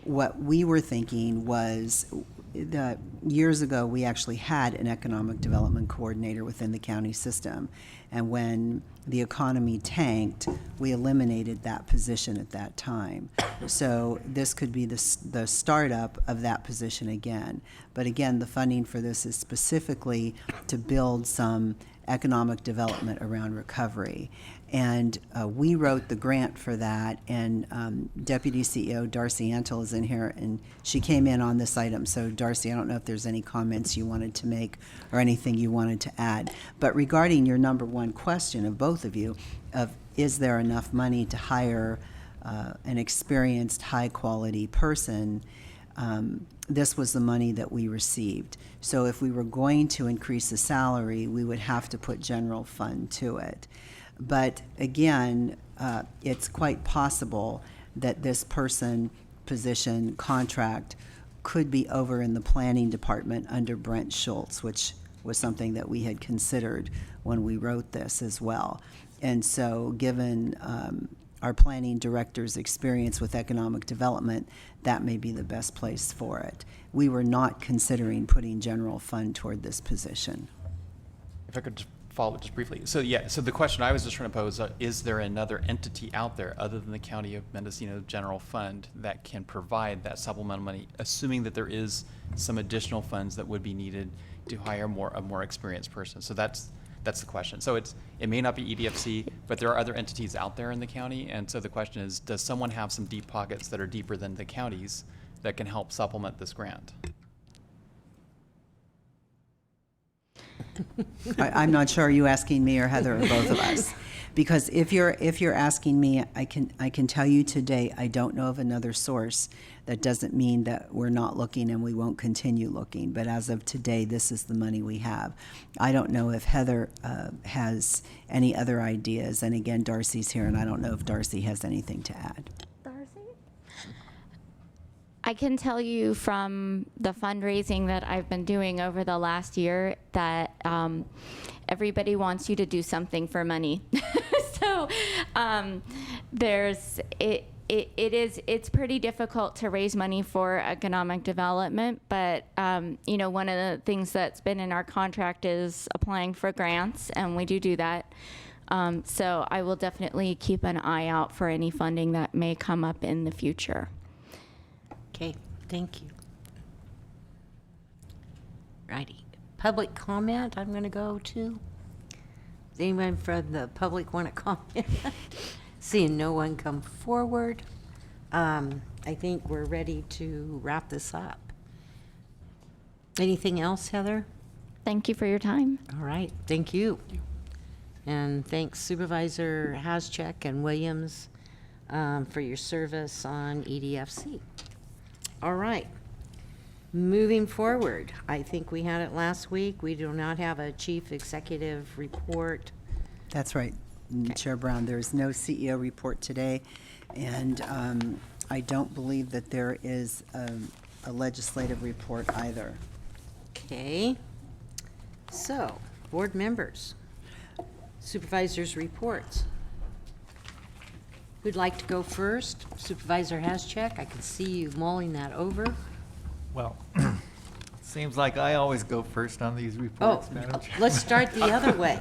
S19: What we were thinking was that years ago, we actually had an economic development coordinator within the county system. And when the economy tanked, we eliminated that position at that time. So this could be the startup of that position again. But again, the funding for this is specifically to build some economic development around recovery. And we wrote the grant for that, and Deputy CEO Darcy Antle is in here, and she came in on this item. So Darcy, I don't know if there's any comments you wanted to make or anything you wanted to add. But regarding your number one question of both of you, of is there enough money to hire an experienced, high-quality person, this was the money that we received. So if we were going to increase the salary, we would have to put general fund to it. But again, it's quite possible that this position, contract, could be over in the planning department under Brent Schultz, which was something that we had considered when we wrote this as well. And so given our planning director's experience with economic development, that may be the best place for it. We were not considering putting general fund toward this position.
S12: If I could just follow just briefly. So yeah, so the question I was just trying to pose, is there another entity out there other than the County of Mendocino General Fund that can provide that supplemental money, assuming that there is some additional funds that would be needed to hire a more experienced person? So that's the question. So it may not be EDFC, but there are other entities out there in the county. And so the question is, does someone have some deep pockets that are deeper than the counties that can help supplement this grant?
S19: I'm not sure, are you asking me or Heather or both of us? Because if you're asking me, I can tell you today, I don't know of another source. That doesn't mean that we're not looking and we won't continue looking. But as of today, this is the money we have. I don't know if Heather has any other ideas. And again, Darcy's here, and I don't know if Darcy has anything to add.
S18: I can tell you from the fundraising that I've been doing over the last year that everybody wants you to do something for money. So it's pretty difficult to raise money for economic development, but one of the things that's been in our contract is applying for grants, and we do that. So I will definitely keep an eye out for any funding that may come up in the future.
S1: Okay, thank you. Righty. Public comment I'm going to go to. Does anyone from the public want to comment? Seeing no one come forward, I think we're ready to wrap this up. Anything else, Heather?
S18: Thank you for your time.
S1: All right, thank you. And thanks Supervisor Haschek and Williams for your service on EDFC. All right, moving forward. I think we had it last week. We do not have a chief executive report.
S19: That's right, Chair Brown. There's no CEO report today, and I don't believe that there is a legislative report either.
S1: Okay, so board members, supervisors reports. Who'd like to go first? Supervisor Haschek, I can see you mulling that over.
S10: Well, seems like I always go first on these reports, Madam Chair.
S1: Let's start the other way.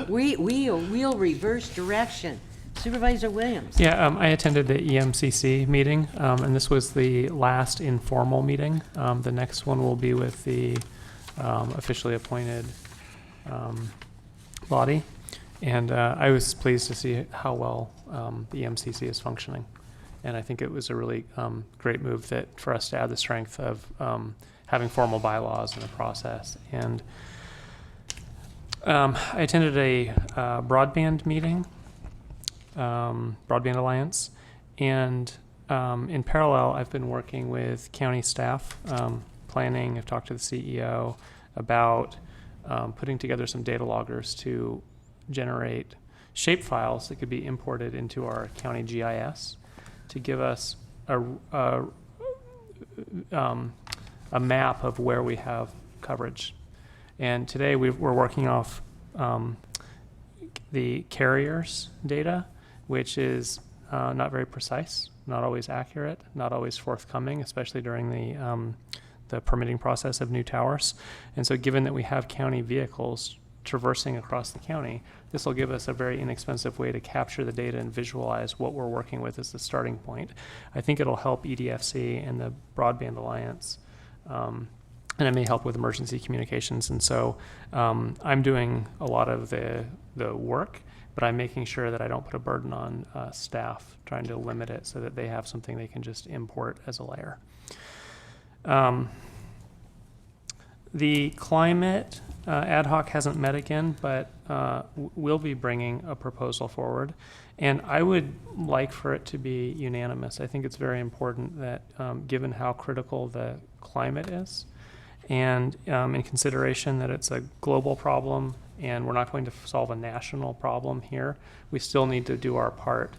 S1: We'll reverse direction. Supervisor Williams.
S7: Yeah, I attended the EMCC meeting, and this was the last informal meeting. The next one will be with the officially appointed body. And I was pleased to see how well the EMCC is functioning. And I think it was a really great move that for us to add the strength of having formal bylaws in the process. And I attended a Broadband meeting, Broadband Alliance, and in parallel, I've been working with county staff, planning. I've talked to the CEO about putting together some data loggers to generate shape files that could be imported into our county GIS to give us a map of where we have coverage. And today we're working off the carriers' data, which is not very precise, not always accurate, not always forthcoming, especially during the permitting process of new towers. And so given that we have county vehicles traversing across the county, this will give us a very inexpensive way to capture the data and visualize what we're working with as the starting point. I think it'll help EDFC and the Broadband Alliance, and it may help with emergency communications. And so I'm doing a lot of the work, but I'm making sure that I don't put a burden on staff, trying to limit it so that they have something they can just import as a layer. The climate ad hoc hasn't met again, but we'll be bringing a proposal forward. And I would like for it to be unanimous. I think it's very important that given how critical the climate is, and in consideration that it's a global problem and we're not going to solve a national problem here, we still need to do our part.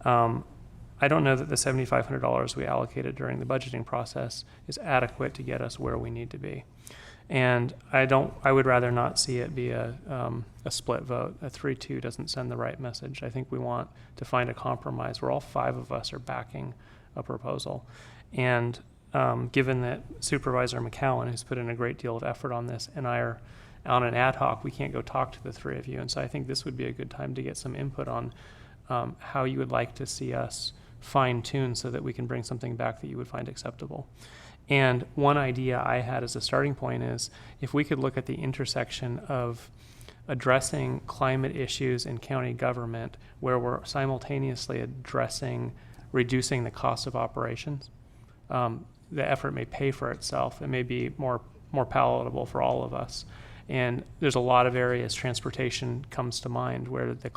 S7: I don't know that the $7,500 we allocated during the budgeting process is adequate to get us where we need to be. And I would rather not see it be a split vote. A 3-2 doesn't send the right message. I think we want to find a compromise where all 5 of us are backing a proposal. And given that Supervisor McCowan has put in a great deal of effort on this and I are on an ad hoc, we can't go talk to the 3 of you. And so I think this would be a good time to get some input on how you would like to see us fine-tune so that we can bring something back that you would find acceptable. And one idea I had as a starting point is if we could look at the intersection of addressing climate issues in county government where we're simultaneously addressing reducing the cost of operations, the effort may pay for itself. It may be more palatable for all of us. And there's a lot of areas, transportation comes to mind, where the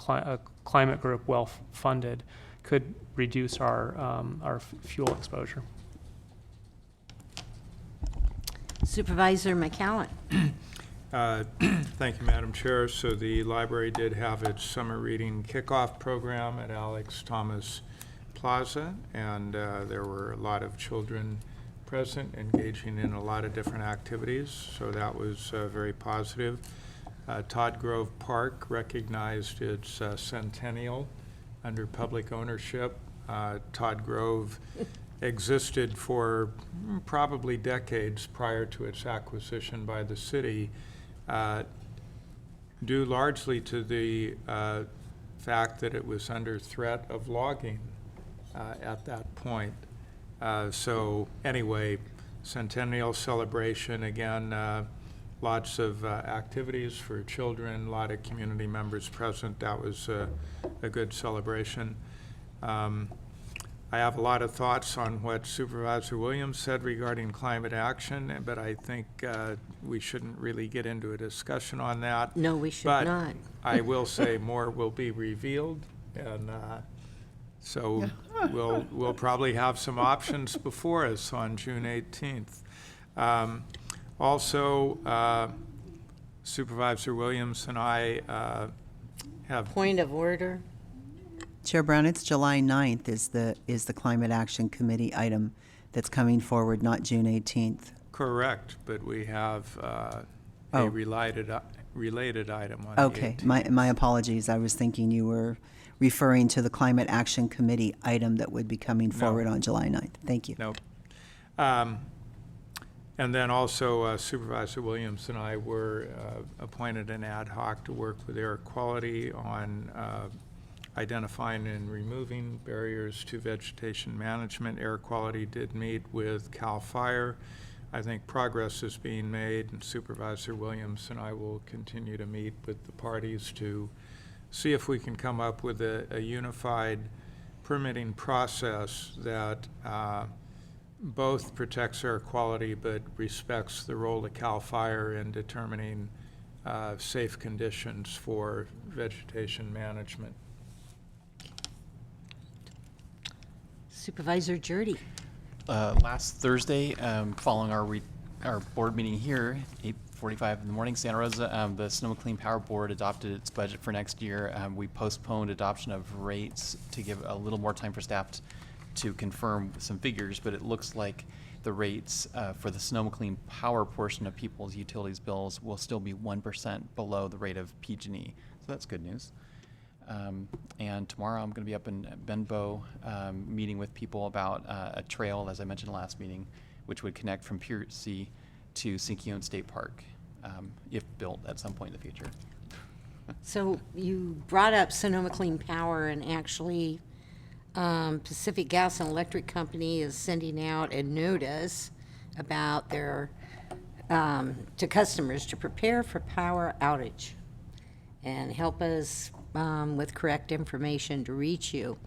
S7: climate group, well-funded, could reduce our fuel exposure.
S1: Supervisor McCowan.
S8: Thank you, Madam Chair. So the library did have its summer reading kickoff program at Alex Thomas Plaza, and there were a lot of children present engaging in a lot of different activities, so that was very positive. Todd Grove Park recognized its centennial under public ownership. Todd Grove existed for probably decades prior to its acquisition by the city, due largely to the fact that it was under threat of logging at that point. So anyway, centennial celebration, again, lots of activities for children, a lot of community members present. That was a good celebration. I have a lot of thoughts on what Supervisor Williams said regarding climate action, but I think we shouldn't really get into a discussion on that.
S1: No, we should
S8: but
S1: not.
S8: I will say more will be revealed, and so we'll probably have some options before us on June 18th. Also, Supervisor Williams and I have...
S1: Point of order.
S19: Chair Brown, it's July 9th is the Climate Action Committee item that's coming forward, not June 18th.
S8: Correct, but we have a related item on
S19: Okay,
S8: the 18th.
S19: my apologies. I was thinking you were referring to the Climate Action Committee item that would be coming forward on July 9th. Thank you.
S8: Nope. And then also Supervisor Williams and I were appointed an ad hoc to work with air quality on identifying and removing barriers to vegetation management. Air quality did meet with CAL FIRE. I think progress is being made, and Supervisor Williams and I will continue to meet with the parties to see if we can come up with a unified permitting process that both protects air quality but respects the role of CAL FIRE in determining safe conditions for vegetation management.
S1: Supervisor Jurdy.
S12: Last Thursday, following our board meeting here, 8:45 in the morning, Santa Rosa, the Sonoma Clean Power Board adopted its budget for next year. We postponed adoption of rates to give a little more time for staff to confirm some figures, but it looks like the rates for the Sonoma Clean Power portion of people's utilities bills will still be 1% below the rate of PG&E. So that's good news. And tomorrow I'm going to be up in Benbow meeting with people about a trail, as I mentioned last meeting, which would connect from Piercy to Sinkyone State Park, if built at some point in the future.
S1: So you brought up Sonoma Clean Power, and actually Pacific Gas and Electric Company is sending out a notice about their to customers to prepare for power outage and help us with correct information to reach you.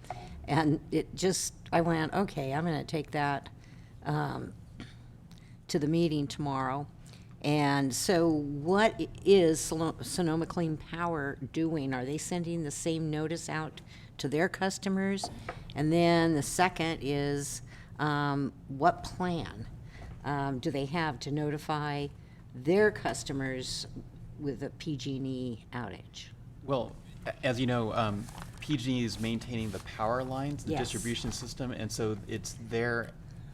S1: And I went, okay, I'm going to take that to the meeting tomorrow. And so what is Sonoma Clean Power doing? Are they sending the same notice out to their customers? And then the second is, what plan do they have to notify their customers with a PG&E outage?
S12: Well, as you know, PG&E is maintaining the power lines, the
S1: Yes.
S12: distribution system, and so it's their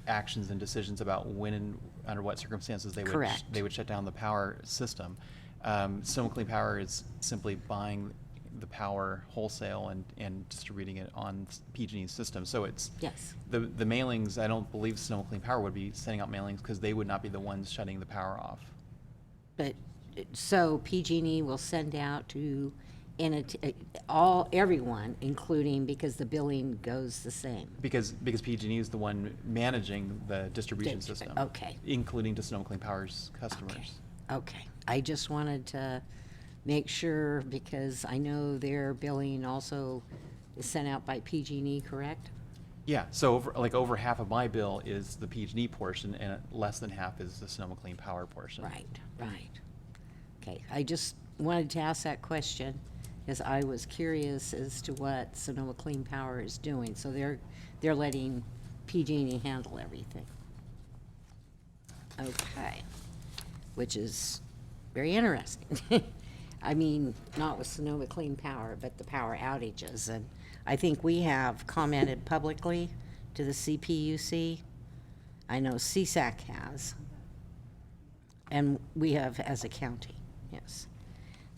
S12: actions and decisions about when and under what circumstances they
S1: Correct.
S12: would shut down the power system. Sonoma Clean Power is simply buying the power wholesale and distributing it on PG&E's system. So it's
S1: Yes.
S12: the mailings. I don't believe Sonoma Clean Power would be sending out mailings because they would not be the ones shutting the power off.
S1: But, so PG&E will send out to everyone, including, because the billing goes the same.
S12: Because PG&E is the one managing the distribution system.
S1: Okay.
S12: Including to Sonoma Clean Power's customers.
S1: Okay, I just wanted to make sure, because I know their billing also is sent out by PG&E, correct?
S12: Yeah, so over half of my bill is the PG&E portion, and less than half is the Sonoma Clean Power portion.
S1: Right. Okay, I just wanted to ask that question, because I was curious as to what Sonoma Clean Power is doing. So they're letting PG&E handle everything. Okay, which is very interesting. I mean, not with Sonoma Clean Power, but the power outages. And I think we have commented publicly to the CPUC. I know CSAC has. And we have as a county, yes.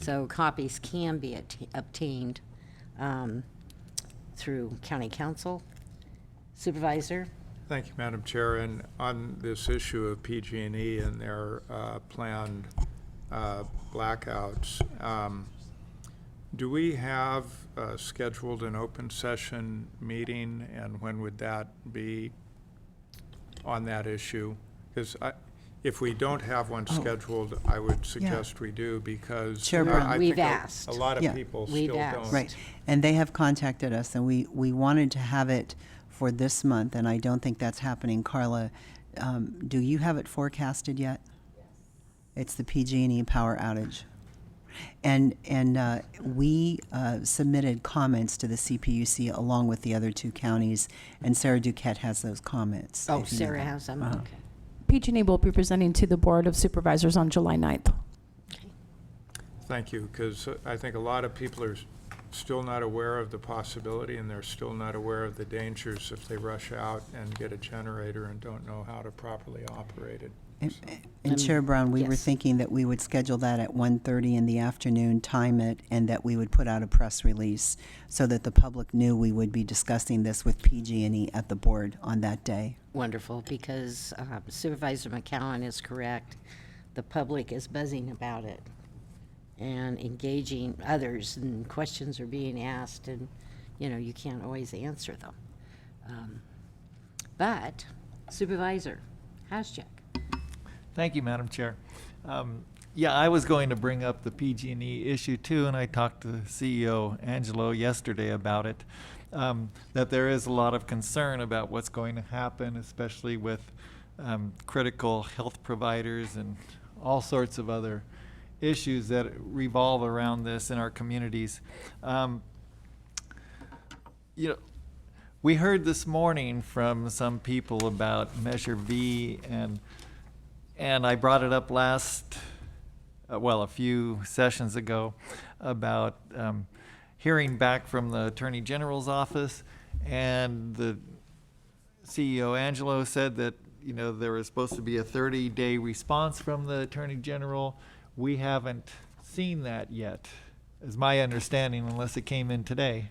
S1: So copies can be obtained through county council. Supervisor?
S8: Thank you, Madam Chair. And on this issue of PG&E and their planned blackouts, do we have scheduled an open session meeting, and when would that be on that issue? Because if we don't have one scheduled, I would suggest we do, because
S19: Chair Brown.
S8: I
S1: We've
S8: think
S1: asked.
S8: a lot of
S19: Yeah.
S8: people
S1: We've
S8: still
S1: asked.
S8: don't.
S19: Right, and they have contacted us, and we wanted to have it for this month, and I don't think that's happening. Carla, do you have it forecasted yet? It's the PG&E power outage. And we submitted comments to the CPUC along with the other two counties, and Sarah Duquette has those comments.
S1: Oh,
S19: if you know
S1: Sarah
S19: that.
S1: has them,
S19: Uh-huh.
S1: okay.
S2: PG&E will be presenting to the Board of Supervisors on July 9th.
S8: Thank you, because I think a lot of people are still not aware of the possibility, and they're still not aware of the dangers if they rush out and get a generator and don't know how to properly operate it.
S19: And Chair Brown, we were
S1: yes.
S19: thinking that we would schedule that at 1:30 in the afternoon, time it, and that we would put out a press release so that the public knew we would be discussing this with PG&E at the board on that day.
S1: Wonderful, because Supervisor McCowan is correct. The public is buzzing about it and engaging others, and questions are being asked, and, you can't always answer them. But Supervisor Haschak.
S10: Thank you, Madam Chair. Yeah, I was going to bring up the PG&E issue too, and I talked to CEO Angelo yesterday about it. that there is a lot of concern about what's going to happen, especially with critical health providers and all sorts of other issues that revolve around this in our communities. We heard this morning from some people about Measure V, and I brought it up a few sessions ago, about hearing back from the Attorney General's office, and the CEO Angelo said that there was supposed to be a 30-day response from the Attorney General. We haven't seen that yet, is my understanding, unless it came in today.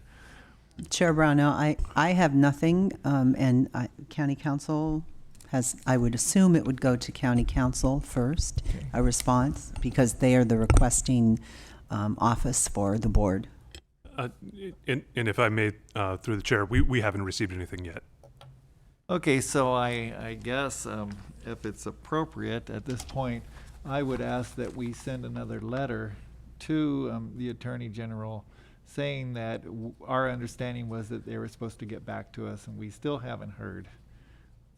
S19: Chair Brownell, I have nothing, and County Council has, I would assume it would go to County Council first, a response, because they are the requesting office for the board.
S23: And if I may, through the chair, we haven't received anything yet.
S10: Okay, so I guess if it's appropriate at this point, I would ask that we send another letter to the Attorney General saying that our understanding was that they were supposed to get back to us, and we still haven't heard,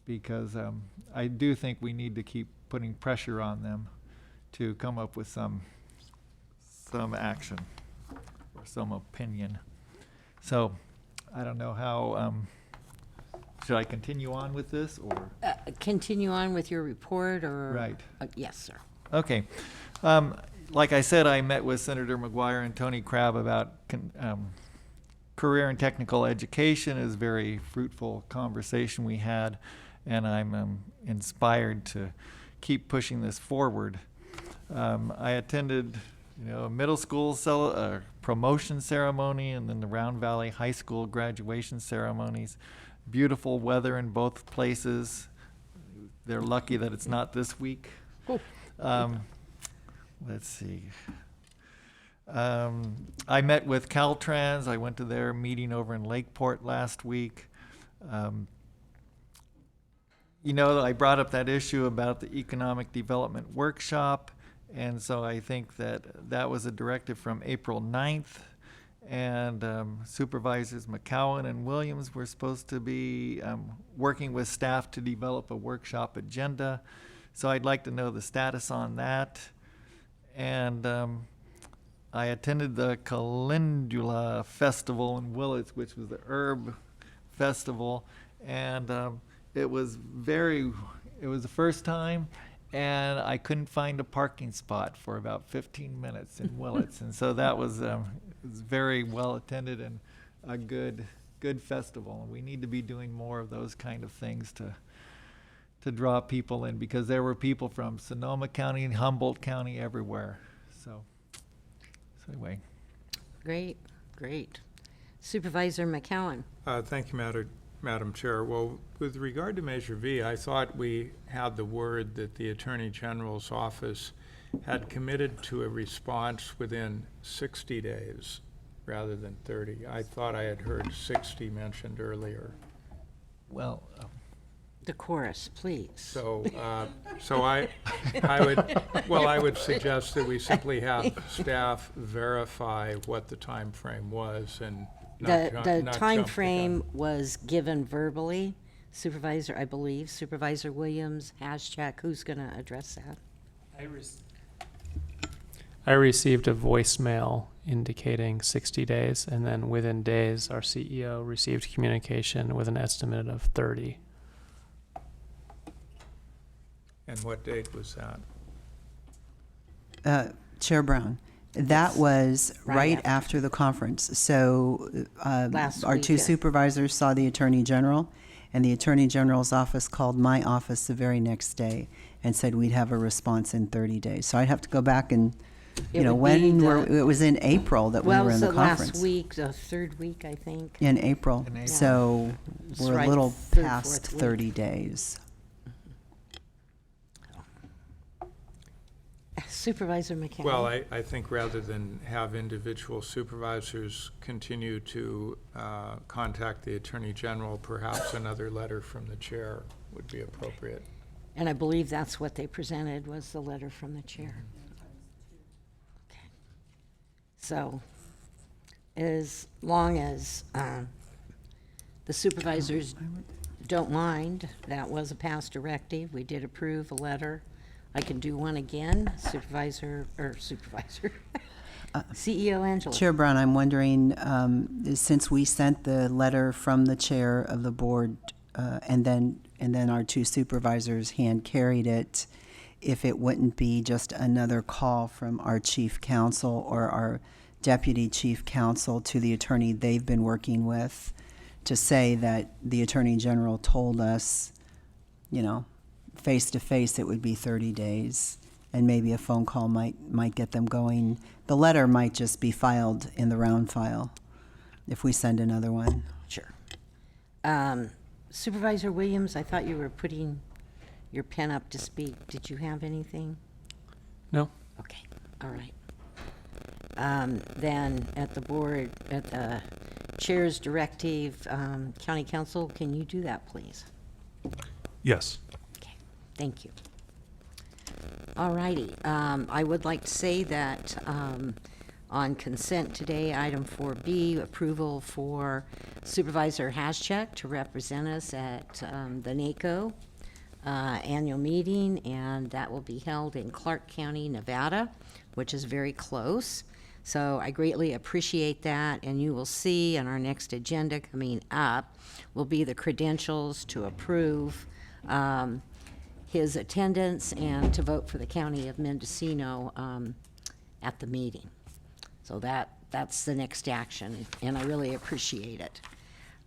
S10: because I do think we need to keep putting pressure on them to come up with some action or some opinion. So I don't know how, should I continue on with this, or?
S1: Continue on with your report, or?
S10: Right.
S1: Yes, sir.
S10: Okay. Like I said, I met with Senator McGuire and Tony Crabb about career and technical education. It was a very fruitful conversation we had, and I'm inspired to keep pushing this forward. I attended a middle school promotion ceremony, and then the Round Valley High School graduation ceremonies. Beautiful weather in both places. They're lucky that it's not this week. Let's see. I met with Caltrans. I went to their meeting over in Lakeport last week. I brought up that issue about the economic development workshop, and so I think that was a directive from April 9th, and Supervisors McCowan and Williams were supposed to be working with staff to develop a workshop agenda. So I'd like to know the status on that. And I attended the Calendula Festival in Willits, which was the herb festival, and it was the first time, and I couldn't find a parking spot for about 15 minutes in Willits, and so that was very well attended and a good festival. We need to be doing more of those kind of things to draw people in, because there were people from Sonoma County and Humboldt County everywhere. So anyway.
S1: Great. Supervisor McCowan.
S8: Thank you, Madam Chair. Well, with regard to Measure V, I thought we had the word that the Attorney General's office had committed to a response within 60 days rather than 30. I thought I had heard 60 mentioned earlier.
S10: Well,
S1: the chorus, please.
S8: So I would suggest that we simply have staff verify what the time frame was, and
S1: the time frame was given verbally. Supervisor, I believe, Supervisor Williams, hashtag, who's going to address that?
S7: I received a voicemail indicating 60 days, and then within days, our CEO received communication with an estimate of 30.
S8: And what date was that?
S19: Chair Brown, that was right after the conference. So our two supervisors saw the Attorney General, and the Attorney General's office called my office the very next day and said we'd have a response in 30 days. So I'd have to go back and, it was in April that we were in the conference.
S1: Well, it was the last week, the third week, I think.
S19: In April. So we're a little past 30 days.
S1: Supervisor McCowan.
S8: Well, I think rather than have individual supervisors continue to contact the Attorney General, perhaps another letter from the chair would be appropriate.
S1: And I believe that's what they presented, was the letter from the chair. Okay. So as long as the supervisors don't mind. That was a past directive. We did approve a letter. I can do one again, Supervisor, CEO Angela.
S19: Chair Brown, I'm wondering, since we sent the letter from the chair of the board, and then our two supervisors hand carried it, if it wouldn't be just another call from our chief counsel or our deputy chief counsel to the attorney they've been working with to say that the attorney general told us, face to face it would be 30 days, and maybe a phone call might get them going. The letter might just be filed in the round file if we send another one.
S1: Sure. Supervisor Williams, I thought you were putting your pen up to speak. Did you have anything?
S7: No.
S1: Okay, all right. Then at the chair's directive, County Council, can you do that, please?
S23: Yes.
S1: Okay, thank you. All righty. I would like to say that on consent today, item 4B, approval for Supervisor Haschek to represent us at the NACO annual meeting, and that will be held in Clark County, Nevada, which is very close. So I greatly appreciate that, and you will see on our next agenda coming up will be the credentials to approve his attendance and to vote for the county of Mendocino at the meeting. So that's the next action, and I really appreciate it.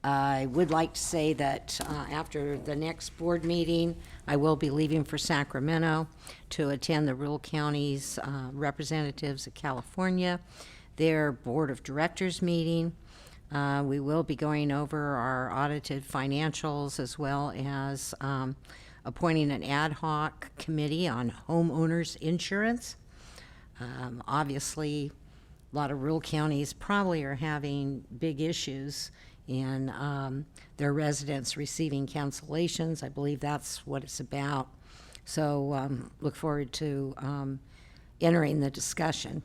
S1: I would like to say that after the next board meeting, I will be leaving for Sacramento to attend the rural counties representatives of California, their board of directors meeting. We will be going over our audited financials as well as appointing an ad hoc committee on homeowners insurance. Obviously, a lot of rural counties probably are having big issues in their residents receiving cancellations. I believe that's what it's about. So look forward to entering the discussion.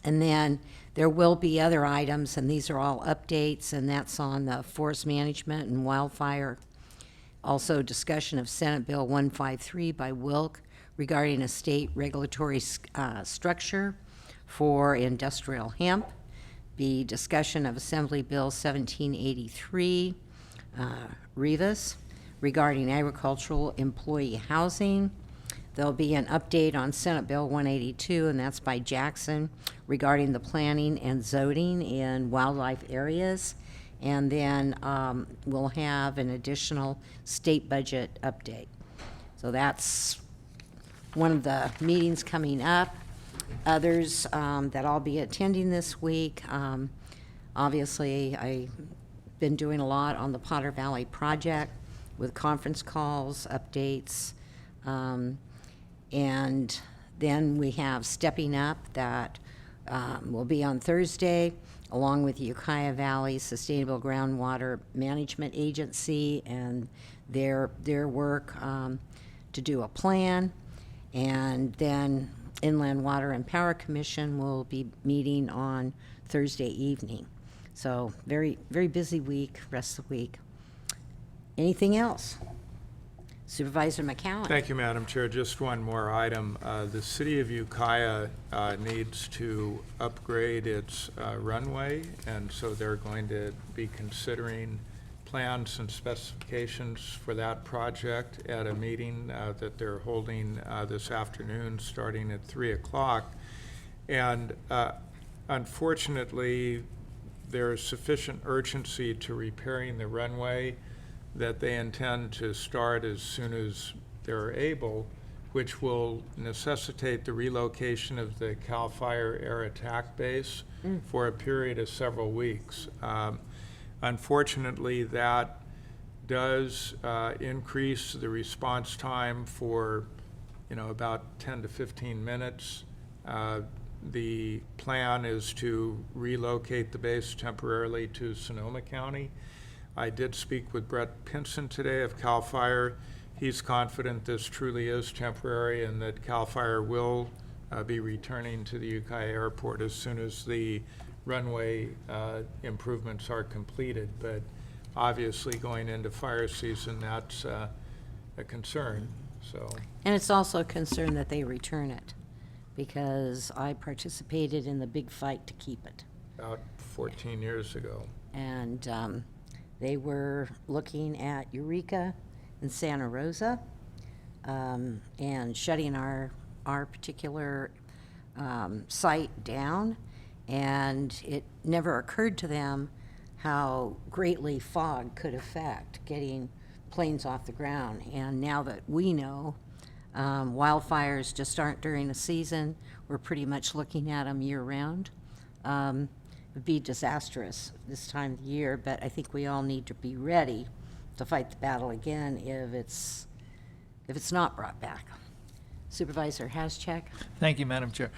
S1: And then there will be other items, and these are all updates, and that's on the forest management and wildfire. Also discussion of Senate Bill 153 by Wilk regarding a state regulatory structure for industrial hemp. Be discussion of Assembly Bill 1783, Rivas, regarding agricultural employee housing. There'll be an update on Senate Bill 182, and that's by Jackson, regarding the planning and zoning in wildlife areas. And then we'll have an additional state budget update. So that's one of the meetings coming up. Others that I'll be attending this week. Obviously, I've been doing a lot on the Potter Valley project with conference calls, updates, and then we have Stepping Up that will be on Thursday, along with the Ukiah Valley Sustainable Groundwater Management Agency and their work to do a plan. And then Inland Water and Power Commission will be meeting on Thursday evening. So very, very busy week, rest of the week. Anything else? Supervisor McCowan.
S8: Thank you, Madam Chair. Just one more item. The city of Ukiah needs to upgrade its runway, and so they're going to be considering plans and specifications for that project at a meeting that they're holding this afternoon starting at 3 o'clock. And unfortunately, there's sufficient urgency to repairing the runway that they intend to start as soon as they're able, which will necessitate the relocation of the CAL FIRE Air Attack Base for a period of several weeks. Unfortunately, that does increase the response time for, about 10 to 15 minutes. The plan is to relocate the base temporarily to Sonoma County. I did speak with Brett Pinson today of CAL FIRE. He's confident this truly is temporary and that CAL FIRE will be returning to the Ukiah Airport as soon as the runway improvements are completed. But obviously going into fire season, that's a concern, so.
S1: And it's also a concern that they return it, because I participated in the big fight to keep it.
S8: About 14 years ago.
S1: And they were looking at Eureka and Santa Rosa, and shutting our particular site down. And it never occurred to them how greatly fog could affect getting planes off the ground. And now that we know, wildfires just aren't during the season, we're pretty much looking at them year-round. It'd be disastrous this time of the year, but I think we all need to be ready to fight the battle again if it's not brought back. Supervisor Haschak?
S10: Thank you, Madam Chair.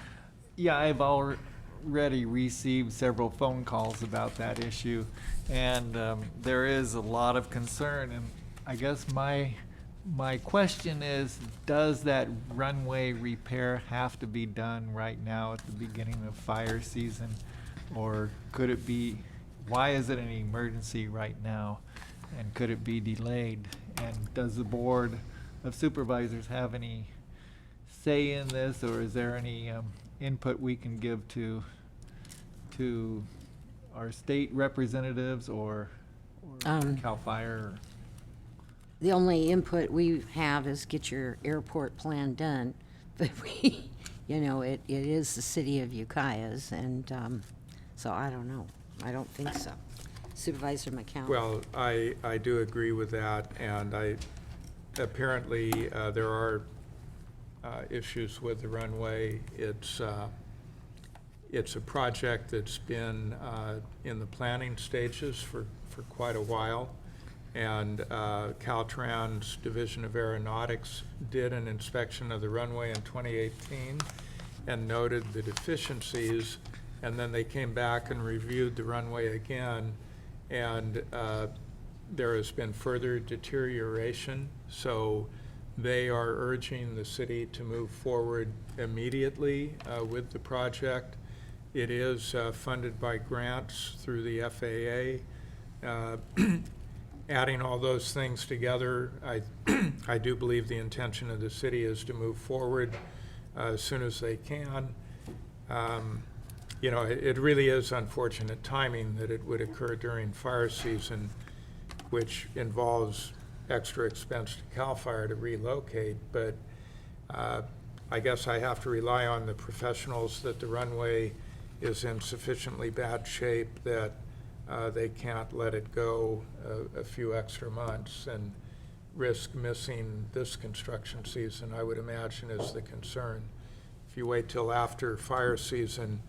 S10: Yeah, I've already received several phone calls about that issue, and there is a lot of concern. And I guess my question is, does that runway repair have to be done right now at the beginning of fire season? Or could it be, why is it an emergency right now? And could it be delayed? And does the Board of Supervisors have any say in this, or is there any input we can give to our state representatives or CAL FIRE?
S1: The only input we have is get your airport plan done, but we, it is the city of Ukiah's, and so I don't know. I don't think so. Supervisor McCown?
S8: Well, I do agree with that, and apparently there are issues with the runway. It's a project that's been in the planning stages for quite a while, and Caltrans Division of Aeronautics did an inspection of the runway in 2018 and noted the deficiencies, and then they came back and reviewed the runway again, and there has been further deterioration. So they are urging the city to move forward immediately with the project. It is funded by grants through the FAA. Adding all those things together, I do believe the intention of the city is to move forward as soon as they can. It really is unfortunate timing that it would occur during fire season, which involves extra expense to CAL FIRE to relocate, but I guess I have to rely on the professionals that the runway is in sufficiently bad shape that they can't let it go a few extra months and risk missing this construction season, I would imagine, is the concern. If you wait till after fire season,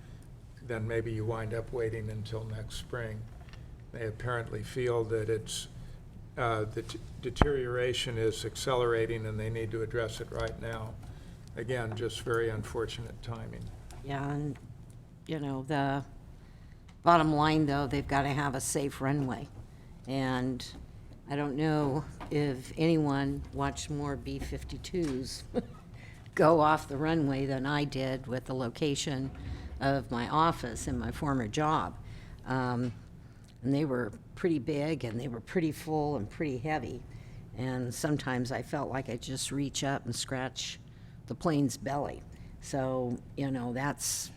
S8: then maybe you wind up waiting until next spring. They apparently feel that it's the deterioration is accelerating and they need to address it right now. Again, just very unfortunate timing.
S1: Yeah, and the bottom line, though, they've got to have a safe runway. And I don't know if anyone watched more B-52s go off the runway than I did with the location of my office in my former job. And they were pretty big, and they were pretty full and pretty heavy. And sometimes I felt like I'd just reach up and scratch the plane's belly. So, that's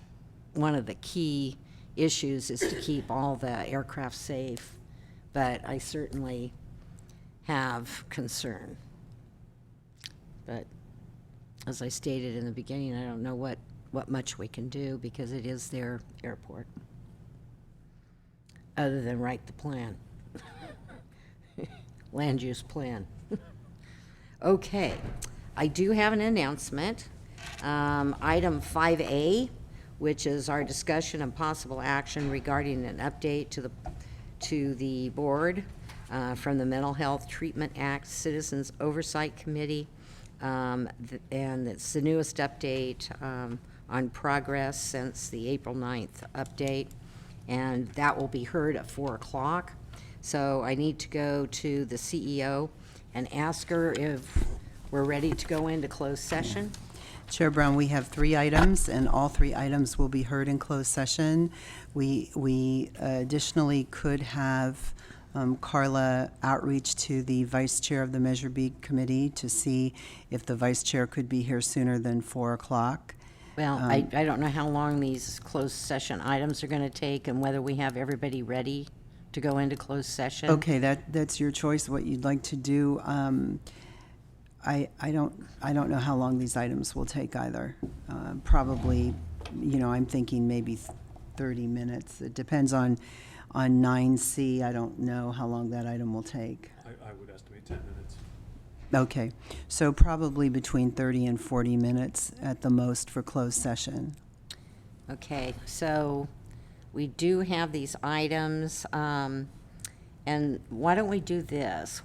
S1: one of the key issues, is to keep all the aircraft safe. But I certainly have concern. But as I stated in the beginning, I don't know what much we can do, because it is their airport, other than write the plan. Land use plan. Okay, I do have an announcement. Item 5A, which is our discussion and possible action regarding an update to the board from the Mental Health Treatment Act Citizens Oversight Committee. And it's the newest update on progress since the April 9th update, and that will be heard at 4 o'clock. So I need to go to the CEO and ask her if we're ready to go into closed session.
S19: Chair Brown, we have 3 items, and all 3 items will be heard in closed session. We additionally could have Carla outreach to the vice chair of the Measure B committee to see if the vice chair could be here sooner than 4 o'clock.
S1: Well, I don't know how long these closed session items are going to take and whether we have everybody ready to go into closed session.
S19: Okay, that's your choice, what you'd like to do. I don't know how long these items will take either. Probably, I'm thinking maybe 30 minutes. It depends on 9C. I don't know how long that item will take.
S23: I would estimate 10 minutes.
S19: Okay, so probably between 30 and 40 minutes at the most for closed session.
S1: Okay, so we do have these items, and why don't we do this?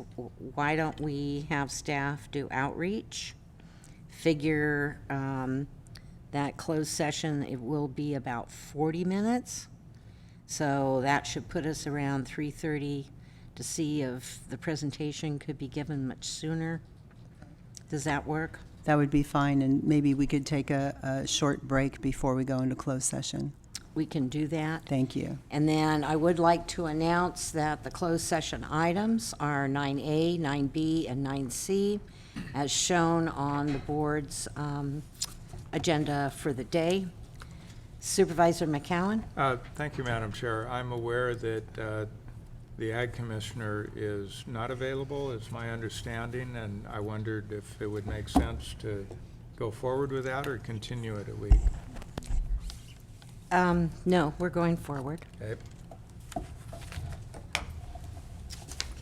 S1: Why don't we have staff do outreach? Figure that closed session, it will be about 40 minutes. So that should put us around 3:30 to see if the presentation could be given much sooner. Does that work?
S19: That would be fine, and maybe we could take a short break before we go into closed session.
S1: We can do that.
S19: Thank you.
S1: And then I would like to announce that the closed session items are 9A, 9B, and 9C, as shown on the board's agenda for the day. Supervisor McCowan?
S8: Thank you, Madam Chair. I'm aware that the Ag Commissioner is not available, is my understanding, and I wondered if it would make sense to go forward with that or continue it a week.
S1: No, we're going forward.
S8: Okay.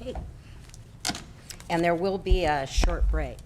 S1: Okay. And there will be a short break.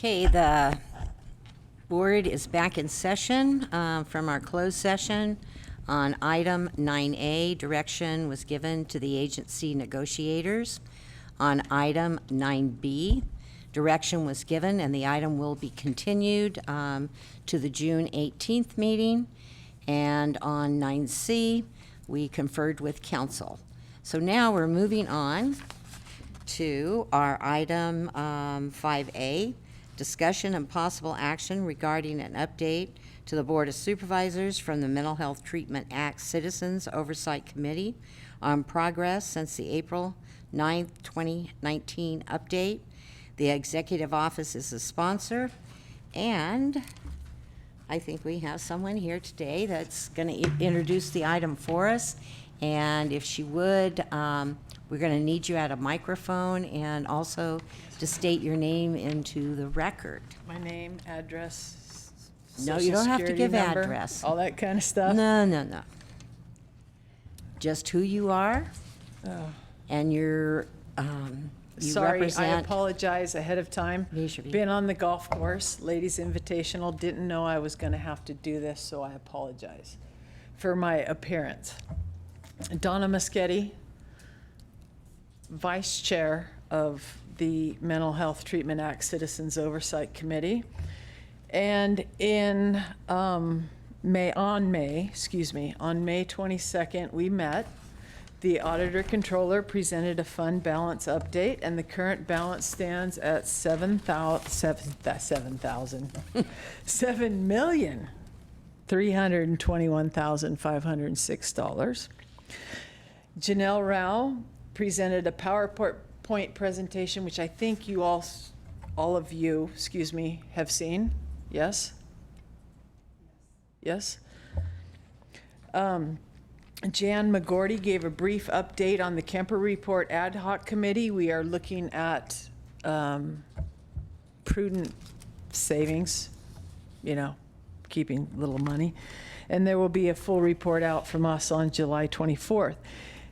S1: Okay, the board is back in session from our closed session. On item 9A, direction was given to the agency negotiators. On item 9B, direction was given, and the item will be continued to the June 18th meeting. And on 9C, we conferred with council. So now we're moving on to our item 5A, discussion and possible action regarding an update to the Board of Supervisors from the Mental Health Treatment Act Citizens Oversight Committee on progress since the April 9th, 2019 update. The Executive Office is the sponsor, and I think we have someone here today that's going to introduce the item for us. And if she would, we're going to need you at a microphone and also to state your name into the record.
S20: My name, address,
S1: No, you don't have to give
S20: number,
S1: address.
S20: all that kind of stuff.
S1: No. Just who you are
S20: Oh.
S1: and your, you
S20: Sorry, I
S1: represent.
S20: apologize ahead of time.
S1: Please,
S20: Been on the golf course, Ladies Invitational, didn't know I was going to have to do this, so I apologize for my appearance. Donna Muschetti, Vice Chair of the Mental Health Treatment Act Citizens Oversight Committee. And on May 22nd, we met. The Auditor Controller presented a fund balance update, and the current balance stands at $7,321,506. Janelle Rao presented a PowerPoint presentation, which I think you all of you, have seen. Yes? Yes? Jan McGordy gave a brief update on the Kemper Report Ad Hoc Committee. We are looking at prudent savings, keeping little money. And there will be a full report out from us on July 24th.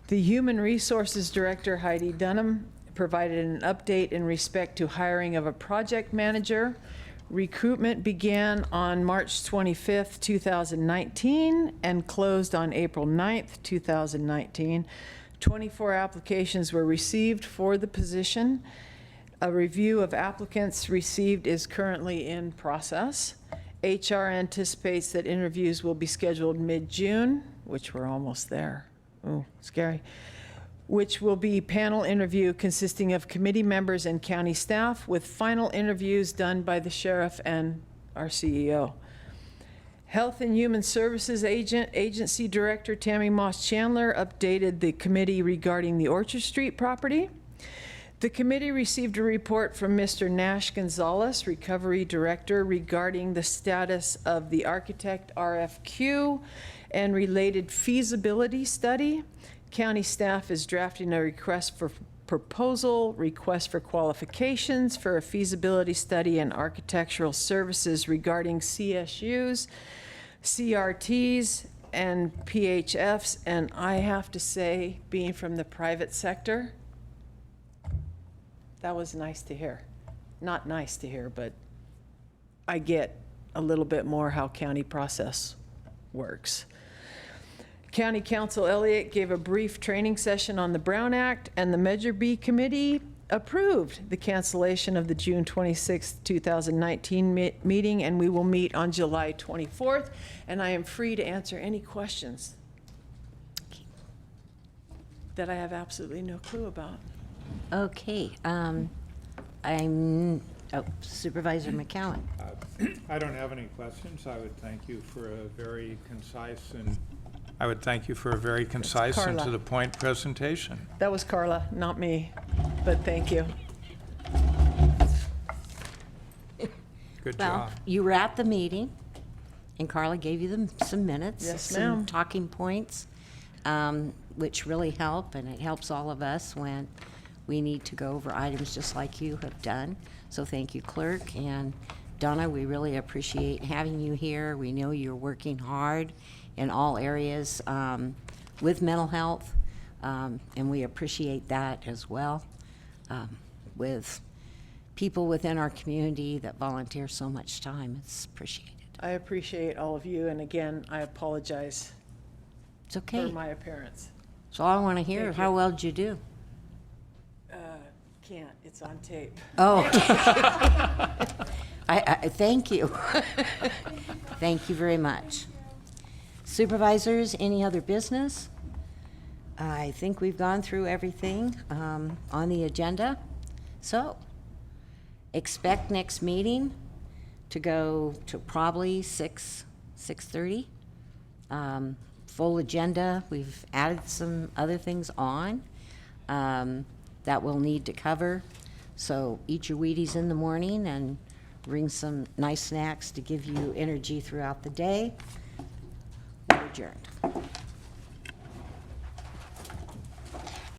S20: The Human Resources Director, Heidi Dunham, provided an update in respect to hiring of a project manager. Recruitment began on March 25th, 2019 and closed on April 9th, 2019. 24 applications were received for the position. A review of applicants received is currently in process. HR anticipates that interviews will be scheduled mid-June, which we're almost there. Ooh, scary. Which will be panel interview consisting of committee members and county staff, with final interviews done by the sheriff and our CEO. Health and Human Services Agency Director Tammy Moss Chandler updated the committee regarding the Orchard Street property. The committee received a report from Mr. Nash Gonzalez, Recovery Director, regarding the status of the architect RFQ and related feasibility study. County staff is drafting a request for proposal, request for qualifications for a feasibility study and architectural services regarding CSUs, CRTs, and PHFs. And I have to say, being from the private sector, that was nice to hear. Not nice to hear, but I get a little bit more how county process works. County Counsel Elliott gave a brief training session on the Brown Act, and the Measure B Committee approved the cancellation of the June 26, 2019 meeting, and we will meet on July 24th, and I am free to answer any questions that I have absolutely no clue about.
S1: Okay, Supervisor McCowan.
S8: I don't have any questions. I would thank you for a very concise and
S20: Carla.
S8: to the point presentation.
S20: That was Carla, not me, but thank you.
S8: Good
S1: Well,
S8: job.
S1: you were at the meeting, and Carla gave you some minutes.
S20: Yes,
S1: some
S20: ma'am.
S1: talking points, which really help, and it helps all of us when we need to go over items just like you have done. So thank you, Clerk. And Donna, we really appreciate having you here. We know you're working hard in all areas with mental health, and we appreciate that as well, with people within our community that volunteer so much time. It's appreciated.
S20: I appreciate all of you, and again, I apologize
S1: It's okay.
S20: for my appearance.
S1: So I want to hear,
S20: Thank
S1: how
S20: you.
S1: well did you do?
S20: Can't, it's on tape.
S1: Oh, I thank you. Thank you very much. Supervisors, any other business? I think we've gone through everything on the agenda. So, expect next meeting to go to probably 6:30. Full agenda. We've added some other things on that we'll need to cover. So eat your Wheaties in the morning and bring some nice snacks to give you energy throughout the day. We're adjourned.